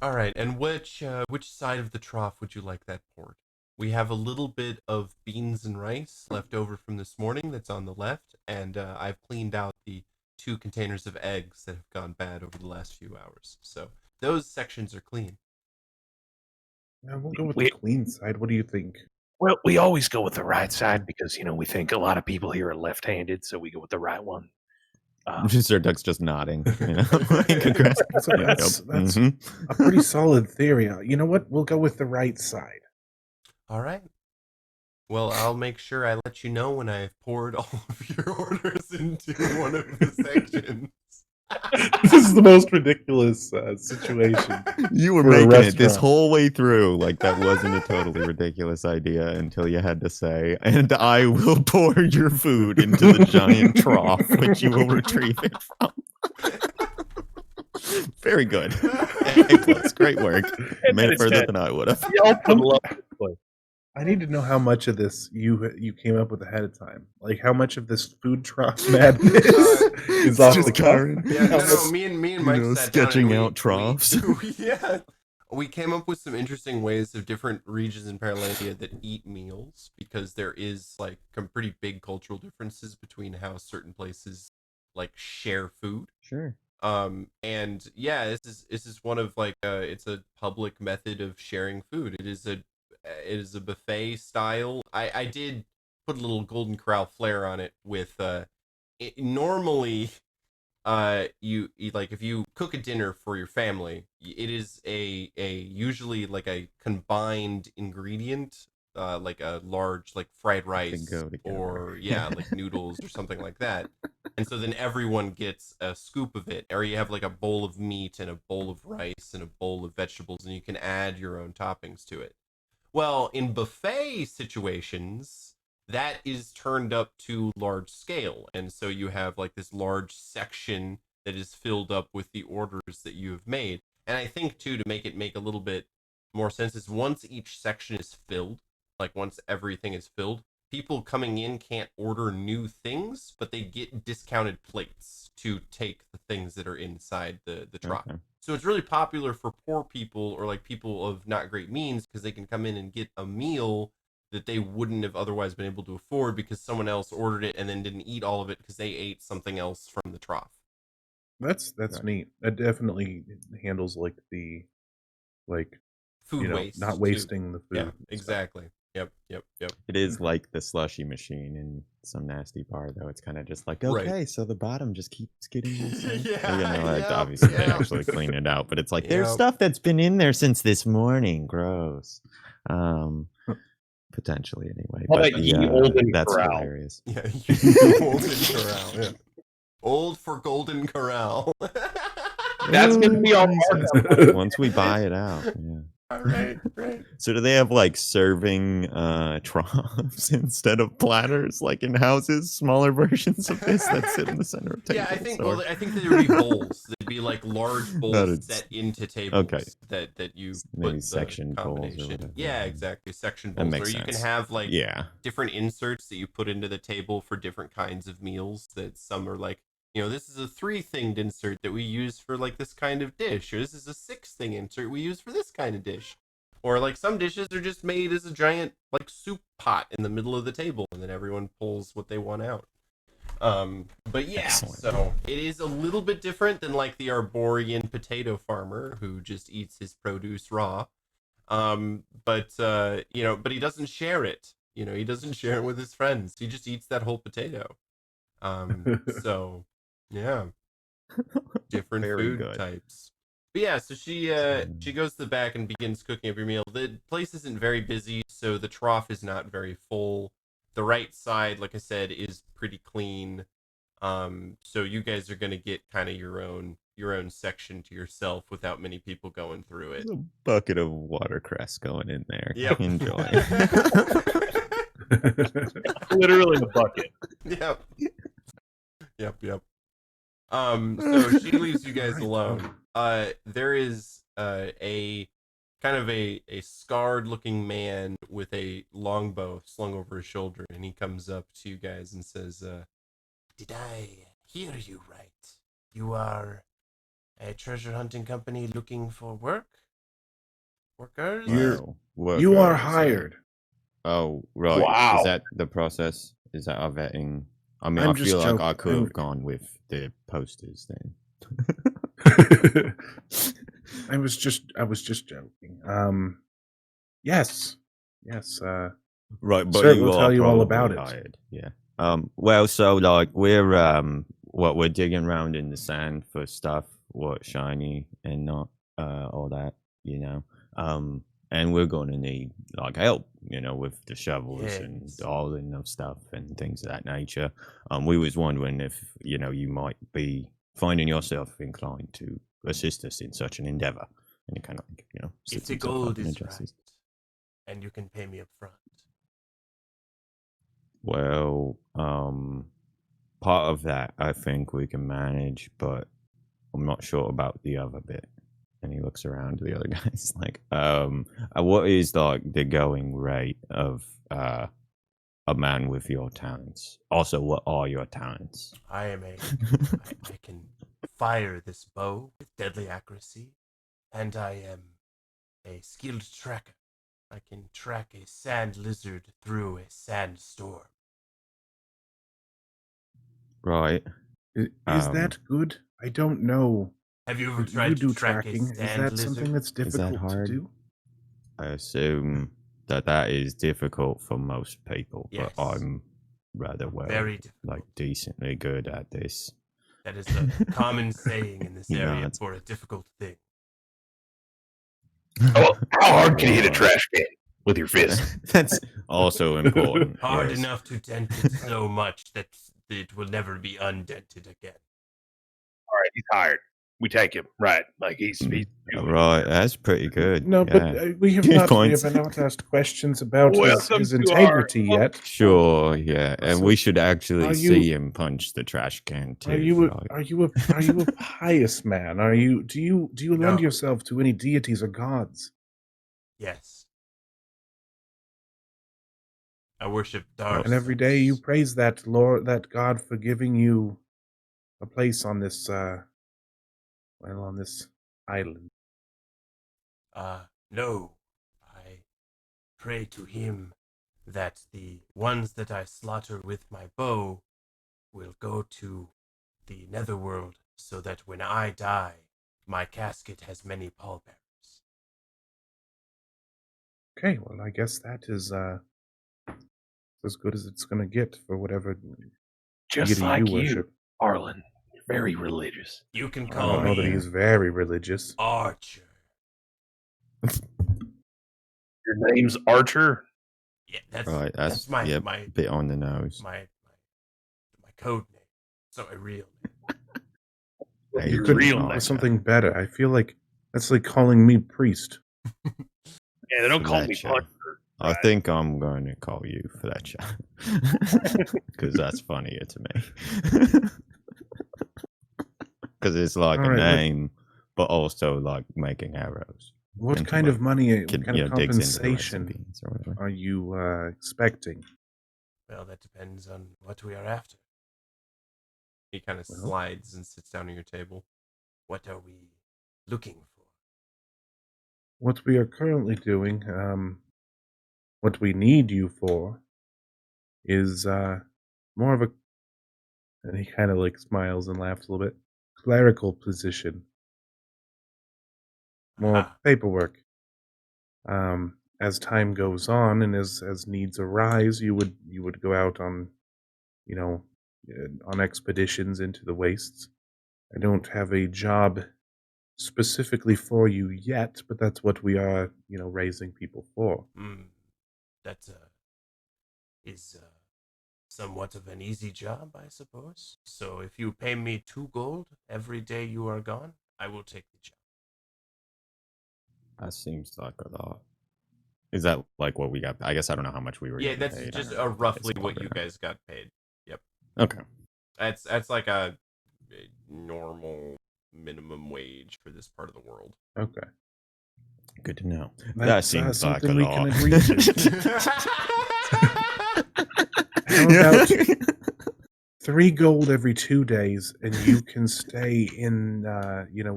Speaker 2: All right. And which side of the trough would you like that poured? We have a little bit of beans and rice left over from this morning that's on the left, and I've cleaned out the 2 containers of eggs that have gone bad over the last few hours. So those sections are clean.
Speaker 4: Now we'll go with the clean side. What do you think?
Speaker 5: Well, we always go with the right side because, we think a lot of people here are left-handed, so we go with the right one.
Speaker 3: Surtook's just nodding. Congrats.
Speaker 4: That's a pretty solid theory. You know what? We'll go with the right side.
Speaker 2: All right. Well, I'll make sure I let you know when I've poured all of your orders into one of the sections.
Speaker 4: This is the most ridiculous situation.
Speaker 3: You were making it this whole way through like that wasn't a totally ridiculous idea until you had to say, and I will pour your food into the giant trough, which you will retrieve it from. Very good. Close. Great work. You made it further than I would have.
Speaker 4: I need to know how much of this you came up with ahead of time. Like how much of this food trough madness is off the cuff.
Speaker 2: Yeah, no, me and Mike sat
Speaker 3: sketching
Speaker 2: down and
Speaker 3: out troughs.
Speaker 2: We came up with some interesting ways of different regions in Paralandia that eat meals, because there is like some pretty big cultural differences between how certain places like share food.
Speaker 3: Sure.
Speaker 2: And yeah, this is one of like it's a public method of sharing food. It is a buffet style. I did put a little Golden Corral flair on it with normally you like if you cook a dinner for your family, it is a usually like a combined ingredient, like a large like fried rice or like noodles or something like that. And so then everyone gets a scoop of it, or you have like a bowl of meat and a bowl of rice and a bowl of vegetables, and you can add your own toppings to it. Well, in buffet situations, that is turned up to large scale. And so you have like this large section that is filled up with the orders that you have made. And I think too, to make it make a little bit more sense, is once each section is filled, like once everything is filled, people coming in can't order new things, but they get discounted plates to take the things that are inside the trough. Okay. So it's really popular for poor people or like people of not great means, because they can come in and get a meal that they wouldn't have otherwise been able to afford because someone else ordered it and then didn't eat all of it because they ate something else from the trough.
Speaker 4: That's neat. That definitely handles like the
Speaker 2: food waste,
Speaker 4: not wasting the food.
Speaker 2: Yeah, exactly. Yep.
Speaker 3: It is like the slushy machine in some nasty bar, though. It's kind of just like, okay, so the bottom just keeps getting obviously they actually clean it out, but it's like there's stuff that's been in there since this morning. Gross. Potentially anyway.
Speaker 5: But
Speaker 3: that's
Speaker 5: Corral.
Speaker 3: Hilarious.
Speaker 2: Yeah, Golden Corral. Yeah. Old for Golden Corral.
Speaker 5: That's gonna be our mark
Speaker 3: once we buy it out. Yeah.
Speaker 2: Right.
Speaker 3: So do they have like serving troughs instead of platters, like in houses? Smaller versions of this that sit in the center of tables.
Speaker 2: Yeah, I think. Well, I think there would be bowls. There'd be like large bowls set into tables.
Speaker 3: Okay.
Speaker 2: That you
Speaker 3: maybe
Speaker 2: put
Speaker 3: section bowls.
Speaker 2: Yeah, exactly. Section bowls.
Speaker 3: That makes
Speaker 2: sense.
Speaker 3: You
Speaker 2: can have like different inserts that you put into the table for different kinds of meals. That some are like, this is a 3-thinged insert that we use for like this kind of dish, or this is a 6-thing insert we use for this kind of dish. Or like some dishes are just made as a giant like soup pot in the middle of the table, and then everyone pulls what they want out. But yeah, excellent. So it is a little bit different than like the Arborean potato farmer who just eats his produce raw. But he doesn't share it. He doesn't share it with his friends. He just eats that whole potato. So yeah, different food types. But yeah, so she goes to the back and begins cooking up your meal. The place isn't very busy, so the trough is not very full. The right side, like I said, is pretty clean. So you guys are gonna get kind of your own section to yourself without many people going through it.
Speaker 3: There's a bucket of watercress going in there.
Speaker 2: Yep.
Speaker 3: Enjoy.
Speaker 5: Literally a bucket.
Speaker 2: Yep. So she leaves you guys alone. There is a kind of a scarred looking man with a longbow slung over his shoulder, and he comes up to you guys and says, "Did I hear you right? You are a treasure hunting company looking for workers?
Speaker 4: You are hired."
Speaker 3: Oh, right.
Speaker 5: Wow.
Speaker 3: Is that the process? Is that our vetting I mean,
Speaker 4: I'm
Speaker 3: I
Speaker 4: just
Speaker 3: feel like I
Speaker 4: joking.
Speaker 3: could have gone with the posters then.
Speaker 4: I was just joking. Yes.
Speaker 3: Right, but
Speaker 4: Sir,
Speaker 3: you
Speaker 4: we'll
Speaker 3: are
Speaker 4: tell you all
Speaker 3: probably
Speaker 4: about it.
Speaker 3: hired. Yeah. Well, so like we're digging around in the sand for stuff, what's shiny and not all that, you know. And we're gonna need like help, you know, with the shovels and
Speaker 2: Yes.
Speaker 3: all of stuff and things of that nature. We was wondering if, you know, you might be finding yourself inclined to assist us in such an endeavor. And it kind of like, you know,
Speaker 2: If
Speaker 3: sits
Speaker 2: the
Speaker 3: himself up
Speaker 2: gold
Speaker 3: and
Speaker 2: is
Speaker 3: adjusts.
Speaker 2: right, and you can pay me up front.
Speaker 3: Well, part of that I think we can manage, but I'm not sure about the other bit. And he looks around to the other guys like, what is like the going rate of a man with your talents? Also, what are your talents?
Speaker 2: I am I can fire this bow with deadly accuracy, and I am a skilled tracker. I can track a sand lizard through a sandstorm.
Speaker 3: Right.
Speaker 4: Is that good? I don't know.
Speaker 2: Have you ever
Speaker 4: You
Speaker 2: tried to
Speaker 4: do
Speaker 2: track
Speaker 4: tracking.
Speaker 2: a
Speaker 4: Is
Speaker 2: sand
Speaker 4: that
Speaker 2: lizard?
Speaker 4: something that's
Speaker 3: that
Speaker 4: difficult to
Speaker 3: hard?
Speaker 4: do?
Speaker 3: I assume that is difficult for most people,
Speaker 2: Yes.
Speaker 3: but I'm rather well,
Speaker 2: Very difficult.
Speaker 3: like decently good at this.
Speaker 2: That is a common saying in this
Speaker 3: He
Speaker 2: area
Speaker 3: nods.
Speaker 2: for a difficult thing.
Speaker 5: Oh, how hard can you hit a trash can with your fist?
Speaker 3: That's also important.
Speaker 2: Hard
Speaker 3: yes.
Speaker 2: enough to dent it so much that it will never be undented again.
Speaker 5: All right, he's hired. We take him. Right. Like he's
Speaker 3: Right, that's pretty good.
Speaker 4: No, but
Speaker 3: yeah.
Speaker 4: we have
Speaker 3: Good
Speaker 4: not
Speaker 3: points.
Speaker 4: asked questions about
Speaker 5: Welcome
Speaker 4: his
Speaker 5: to
Speaker 4: integrity yet.
Speaker 3: Sure, yeah, and
Speaker 4: So,
Speaker 3: we should actually
Speaker 4: are
Speaker 3: see
Speaker 4: you-
Speaker 3: him punch the trash can too.
Speaker 4: Are you
Speaker 3: right?
Speaker 4: a pious man? Do you lend
Speaker 2: No.
Speaker 4: yourself to any deities or gods?
Speaker 2: Yes. I worship Dark.
Speaker 4: And every day you praise that Lord, that God, for giving you a place on this on this island.
Speaker 2: No. I pray to him that the ones that I slaughter with my bow will go to the netherworld so that when I die, my casket has many pallbearers.
Speaker 4: Okay, well, I guess that is as good as it's gonna get for whatever
Speaker 5: just
Speaker 4: deity
Speaker 5: like
Speaker 4: you worship.
Speaker 5: Arlon. You're very religious.
Speaker 2: You can
Speaker 4: I
Speaker 2: call
Speaker 4: don't know that
Speaker 2: me
Speaker 4: he's very religious.
Speaker 2: Archer.
Speaker 5: Your name's Archer.
Speaker 2: Yeah, that's
Speaker 3: Right, that's
Speaker 2: my
Speaker 3: yeah,
Speaker 2: my
Speaker 3: bit on the nose.
Speaker 2: my code name. It's not my real name.
Speaker 3: Hey,
Speaker 4: You
Speaker 5: your
Speaker 4: could
Speaker 5: real
Speaker 4: come up
Speaker 5: name.
Speaker 4: with something better. I feel like that's like calling me priest.
Speaker 5: Yeah, they don't call me
Speaker 3: Fletcher.
Speaker 5: Puncher.
Speaker 3: I
Speaker 5: Right.
Speaker 3: think I'm going to call you Fletcher because that's funnier to me. Because it's like
Speaker 4: All
Speaker 3: a
Speaker 4: right, but-
Speaker 3: name, but also like making arrows.
Speaker 4: What
Speaker 3: And
Speaker 4: kind
Speaker 3: like,
Speaker 4: of money, what
Speaker 3: Kid,
Speaker 4: kind of
Speaker 3: digs into the
Speaker 4: compensation
Speaker 3: recipes or whatever.
Speaker 4: are you expecting?
Speaker 2: Well, that depends on what we are after. He kind of
Speaker 4: Well.
Speaker 2: slides and sits down at your table. What are we looking for?
Speaker 4: What we are currently doing, what we need you for, is more of a, and he kind of like smiles and laughs a little bit, clerical position, more
Speaker 2: Ah,
Speaker 4: paperwork. As time goes on and as needs arise, you would go out on, on expeditions into the wastes. I don't have a job specifically for you yet, but that's what we are, raising people for.
Speaker 2: that is somewhat of an easy job, I suppose. So if you pay me 2 gold every day you are gone, I will take the job.
Speaker 3: That seems like a lot. Is that like what we got? I guess I don't know how much we were.
Speaker 2: Yeah,
Speaker 3: getting
Speaker 2: that's
Speaker 3: paid. I
Speaker 2: just
Speaker 3: don't know if
Speaker 2: roughly
Speaker 3: it's
Speaker 2: what you
Speaker 3: longer.
Speaker 2: guys got paid. Yep.
Speaker 3: Okay.
Speaker 2: That's like a normal minimum wage for this part of the world.
Speaker 4: Okay.
Speaker 3: Good to know.
Speaker 4: That's,
Speaker 3: That seems like a
Speaker 4: something we
Speaker 3: lot.
Speaker 4: can agree to. How about 3 gold every 2 days, and you can stay in.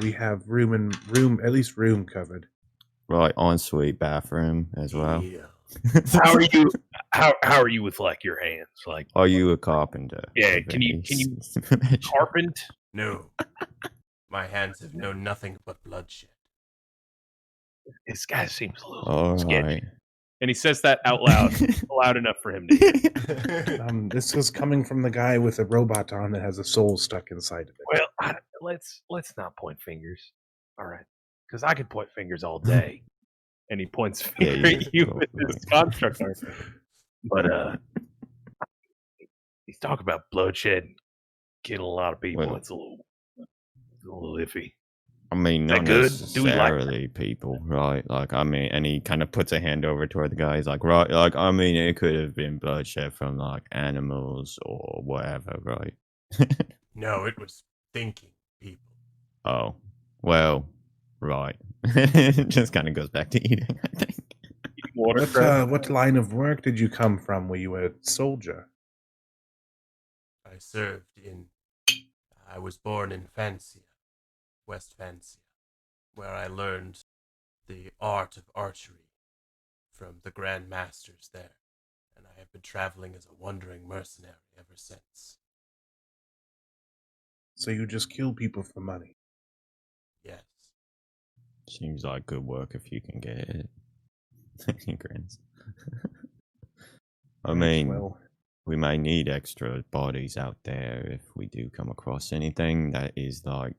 Speaker 4: We have at least room covered.
Speaker 3: Right, ensuite bathroom as well.
Speaker 2: Deal.
Speaker 5: How are you? How are you with like your hands? Like,
Speaker 3: Are you a carpenter?
Speaker 5: yeah, can you carpent?
Speaker 2: No. My hands have known nothing but bloodshed.
Speaker 5: This guy seems a little
Speaker 3: All
Speaker 5: sketchy.
Speaker 3: right.
Speaker 1: And he says that out loud, loud enough for him to hear.
Speaker 4: This is coming from the guy with a robot arm that has a soul stuck inside of it.
Speaker 5: Well, let's not point fingers. All right, because I could point fingers all day.
Speaker 1: And he points a
Speaker 3: Yeah,
Speaker 1: finger
Speaker 3: you
Speaker 1: at you
Speaker 3: go-
Speaker 1: with his construct arm.
Speaker 5: But he's talking about bloodshed, killing a lot of people.
Speaker 3: Well-
Speaker 5: It's a little iffy.
Speaker 3: I mean,
Speaker 5: Is that
Speaker 3: not
Speaker 5: good? Do we like
Speaker 3: necessarily people, right? Like, I mean, and he kind of puts a hand over toward the guy. He's like, right, like, I mean, it could have been bloodshed from like animals or whatever, right?
Speaker 2: No, it was thinking people.
Speaker 3: Oh, well, right. It just kind of goes back to eating, I think.
Speaker 4: What line of work did you come from? Were you a soldier?
Speaker 2: I served in. I was born in Fancia, West Fancia, where I learned the art of archery from the Grand Masters there, and I have been traveling as a wandering mercenary ever since.
Speaker 4: So you just kill people for money?
Speaker 2: Yes.
Speaker 3: Seems like good work if you can get it. He grins. I
Speaker 4: Right,
Speaker 3: mean,
Speaker 4: well,
Speaker 3: we may need extra bodies out there if we do come across anything that is like,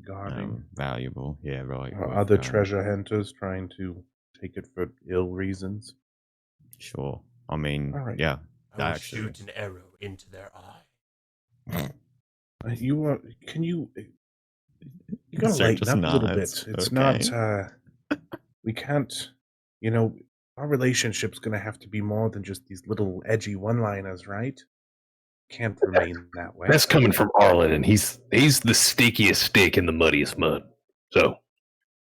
Speaker 4: guarding.
Speaker 3: valuable. Yeah, right.
Speaker 4: Or
Speaker 3: with,
Speaker 4: other treasure hunters trying to take it for ill reasons.
Speaker 3: Sure. I mean,
Speaker 4: All right.
Speaker 3: yeah.
Speaker 2: I will
Speaker 3: Actually.
Speaker 2: shoot an arrow into their eye.
Speaker 4: You are? Can you? You gotta
Speaker 3: Sir
Speaker 4: lighten
Speaker 3: just
Speaker 4: up a little
Speaker 3: nods.
Speaker 4: bit. It's
Speaker 3: Okay.
Speaker 4: not. We can't. Our relationship's gonna have to be more than just these little edgy one-liners, right? Can't remain that way.
Speaker 5: That's coming from Arlon, and he's the stickiest stick in the muddiest mud. So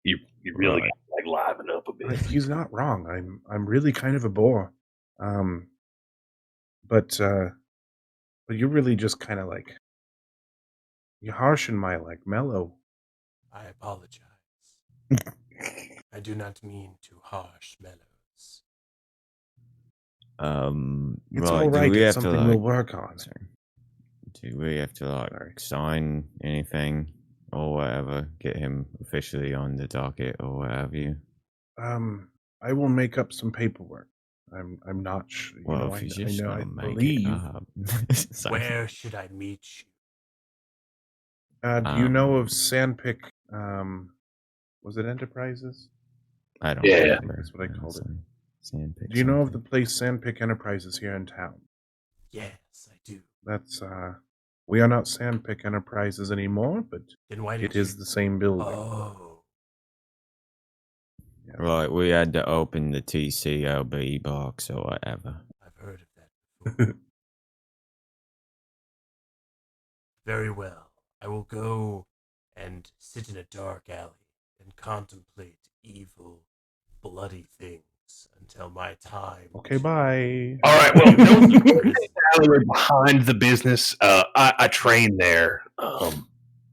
Speaker 5: you really
Speaker 3: Right.
Speaker 5: gotta, like liven up a bit.
Speaker 4: He's not wrong. I'm really kind of a bore. But you're really just kind of like you're harsh and my like mellow.
Speaker 2: I apologize. I do not mean to harsh mellows.
Speaker 4: It's
Speaker 3: right.
Speaker 4: all right.
Speaker 3: Do we
Speaker 4: It's
Speaker 3: have to
Speaker 4: something we'll work on.
Speaker 3: sorry. Do we have to like
Speaker 4: Sorry.
Speaker 3: sign anything or whatever? Get him officially on the docket or what have you?
Speaker 4: I will make up some paperwork. I'm not sure.
Speaker 3: Well, if you just
Speaker 4: I
Speaker 3: want to make
Speaker 4: believe.
Speaker 3: it up. Sorry.
Speaker 2: Where should I meet you?
Speaker 4: Do you know of Sandpick? Was it Enterprises?
Speaker 3: I don't
Speaker 5: Yeah.
Speaker 3: remember.
Speaker 4: That's what I called it.
Speaker 3: honestly. Sandpick
Speaker 4: Do you know of the
Speaker 3: something.
Speaker 4: place Sandpick Enterprises here in town?
Speaker 2: Yes, I do.
Speaker 4: That's we are not Sandpick Enterprises anymore, but
Speaker 2: Then why did
Speaker 4: it is
Speaker 2: you...
Speaker 4: the same building.
Speaker 2: Oh,
Speaker 4: Yeah.
Speaker 3: Right, we had to open the TCLB box or whatever.
Speaker 2: I've heard of that before. Very well. I will go and sit in a dark alley and contemplate evil, bloody things until my time.
Speaker 4: Okay, bye.
Speaker 5: All right. Well, don't you put this alleyway behind the business. I train there. And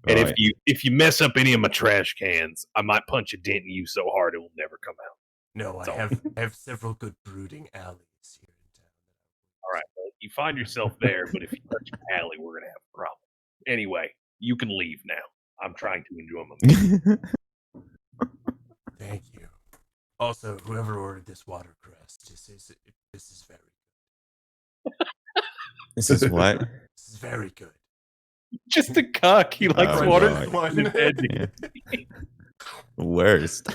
Speaker 3: Right.
Speaker 5: if you mess up any of my trash cans, I might punch a dent in you so hard it will never come out.
Speaker 2: No, I
Speaker 5: So-
Speaker 2: have several good brooding alleys here in town.
Speaker 5: All right. Well, you find yourself there, but if you touch an alley, we're gonna have a problem. Anyway, you can leave now. I'm trying to enjoy my meal.
Speaker 2: Thank you. Also, whoever ordered this watercress, this is very good.
Speaker 3: This is what?
Speaker 2: This is very good.
Speaker 1: Just a cuck. He likes
Speaker 3: Oh,
Speaker 1: water.
Speaker 3: right.
Speaker 2: One.
Speaker 1: Edgy.
Speaker 3: Yeah. Worst.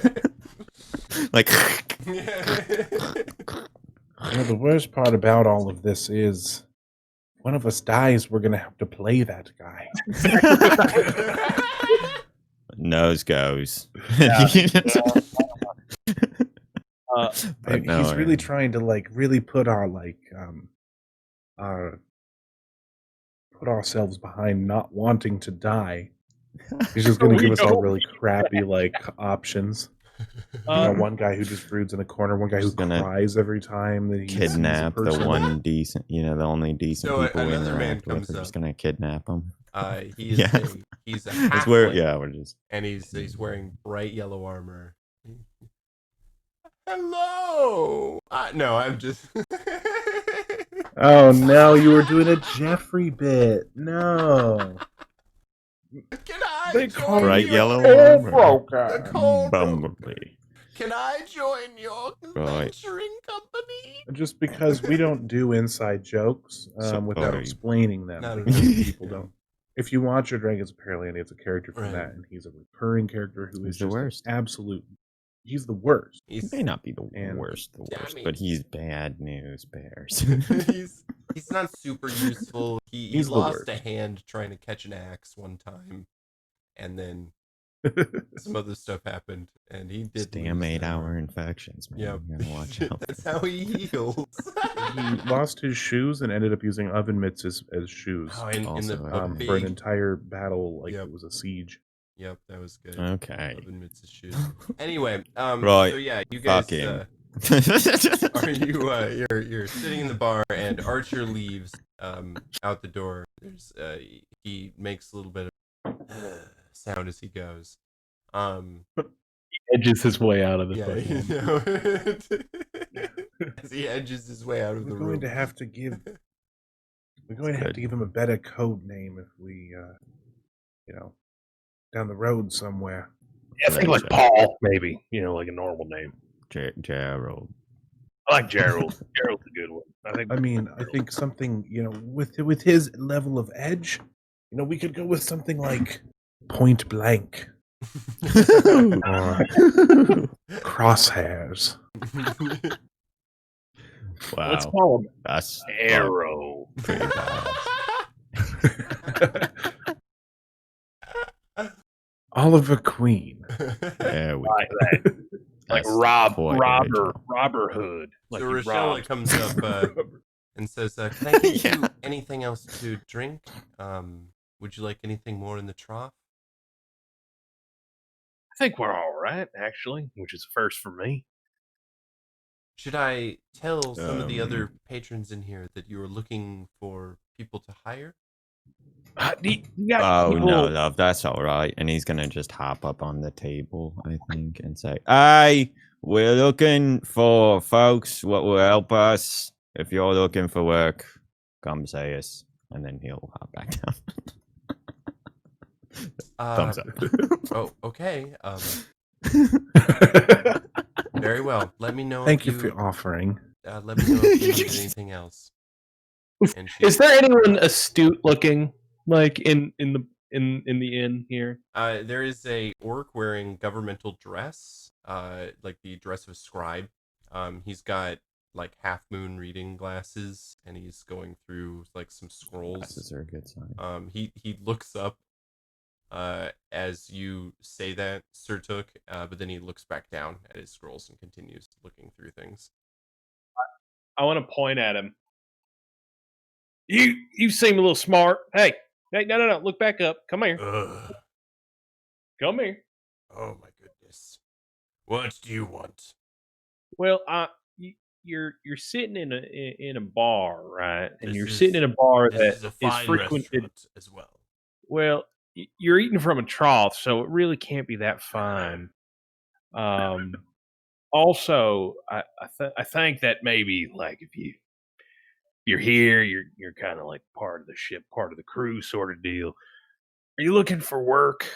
Speaker 3: Like
Speaker 4: The worst part about all of this is one of us dies, we're gonna have to play that guy.
Speaker 3: nose goes. But no,
Speaker 4: He's really trying to like really put our like put ourselves behind not wanting to die. He's just gonna give us all really crappy like options. One guy who just broods in a corner, one guy who
Speaker 3: Just gonna
Speaker 4: cries every time that he sees a
Speaker 3: kidnap the
Speaker 4: person.
Speaker 3: one decent, the only decent
Speaker 2: So,
Speaker 3: people we
Speaker 2: another man
Speaker 3: interact with.
Speaker 2: comes
Speaker 3: We're just
Speaker 2: up.
Speaker 3: gonna kidnap them.
Speaker 2: He's
Speaker 3: Yeah.
Speaker 2: he's a
Speaker 3: It's where,
Speaker 2: halfling,
Speaker 3: yeah, we're just.
Speaker 2: and he's wearing bright yellow armor. Hello. No, I'm just.
Speaker 4: Oh no, you were doing a Jeffrey bit. No.
Speaker 2: Can I
Speaker 4: They
Speaker 2: join
Speaker 4: call
Speaker 3: Bright
Speaker 2: your
Speaker 3: yellow
Speaker 4: Cold
Speaker 3: one, or
Speaker 4: Broker.
Speaker 2: the Cold
Speaker 3: Bumblebee?
Speaker 2: Broker? Can I join your
Speaker 3: Right.
Speaker 2: adventuring company?
Speaker 4: Just because we don't do inside jokes without
Speaker 3: Sorry.
Speaker 4: explaining them,
Speaker 2: Not a
Speaker 4: because
Speaker 2: good-
Speaker 4: people don't. If you watch your Dragons of Paralandia, it's a character from
Speaker 2: Right.
Speaker 4: that, and he's a recurring character who
Speaker 3: He's
Speaker 4: is
Speaker 3: the
Speaker 4: just an
Speaker 3: worst.
Speaker 4: absolute. He's the worst.
Speaker 3: He
Speaker 2: He's
Speaker 3: may not be the
Speaker 4: And-
Speaker 3: worst,
Speaker 2: Damn
Speaker 3: but
Speaker 2: it.
Speaker 3: he's bad news bears.
Speaker 2: he's not super useful. He
Speaker 4: He's the
Speaker 2: lost a
Speaker 4: worst.
Speaker 2: hand trying to catch an axe one time, and then some other stuff happened, and he did.
Speaker 3: Damn
Speaker 2: lose
Speaker 3: 8-hour
Speaker 2: arm.
Speaker 3: infections, man.
Speaker 2: Yep.
Speaker 3: You gotta watch out.
Speaker 2: That's how he heals.
Speaker 4: He lost his shoes and ended up using oven mitts as shoes
Speaker 2: Oh, in the
Speaker 3: Also,
Speaker 2: a
Speaker 3: okay.
Speaker 4: for an
Speaker 2: big.
Speaker 4: entire battle, like
Speaker 2: Yep.
Speaker 4: it was a siege.
Speaker 2: Yep, that was good.
Speaker 3: Okay.
Speaker 2: Oven mitts his shoes. Anyway,
Speaker 3: Right.
Speaker 2: So yeah, you guys.
Speaker 3: Fucking.
Speaker 2: Are you you're sitting in the bar and Archer leaves out the door. There's he makes a little bit of sound as he goes.
Speaker 1: Edges his way out of the
Speaker 2: Yeah,
Speaker 1: fucking-
Speaker 2: you know. As he edges his way out of the
Speaker 4: We're
Speaker 2: room.
Speaker 4: going to have to give. We're going to have to give him a better code name if we, down the road somewhere.
Speaker 1: I think like Paul, maybe. Like a normal name.
Speaker 3: Gerald.
Speaker 1: I like Gerald. Gerald's a good one.
Speaker 4: I think something, with his level of edge, we could go with something like Point Blank, Crosshairs.
Speaker 3: Wow.
Speaker 1: Let's call him
Speaker 3: That's
Speaker 1: Arrow.
Speaker 3: pretty bad.
Speaker 4: Oliver Queen.
Speaker 3: There we
Speaker 1: Like
Speaker 3: go.
Speaker 1: that. Like
Speaker 3: That's quite original.
Speaker 1: Robber Hood. Like
Speaker 2: So
Speaker 1: you
Speaker 2: Rochelle
Speaker 1: robbed.
Speaker 2: comes up and says, "Can I get
Speaker 3: Yeah.
Speaker 2: you anything else to drink? Would you like anything more in the trough?"
Speaker 1: I think we're all right, actually, which is a first for me.
Speaker 2: Should I tell some of the
Speaker 3: Um,
Speaker 2: other patrons in here that you are looking for people to hire?
Speaker 1: You got
Speaker 3: Oh
Speaker 1: people-
Speaker 3: no, love, that's all right. And he's gonna just hop up on the table, I think, and say, "Hey, we're looking for folks what will help us. If you're looking for work, come say us." And then he'll hop back down. Thumbs up.
Speaker 2: Oh, okay. Very well. Let me know.
Speaker 4: Thank
Speaker 2: if
Speaker 4: you for offering.
Speaker 2: Let me know if you need anything else. And she,
Speaker 1: Is there anyone astute looking, like in the inn here?
Speaker 2: there is a orc wearing governmental dress, like the dress of a scribe. He's got like half moon reading glasses, and he's going through like some scrolls.
Speaker 3: Glasses are a good sign.
Speaker 2: He looks up as you say that, Surtook, but then he looks back down at his scrolls and continues looking through things.
Speaker 1: I want to point at him. You seem a little smart. Hey, no, look back up. Come here.
Speaker 2: Ugh.
Speaker 1: Come here.
Speaker 2: Oh my goodness. What do you want?
Speaker 1: Well, you're sitting in a bar, right? And
Speaker 2: This
Speaker 1: you're
Speaker 2: is-
Speaker 1: sitting in a bar
Speaker 2: This
Speaker 1: that
Speaker 2: is a
Speaker 1: is
Speaker 2: fine
Speaker 1: frequented.
Speaker 2: restaurant as well.
Speaker 1: Well, you're eating from a trough, so it really can't be that fine. Also, I think that maybe like if you're here, you're kind of like part of the ship, part of the crew, sort of deal. Are you looking for work?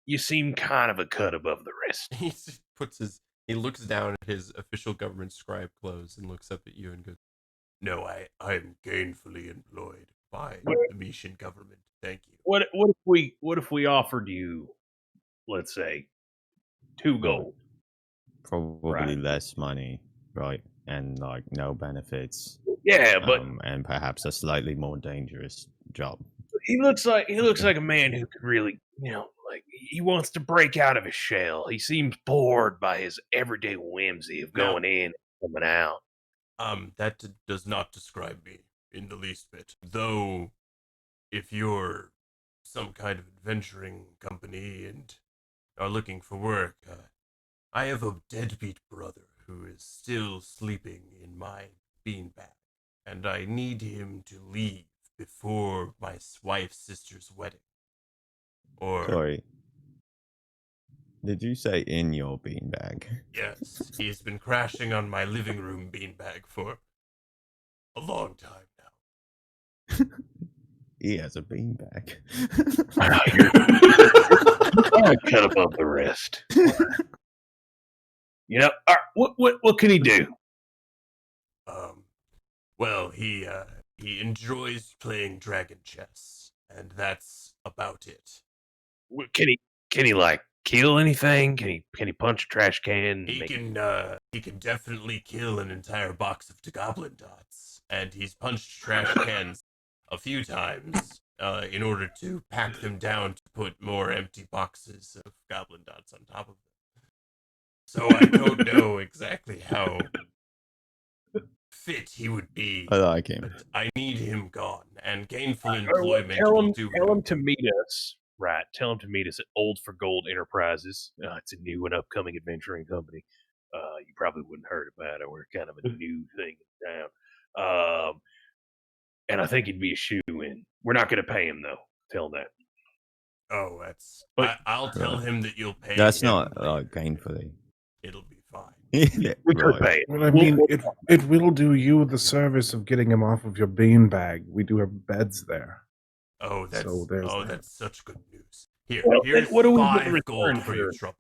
Speaker 1: You seem kind of a cut above the rest.
Speaker 2: He just he looks down at his official government scribe clothes and looks up at you and goes, "No, I'm gainfully employed by the Mishan government. Thank you."
Speaker 1: What if we offered you, let's say, 2 gold?
Speaker 3: Probably
Speaker 1: Right.
Speaker 3: less money, right? And like no benefits.
Speaker 1: Yeah, but
Speaker 3: And perhaps a slightly more dangerous job.
Speaker 1: he looks like a man who could really, like he wants to break out of his shell. He seems bored by his everyday whimsy of
Speaker 2: No.
Speaker 1: going in and coming out.
Speaker 2: That does not describe me in the least bit. Though, if you're some kind of adventuring company and are looking for work, I have a deadbeat brother who is still sleeping in my beanbag, and I need him to leave before my wife's sister's wedding. Or
Speaker 3: Sorry. Did you say in your beanbag?
Speaker 2: Yes, he's been crashing on my living room beanbag for a long time now.
Speaker 3: He has a beanbag.
Speaker 5: You're cut above the rest. You know, all right, what can he do?
Speaker 2: Well, he enjoys playing dragon chess, and that's about it.
Speaker 5: Can he like kill anything? Can he punch a trash can?
Speaker 2: He can definitely kill an entire box of goblin dots, and he's punched trash cans a few times in order to pack them down to put more empty boxes of goblin dots on top of them. So I don't know exactly how fit he would be.
Speaker 3: I like him.
Speaker 2: But I need him gone, and gainful employment
Speaker 5: Tell
Speaker 2: will
Speaker 5: him,
Speaker 2: do
Speaker 5: tell
Speaker 2: him.
Speaker 5: him to meet us. Right. Tell him to meet us at Old for Gold Enterprises. It's a new and upcoming adventuring company. You probably wouldn't heard about it. We're kind of a new thing in town. And I think he'd be a shoe-in. We're not going to pay him, though. Tell him that.
Speaker 2: Oh, that's.
Speaker 5: But-
Speaker 2: I'll tell him that you'll pay.
Speaker 3: That's
Speaker 2: him
Speaker 3: not
Speaker 2: later.
Speaker 3: gainfully.
Speaker 2: It'll be fine.
Speaker 5: We could pay it.
Speaker 4: Well, I mean, it will do you the service of getting him off of your beanbag. We do have beds there.
Speaker 2: Oh, that's
Speaker 4: So there's that.
Speaker 2: that's such good news. Here,
Speaker 5: Well,
Speaker 2: here's
Speaker 5: what do we get in
Speaker 2: 5 gold
Speaker 5: return
Speaker 2: for your
Speaker 5: for-
Speaker 2: trouble.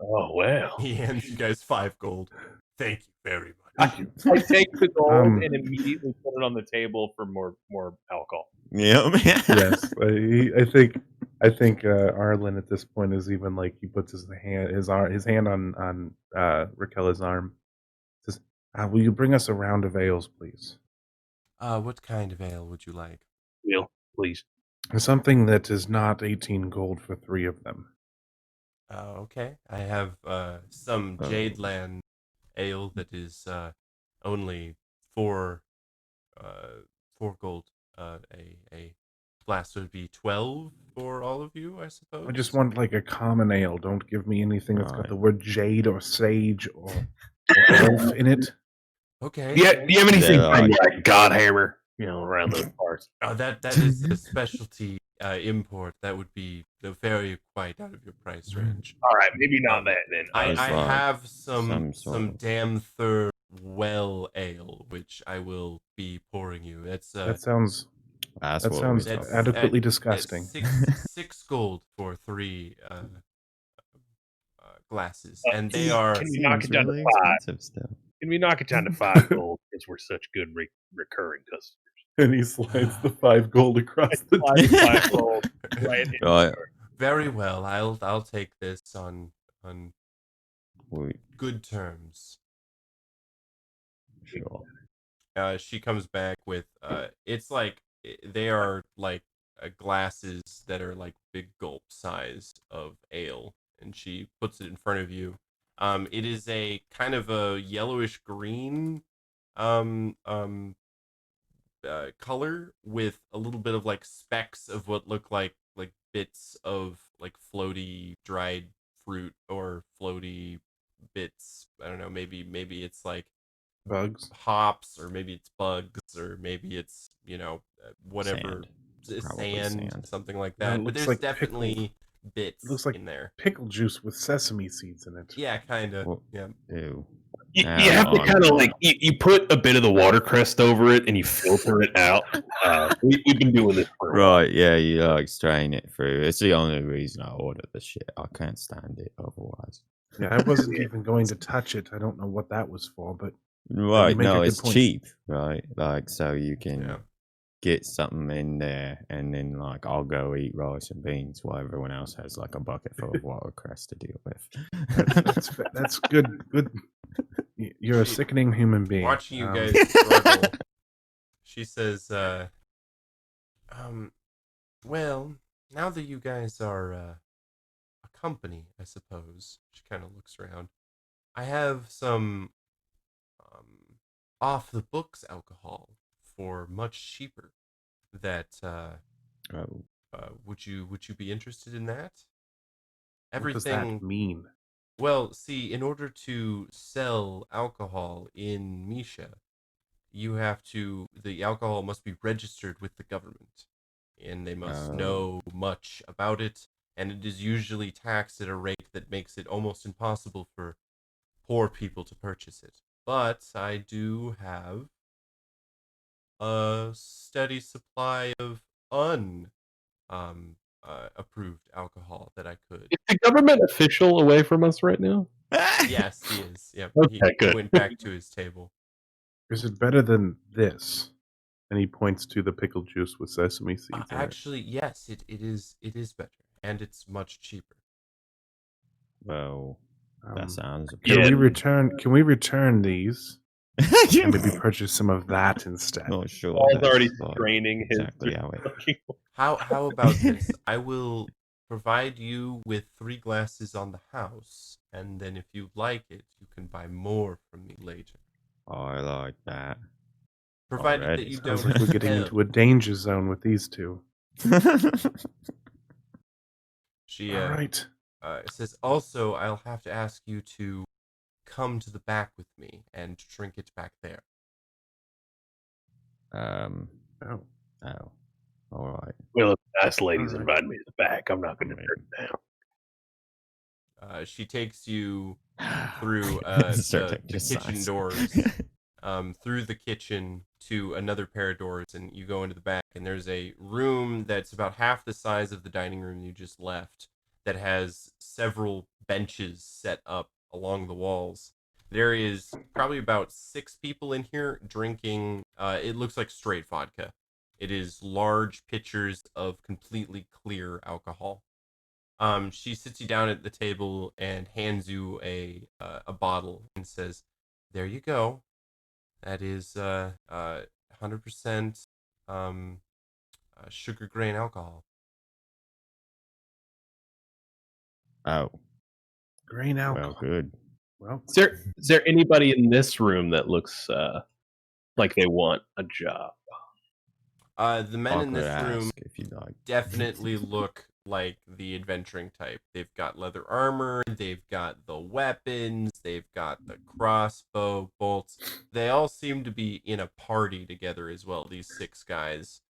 Speaker 5: Oh, well.
Speaker 2: He hands you guys 5 gold. Thank you very much.
Speaker 4: Thank you.
Speaker 6: I take the gold
Speaker 4: Um,
Speaker 6: and immediately put it on the table for more alcohol.
Speaker 3: Yeah.
Speaker 4: Yes, I think Arlen at this point is even like he puts his hand on Raquela's arm. Says, "Will you bring us a round of ales, please?
Speaker 2: What kind of ale would you like?
Speaker 5: Neil, please.
Speaker 4: Something that is not 18 gold for 3 of them."
Speaker 2: Okay. I have some
Speaker 3: Oh.
Speaker 2: Jadeland ale that is only 4 gold. A glass would be 12 for all of you, I suppose.
Speaker 4: I just want like a common ale. Don't give me anything that's got
Speaker 3: Right.
Speaker 4: the word jade or sage or elf in it.
Speaker 2: Okay.
Speaker 5: Do you have anything
Speaker 3: Yeah,
Speaker 5: from like Godhammer? You know, around those parts.
Speaker 2: That is a specialty import. That would be very quite out of your price range.
Speaker 5: All right, maybe not that then.
Speaker 2: I
Speaker 3: It's like
Speaker 2: have
Speaker 3: some sort
Speaker 2: some
Speaker 3: of-
Speaker 2: damn third well ale, which I will be pouring you. It's
Speaker 4: That sounds
Speaker 3: That's
Speaker 4: that
Speaker 3: what
Speaker 4: sounds
Speaker 3: we
Speaker 2: That's-
Speaker 3: thought.
Speaker 4: adequately
Speaker 2: it's
Speaker 4: disgusting.
Speaker 2: 6 gold for 3 glasses,
Speaker 5: Uh,
Speaker 2: and they are.
Speaker 5: Can we knock
Speaker 3: Seems
Speaker 5: it down to
Speaker 3: really
Speaker 5: 5?
Speaker 3: expensive still.
Speaker 5: Can we knock it down to 5 gold because we're such good recurring customers?
Speaker 4: And he slides the 5 gold across the
Speaker 6: Five gold.
Speaker 5: Right.
Speaker 3: Right.
Speaker 2: Very well. I'll take this on
Speaker 3: We,
Speaker 2: good terms.
Speaker 3: sure.
Speaker 2: She comes back with it's like they are like glasses that are like big gulp size of ale, and she puts it in front of you. It is a kind of a yellowish green color with a little bit of like specks of what look like bits of like floaty dried fruit or floaty bits. I don't know, maybe it's like
Speaker 4: bugs.
Speaker 2: hops, or maybe it's bugs, or maybe it's whatever
Speaker 3: Sand. Probably sand.
Speaker 2: something like
Speaker 4: No, it
Speaker 2: that. But
Speaker 4: looks
Speaker 2: there's
Speaker 4: like
Speaker 2: definitely bits
Speaker 4: It looks like
Speaker 2: in there.
Speaker 4: pickle juice with sesame seeds in it.
Speaker 2: Yeah, kind of.
Speaker 3: Well,
Speaker 2: Yeah.
Speaker 3: Ew.
Speaker 5: You have to
Speaker 3: on.
Speaker 5: kind of like you put a bit of the watercress over it and you filter it out. We've been doing this for a while.
Speaker 3: Right, yeah, you like strain it through. It's the only reason I ordered the shit. I can't stand it otherwise.
Speaker 4: Yeah, I wasn't even going to touch it. I don't know what that was for, but
Speaker 3: Right,
Speaker 4: make a
Speaker 3: no,
Speaker 4: good
Speaker 3: it's
Speaker 4: point.
Speaker 3: cheap, right? Like, so you can
Speaker 2: Yeah.
Speaker 3: get something in there, and then like I'll go eat rice and beans while everyone else has like a bucket full of watercress to deal with.
Speaker 4: that's good. Good. You're a sickening human being.
Speaker 2: Watching you guys struggle, she says, well, now that you guys are a company, I suppose, she kind of looks around, I have some off the books alcohol for much cheaper. That
Speaker 3: Oh,
Speaker 2: would you be interested in that?
Speaker 4: What does that mean?
Speaker 2: Well, see, in order to sell alcohol in Misha, the alcohol must be registered with the government, and they must
Speaker 3: Oh.
Speaker 2: know much about it. and it is usually taxed at a rate that makes it almost impossible for poor people to purchase it. But I do have a steady supply of approved alcohol that I could.
Speaker 6: Is the government official away from us right now?
Speaker 2: Yes, he is. Yep.
Speaker 6: Okay,
Speaker 2: he
Speaker 6: good.
Speaker 2: went back to his table.
Speaker 4: Is it better than this? And he points to the pickle juice with sesame seeds in it.
Speaker 2: Actually, yes, it is better, and it's much cheaper.
Speaker 3: Well, that sounds.
Speaker 4: Can
Speaker 5: Yeah.
Speaker 4: we return these and maybe purchase some of that instead?
Speaker 3: Oh, sure.
Speaker 6: Paul's
Speaker 3: that's
Speaker 6: already
Speaker 3: like
Speaker 6: straining his.
Speaker 3: exactly how it.
Speaker 2: How about this? I will provide you with 3 glasses on the house, and then if you like it, you can buy more from me later.
Speaker 3: I like that.
Speaker 2: Provided
Speaker 3: Already
Speaker 2: that you
Speaker 4: Sounds
Speaker 2: don't
Speaker 4: like we're getting into a danger zone with these two.
Speaker 2: She
Speaker 4: All right.
Speaker 2: says, also, I'll have to ask you to come to the back with me and drink it back there.
Speaker 3: Oh.
Speaker 4: Oh.
Speaker 3: Oh. All right.
Speaker 5: Well, if the nice lady's
Speaker 4: All right.
Speaker 5: inviting me to the back, I'm not going to turn it down.
Speaker 2: She takes you through the
Speaker 3: Surtook just
Speaker 2: kitchen
Speaker 3: sighs.
Speaker 2: doors, through the kitchen to another pair of doors, and you go into the back, and there's a room that's about half the size of the dining room you just left that has several benches set up along the walls. There is probably about 6 people in here drinking, it looks like straight vodka. It is large pitchers of completely clear alcohol. She sits you down at the table and hands you a bottle and says, "There you go. That is 100% sugar grain alcohol."
Speaker 3: Oh.
Speaker 4: Grain alcohol.
Speaker 3: Well, good.
Speaker 4: Well,
Speaker 6: Is there anybody in this room that looks like they want a job?
Speaker 2: The men in this
Speaker 3: Awkward
Speaker 2: room
Speaker 3: ask, if you like.
Speaker 2: definitely look like the adventuring type. They've got leather armor, they've got the weapons, they've got the crossbow bolts. They all seem to be in a party together as well, these 6 guys.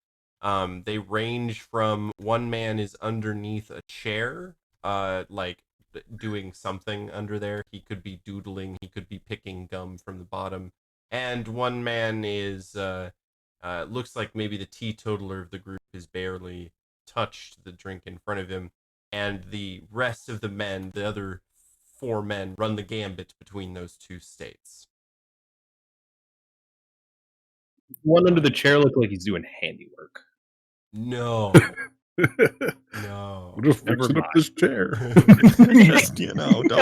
Speaker 2: They range from one man is underneath a chair, like doing something under there. He could be doodling, he could be picking gum from the bottom. And one man is looks like maybe the teetotaler of the group has barely touched the drink in front of him, and the rest of the men, the other 4 men, run the gambit between those 2 states.
Speaker 6: One under the chair looked like he's doing handiwork.
Speaker 2: No. No.
Speaker 4: we're just
Speaker 6: Never
Speaker 4: fixing up
Speaker 6: mind.
Speaker 4: this chair.
Speaker 3: Just, don't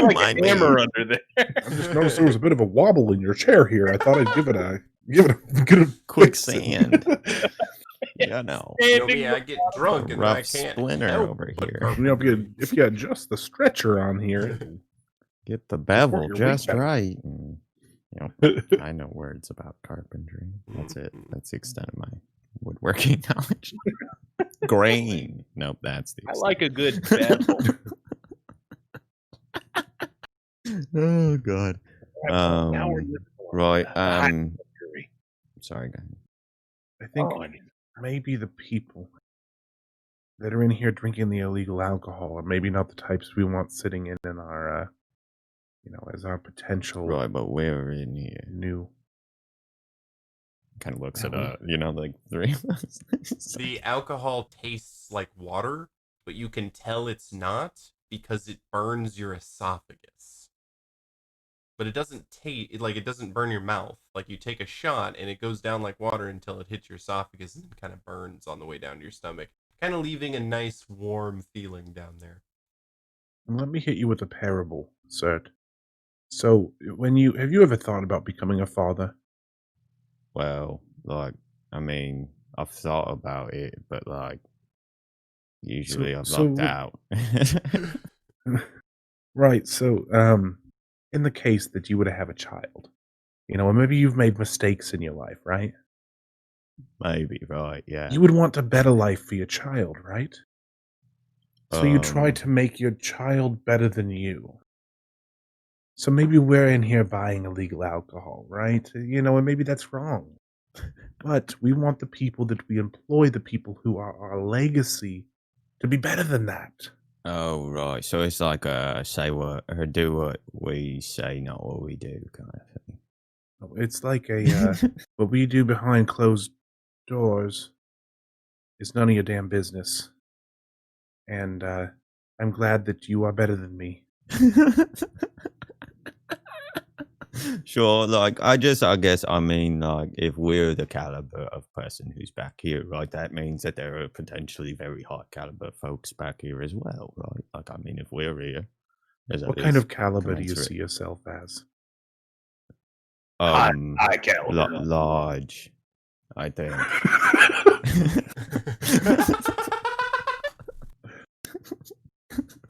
Speaker 6: Like
Speaker 3: mind
Speaker 6: a
Speaker 3: me.
Speaker 6: hammer under there.
Speaker 4: I just noticed there was a bit of a wobble in your chair here. I thought I'd give it a
Speaker 3: Quicksand. You know.
Speaker 2: You know me, I get drunk and I
Speaker 3: Rough
Speaker 2: can't
Speaker 3: splinter
Speaker 2: help
Speaker 3: over
Speaker 2: but
Speaker 3: here.
Speaker 2: carpentry.
Speaker 4: If you adjust the stretcher on here,
Speaker 3: Get the bevel
Speaker 4: your
Speaker 3: just
Speaker 4: weight better.
Speaker 3: right. And, I know words about carpentry. That's it. That's the extent of my woodworking knowledge. Grain. Nope, that's the
Speaker 6: I
Speaker 3: extent.
Speaker 6: like a good bevel.
Speaker 3: Oh god.
Speaker 5: Now we're living on
Speaker 3: Right.
Speaker 5: the high theory.
Speaker 3: Sorry, guys.
Speaker 4: I think
Speaker 5: Oh, I mean,
Speaker 4: maybe the people that are in here drinking the illegal alcohol are maybe not the types we want sitting in our, as our potential
Speaker 3: Right, but we're in here.
Speaker 4: new.
Speaker 3: Kind of looks
Speaker 4: Yeah,
Speaker 3: at like 3 of us.
Speaker 2: The alcohol tastes like water, but you can tell it's not because it burns your esophagus. But it doesn't taste like it doesn't burn your mouth. Like you take a shot and it goes down like water until it hits your esophagus and kind of burns on the way down to your stomach, kind of leaving a nice warm feeling down there.
Speaker 4: Let me hit you with a parable, Sir. So, have you ever thought about becoming a father?
Speaker 3: Well, like, I mean, I've thought about it, but like, usually I've
Speaker 4: so
Speaker 3: lucked out.
Speaker 4: Right. So, in the case that you were to have a child, and maybe you've made mistakes in your life, right?
Speaker 3: Maybe, right? Yeah.
Speaker 4: You would want a better life for your child, right? So you try
Speaker 3: Um,
Speaker 4: to make your child better than you. So maybe we're in here buying illegal alcohol, right? And maybe that's wrong. But we want the people that we employ, the people who are our legacy, to be better than that.
Speaker 3: Oh, right. So it's like say what or do what we say, not what we do kind of thing.
Speaker 4: It's like a what we do behind closed doors is none of your damn business. And I'm glad that you are better than me.
Speaker 3: Sure, like I guess I mean like if we're the caliber of person who's back here, right, that means that there are potentially very high caliber folks back here as well, right? Like I mean if we're here, there's at
Speaker 4: What kind
Speaker 3: least
Speaker 4: of caliber do you
Speaker 3: commensurate
Speaker 4: see yourself as?
Speaker 5: High caliber.
Speaker 3: large, I think.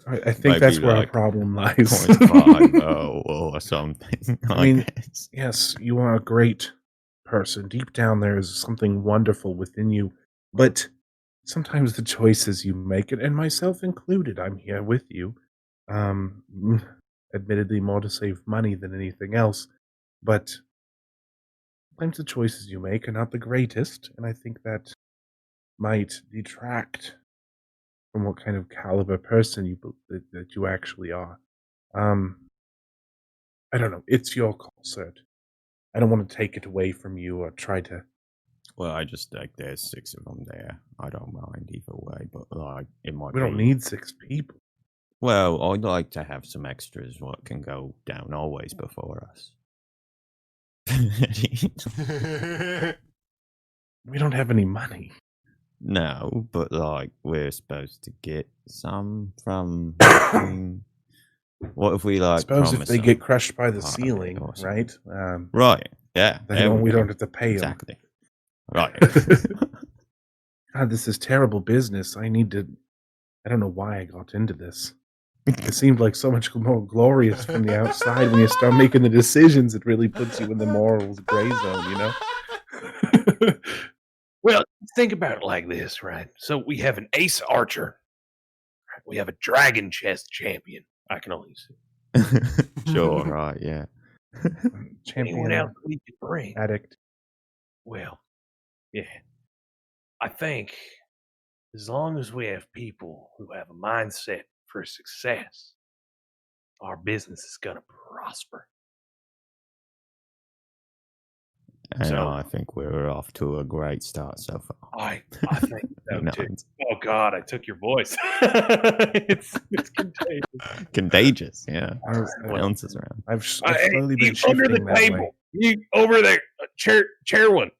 Speaker 4: I think
Speaker 3: Maybe
Speaker 4: that's where our
Speaker 3: like
Speaker 4: problem lies.
Speaker 3: 0.50 or something.
Speaker 4: I mean,
Speaker 3: guess.
Speaker 4: yes, you are a great person. Deep down, there is something wonderful within you. But sometimes the choices you make, and myself included, I'm here with you. Admittedly, more to save money than anything else. But sometimes the choices you make are not the greatest. And I think that might detract from what kind of caliber person that you actually are. I don't know. It's your call, sir. I don't want to take it away from you or try to.
Speaker 3: Well, I just like there's 6 of them there. I don't mind either way, but like it might
Speaker 4: We don't
Speaker 3: be.
Speaker 4: need 6 people.
Speaker 3: Well, I'd like to have some extras. What can go down always before us.
Speaker 4: We don't have any money.
Speaker 3: No, but like we're supposed to get some from. nothing. What if we
Speaker 4: I
Speaker 3: like
Speaker 4: suppose if
Speaker 3: promise
Speaker 4: they
Speaker 3: them
Speaker 4: get crushed by the
Speaker 3: part of it
Speaker 4: ceiling,
Speaker 3: or something?
Speaker 4: right?
Speaker 3: Right? Yeah.
Speaker 4: Then
Speaker 3: there
Speaker 4: we
Speaker 3: go.
Speaker 4: don't have to pay them.
Speaker 3: Exactly. Right.
Speaker 4: God, this is terrible business. I don't know why I got into this. It seemed like so much more glorious from the outside. When you start making the decisions, it really puts you in the morals gray zone, you know?
Speaker 5: Well, think about it like this, right? So we have an ace archer. We have a dragon chess champion. I can only see.
Speaker 3: Sure. Right. Yeah.
Speaker 5: Anyone
Speaker 4: Champion
Speaker 5: else we could bring?
Speaker 4: addict.
Speaker 5: Well, yeah. I think as long as we have people who have a mindset for success, our business is going to prosper.
Speaker 3: And
Speaker 5: So-
Speaker 3: I think we're off to a great start so far.
Speaker 5: I think so
Speaker 3: No,
Speaker 5: too.
Speaker 3: it's
Speaker 5: Oh God, I took your voice. it's contagious.
Speaker 3: contagious. Yeah.
Speaker 4: I-
Speaker 3: Bounces around.
Speaker 4: I've
Speaker 5: Hey,
Speaker 4: slowly been
Speaker 5: you under
Speaker 4: shifting
Speaker 5: the
Speaker 4: that
Speaker 5: table.
Speaker 4: way.
Speaker 5: You over there, chair one.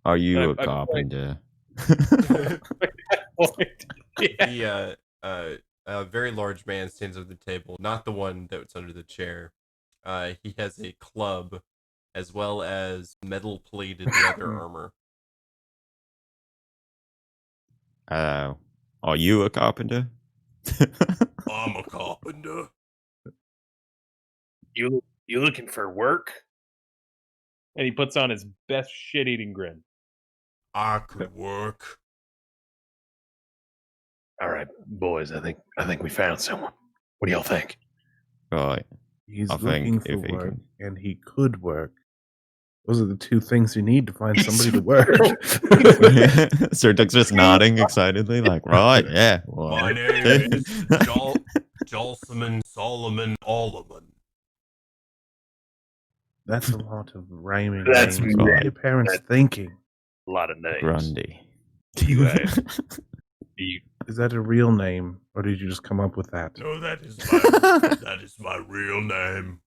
Speaker 3: Are you a
Speaker 5: I'm
Speaker 3: carpenter?
Speaker 2: The a very large man stands at the table, not the one that's under the chair. He has a club as well as metal-plated leather armor.
Speaker 3: Are you a carpenter?
Speaker 2: I'm a carpenter.
Speaker 6: You looking for work? And he puts on his best shit-eating grin.
Speaker 2: I could work.
Speaker 5: All right, boys. I think we found someone. What do y'all think?
Speaker 3: Right.
Speaker 4: He's
Speaker 3: I
Speaker 4: looking
Speaker 3: think
Speaker 4: for
Speaker 3: if he
Speaker 4: work,
Speaker 3: can-
Speaker 4: and he could work. Those are the 2 things you need to find somebody to work.
Speaker 3: Surtook's just nodding excitedly, like, right, yeah.
Speaker 2: My name is Jalsaman Solomon Alleman.
Speaker 4: That's a lot of rhyming
Speaker 5: That's
Speaker 4: names. What
Speaker 3: right.
Speaker 4: are your parents
Speaker 5: That's-
Speaker 4: thinking?
Speaker 5: A lot of names.
Speaker 3: Grundy.
Speaker 5: You have. You,
Speaker 4: Is that a real name, or did you just come up with that?
Speaker 2: No, that is my real name.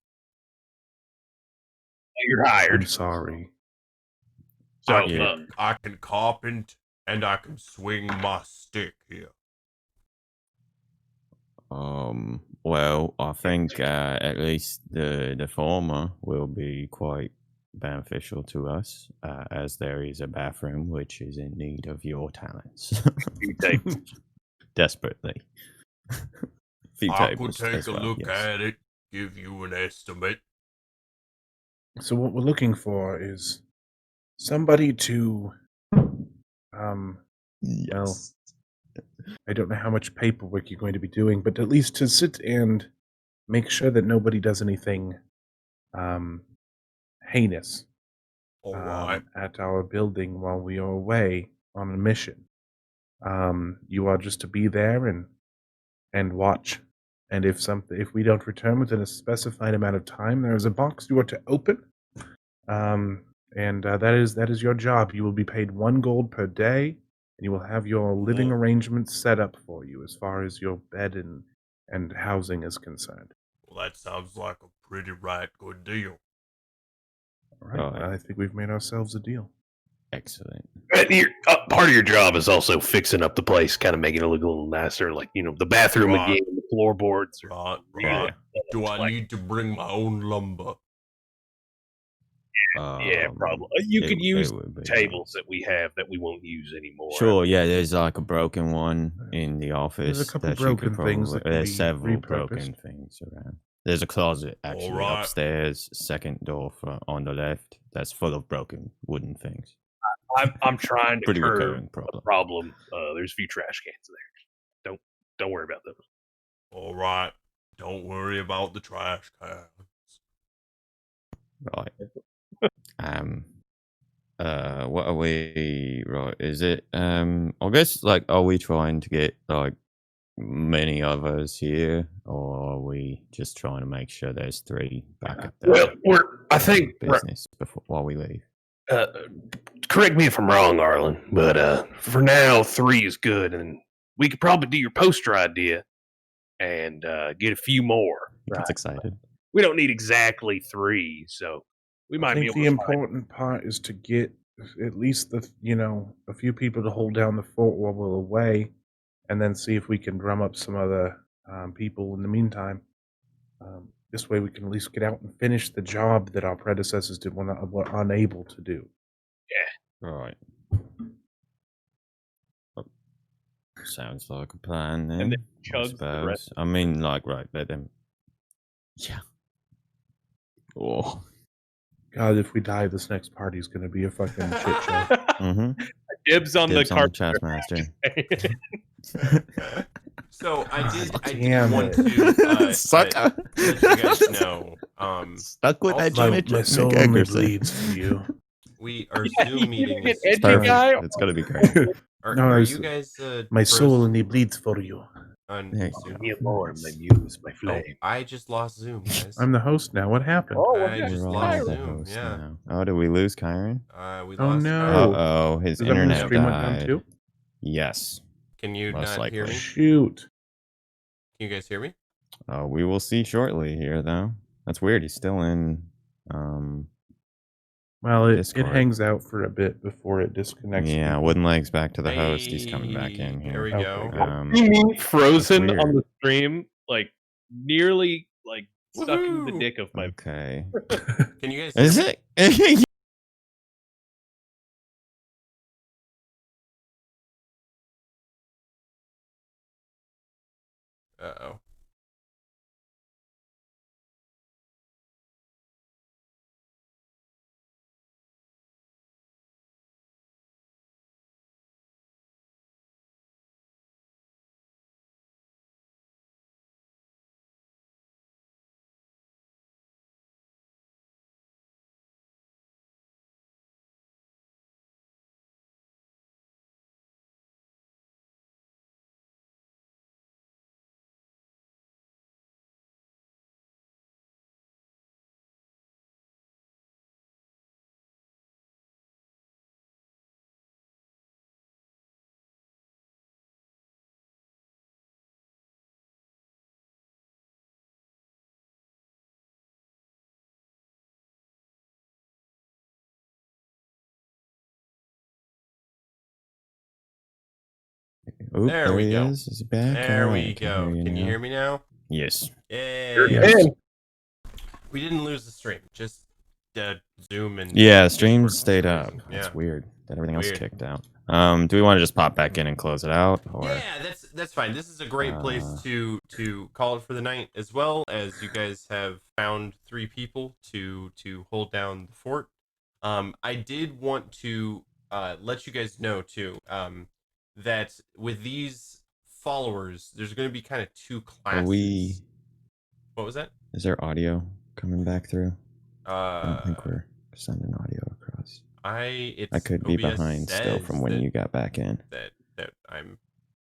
Speaker 5: you're
Speaker 4: I'm
Speaker 5: hired.
Speaker 4: sorry.
Speaker 5: So
Speaker 3: Yeah.
Speaker 2: I can carpent and I can swing my stick here.
Speaker 3: Well, I think at least the former will be quite beneficial to us, as there is a bathroom which is in need of your talents.
Speaker 5: you take
Speaker 3: Desperately. Few
Speaker 2: I could
Speaker 3: tables
Speaker 2: take
Speaker 3: as
Speaker 2: a
Speaker 3: well,
Speaker 2: look
Speaker 3: yes.
Speaker 2: at it, give you an estimate.
Speaker 4: So what we're looking for is somebody to,
Speaker 3: Yes.
Speaker 4: I don't know how much paperwork you're going to be doing, but at least to sit and make sure that nobody does anything, heinous
Speaker 2: All right.
Speaker 4: at our building while we are away on a mission. You are just to be there and and watch. And if we don't return within a specified amount of time, there is a box you are to open. That is your job. You will be paid 1 gold per day, and you will have your living arrangements set up for you as far as your bed and housing is concerned.
Speaker 2: Well, that sounds like a pretty good deal.
Speaker 4: All right, I think we've made ourselves a deal.
Speaker 3: Excellent.
Speaker 5: Part of your job is also fixing up the place, kind of making it look a little nicer, like the bathroom again, the floorboards.
Speaker 2: Right. Do I need to bring my own lumber?
Speaker 5: Yeah, probably. You could use tables that we have that we won't use anymore.
Speaker 3: Sure, yeah, there's like a broken one in the office.
Speaker 4: There's a couple
Speaker 3: that you could
Speaker 4: broken things that can
Speaker 3: there's
Speaker 4: be
Speaker 3: several
Speaker 4: repurposed.
Speaker 3: broken things around. There's a closet actually upstairs, second door on the left, that's full of broken wooden things.
Speaker 5: I'm trying to
Speaker 3: Pretty
Speaker 5: curb
Speaker 3: recurring
Speaker 5: the problem. There's a few trash cans there. Don't worry about those.
Speaker 2: All right. Don't worry about the trash cans.
Speaker 3: Right. What are we? Right. Is it? I guess like, are we trying to get like many of us here, or are we just trying to make sure there's 3 back at the
Speaker 5: I think
Speaker 3: business while we leave?
Speaker 5: Correct me if I'm wrong, Arlon, but for now 3 is good, and we could probably do your poster idea and get a few more.
Speaker 3: That's excited.
Speaker 5: We don't need exactly 3, so we might be able
Speaker 4: the
Speaker 5: to
Speaker 4: important part is to get at least a few people to hold down the fort while we're away, and then see if we can drum up some other people in the meantime. This way we can at least get out and finish the job that our predecessors were unable to do.
Speaker 5: Yeah.
Speaker 3: Right. Sounds like a plan then.
Speaker 5: And then
Speaker 3: I
Speaker 5: chugs the
Speaker 3: suppose.
Speaker 5: rest.
Speaker 3: I mean, like, right, let them. Yeah. Oh.
Speaker 4: God, if we die, this next party is going to be a fucking shit show.
Speaker 3: Mm-hmm.
Speaker 5: Dibs on the
Speaker 3: chest master.
Speaker 2: So I did
Speaker 4: Damn
Speaker 2: want
Speaker 4: it.
Speaker 2: to
Speaker 3: Sucker.
Speaker 2: let you guys know.
Speaker 3: Stuck with that
Speaker 2: also,
Speaker 3: Jimmy
Speaker 4: My soul only bleeds for you.
Speaker 2: Our Zoom meeting is
Speaker 3: It's perfect. It's gonna be great.
Speaker 2: Are you guys
Speaker 4: my soul only bleeds for you.
Speaker 2: on
Speaker 3: Yeah.
Speaker 2: Zoom?
Speaker 5: Me more, my muse, my
Speaker 2: Oh,
Speaker 5: flame.
Speaker 2: I just lost Zoom, guys.
Speaker 4: I'm the host now. What happened?
Speaker 2: I just
Speaker 3: We're all
Speaker 2: lost
Speaker 3: the
Speaker 2: Zoom.
Speaker 3: hosts
Speaker 2: Yeah.
Speaker 3: now. Oh, did we lose Kyron?
Speaker 2: We
Speaker 4: Oh,
Speaker 2: lost.
Speaker 4: no.
Speaker 2: Kyron.
Speaker 3: Uh-oh, his
Speaker 4: Does that mean the
Speaker 3: internet
Speaker 4: stream went down
Speaker 3: died.
Speaker 4: too?
Speaker 3: Yes.
Speaker 2: Can you
Speaker 3: Most
Speaker 2: not hear
Speaker 3: likely.
Speaker 2: me?
Speaker 4: Shoot.
Speaker 2: Can you guys hear me?
Speaker 3: We will see shortly here, though. That's weird. He's still in.
Speaker 4: Well, it
Speaker 3: Discord.
Speaker 4: hangs out for a bit before it disconnects.
Speaker 3: Yeah,
Speaker 4: people.
Speaker 3: wooden legs back to the host. He's coming back in
Speaker 2: There
Speaker 3: here.
Speaker 2: we
Speaker 4: Okay,
Speaker 2: go.
Speaker 4: good.
Speaker 6: You mean frozen
Speaker 3: weird.
Speaker 6: on the stream, like nearly like sucking the
Speaker 2: Woohoo!
Speaker 6: dick of my.
Speaker 3: Okay.
Speaker 2: Can you guys hear
Speaker 3: Is
Speaker 2: me?
Speaker 3: it?
Speaker 2: Uh-oh.
Speaker 3: Oop,
Speaker 2: There we
Speaker 3: he
Speaker 2: go.
Speaker 3: is. Is he back?
Speaker 2: There
Speaker 3: All
Speaker 2: we
Speaker 3: right, I
Speaker 2: go. Can you
Speaker 3: now.
Speaker 2: hear me now?
Speaker 3: Yes.
Speaker 2: Yay.
Speaker 3: Yes.
Speaker 2: We didn't lose the stream. Just Zoom and
Speaker 3: Yeah, stream
Speaker 2: Discord for
Speaker 3: stayed
Speaker 2: some
Speaker 3: up.
Speaker 2: reason.
Speaker 3: That's
Speaker 2: Yeah.
Speaker 3: weird. That everything else
Speaker 2: Weird.
Speaker 3: kicked out. Do we want to just pop back in and close it out, or?
Speaker 2: Yeah, that's fine. This is a great place to call it for the night, as well as you guys have found 3 people to hold down the fort. I did want to let you guys know too that with these followers, there's going to be kind of 2 classes. What was that?
Speaker 3: Is there audio coming back through? I don't think
Speaker 2: Uh,
Speaker 3: we're sending audio across.
Speaker 2: I
Speaker 3: could be
Speaker 2: OBS
Speaker 3: behind still from when
Speaker 2: says
Speaker 3: you got back in.
Speaker 2: that I'm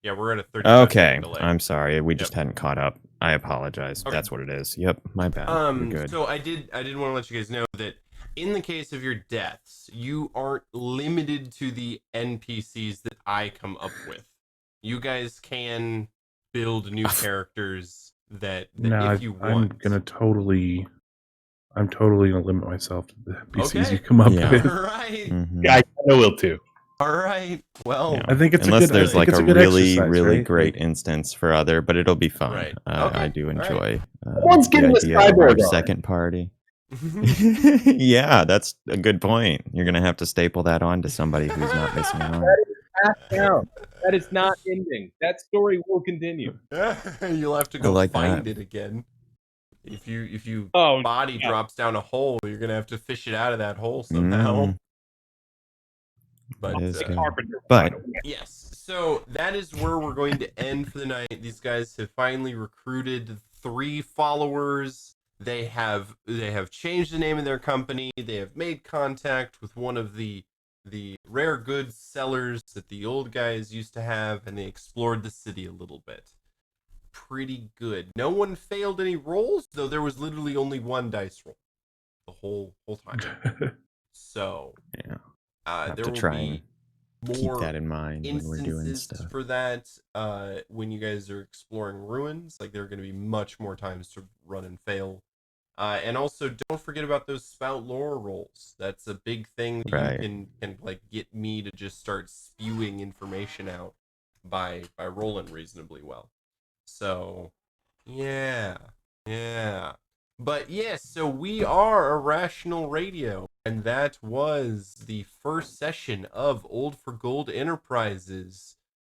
Speaker 2: Yeah, we're at a 35
Speaker 3: Okay,
Speaker 2: second delay.
Speaker 3: I'm sorry. We just hadn't caught up. I apologize.
Speaker 2: Okay.
Speaker 3: That's what it is. Yep, my bad. You're good.
Speaker 2: So I did want to let you guys know that in the case of your deaths, you aren't limited to the NPCs that I come up with. You guys can build new characters that
Speaker 4: No,
Speaker 2: if you want.
Speaker 4: I'm totally gonna limit myself to the NPCs you come up
Speaker 3: Yeah.
Speaker 4: with.
Speaker 2: All right.
Speaker 3: Mhm.
Speaker 6: Yeah, I will too.
Speaker 2: All right. Well,
Speaker 3: Yeah.
Speaker 4: I think it's
Speaker 3: Unless
Speaker 4: a good.
Speaker 3: there's
Speaker 4: I think
Speaker 3: like
Speaker 4: it's
Speaker 3: a
Speaker 4: good
Speaker 3: really,
Speaker 4: exercise,
Speaker 3: really
Speaker 4: right?
Speaker 3: great instance for other, but it'll be fun.
Speaker 2: Right.
Speaker 3: I
Speaker 2: Okay.
Speaker 3: do
Speaker 2: All right.
Speaker 3: enjoy
Speaker 6: One's
Speaker 3: the
Speaker 6: getting the
Speaker 3: idea of our
Speaker 6: cyborg on.
Speaker 3: second party. Yeah, that's a good point. You're gonna have to staple that on to somebody who's not missing an arm.
Speaker 6: Passed down. That is not ending. That story will continue.
Speaker 2: You'll have to
Speaker 3: I
Speaker 2: go
Speaker 3: like
Speaker 2: find
Speaker 3: that.
Speaker 2: it again. If you
Speaker 6: Oh,
Speaker 2: body
Speaker 6: yeah.
Speaker 2: drops down a hole, you're gonna have to fish it out of that hole somehow.
Speaker 3: Mm,
Speaker 2: But
Speaker 3: that is
Speaker 6: The
Speaker 3: good.
Speaker 6: carpenter.
Speaker 3: But
Speaker 2: yes, so that is where we're going to end for the night. These guys have finally recruited 3 followers. They have changed the name of their company. They have made contact with one of the rare goods sellers that the old guys used to have, and they explored the city a little bit. Pretty good. No one failed any rolls, though there was literally only 1 dice roll the whole time. So
Speaker 3: yeah,
Speaker 2: there
Speaker 3: have to
Speaker 2: will
Speaker 3: try
Speaker 2: be
Speaker 3: and keep
Speaker 2: more
Speaker 3: that in mind when we're doing
Speaker 2: instances
Speaker 3: stuff.
Speaker 2: for that when you guys are exploring ruins. Like, there are going to be much more times to run and fail. And also, don't forget about those spout lore rolls. That's a big thing that
Speaker 3: Right.
Speaker 2: you can like get me to just start spewing information out by rolling reasonably well. So, yeah. But yes, so we are Irrational Radio, and that was the first session of Old for Gold Enterprises,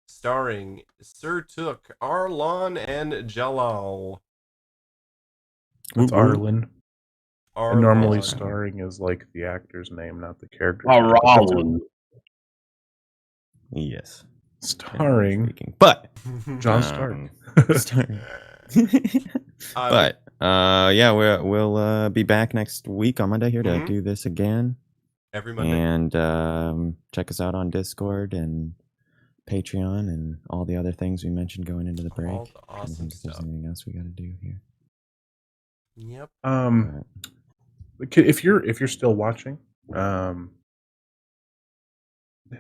Speaker 2: starring Surtook, Arlon, and Jalaal.
Speaker 4: It's Arlon.
Speaker 2: Arlon.
Speaker 4: And normally starring is like the actor's name, not the character's name.
Speaker 6: Oh,
Speaker 4: But that's
Speaker 6: Arlon.
Speaker 3: Yes.
Speaker 4: starring
Speaker 3: Speaking. But
Speaker 4: John Stark.
Speaker 3: starring. But yeah, we'll be back next week on Monday here to
Speaker 2: Mhm.
Speaker 3: do this again.
Speaker 2: Every Monday.
Speaker 3: And check us out on Discord and Patreon and all the other things we mentioned going into the break.
Speaker 2: All the awesome
Speaker 3: Trying to think if there's
Speaker 2: stuff.
Speaker 3: anything else we got to do here.
Speaker 2: Yep.
Speaker 4: If you're still watching,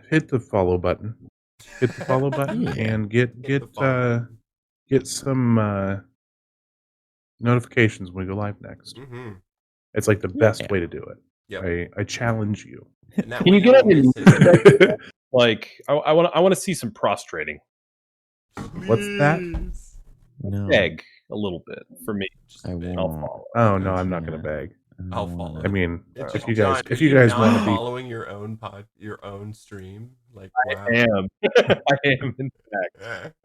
Speaker 4: hit the follow button. Hit the follow button
Speaker 3: Yeah.
Speaker 4: and
Speaker 2: Hit the follow button.
Speaker 4: get some notifications when we go live next.
Speaker 2: Mm-hmm.
Speaker 4: It's like the best
Speaker 3: Yeah.
Speaker 4: way to do it.
Speaker 2: Yep.
Speaker 4: I challenge you.
Speaker 2: And that
Speaker 6: Can
Speaker 2: way
Speaker 6: you get
Speaker 2: won't
Speaker 6: on your
Speaker 2: miss it.
Speaker 6: Like, I want to see some prostrating.
Speaker 4: What's that?
Speaker 2: Please.
Speaker 3: No,
Speaker 6: Beg a little bit for me.
Speaker 2: Just
Speaker 3: I
Speaker 2: a bit.
Speaker 6: I'll
Speaker 3: won't.
Speaker 6: follow.
Speaker 4: Oh no, I'm not
Speaker 3: Yeah.
Speaker 4: gonna beg.
Speaker 2: I'll
Speaker 3: don't
Speaker 2: follow.
Speaker 3: wanna-
Speaker 4: I mean,
Speaker 2: It's
Speaker 4: if
Speaker 2: just,
Speaker 4: you guys
Speaker 2: John,
Speaker 4: if you guys want to
Speaker 2: not
Speaker 4: be
Speaker 2: following your own stream, like, wow.
Speaker 6: I am. I am, in fact.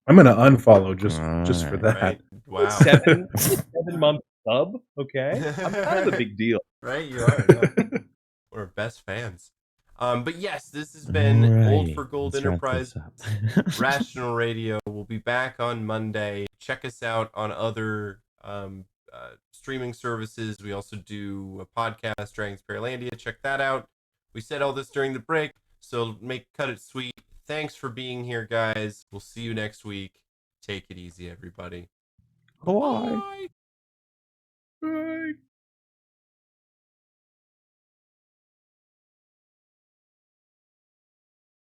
Speaker 4: I'm gonna unfollow just for
Speaker 3: Alright.
Speaker 4: that.
Speaker 2: Right? Wow.
Speaker 6: 7-month sub. Okay, I'm kind of a big deal.
Speaker 2: Right, you are. Yeah. We're best fans. But yes, this has been Old for
Speaker 3: Alrighty,
Speaker 2: Gold
Speaker 3: let's wrap
Speaker 2: Enterprise
Speaker 3: this up.
Speaker 2: Rational Radio. We'll be back on Monday. Check us out on other streaming services. We also do a podcast, Dragons Paralandia. Check that out. We said all this during the break, so cut it sweet. Thanks for being here, guys. We'll see you next week. Take it easy, everybody.
Speaker 4: Bye.
Speaker 2: Bye.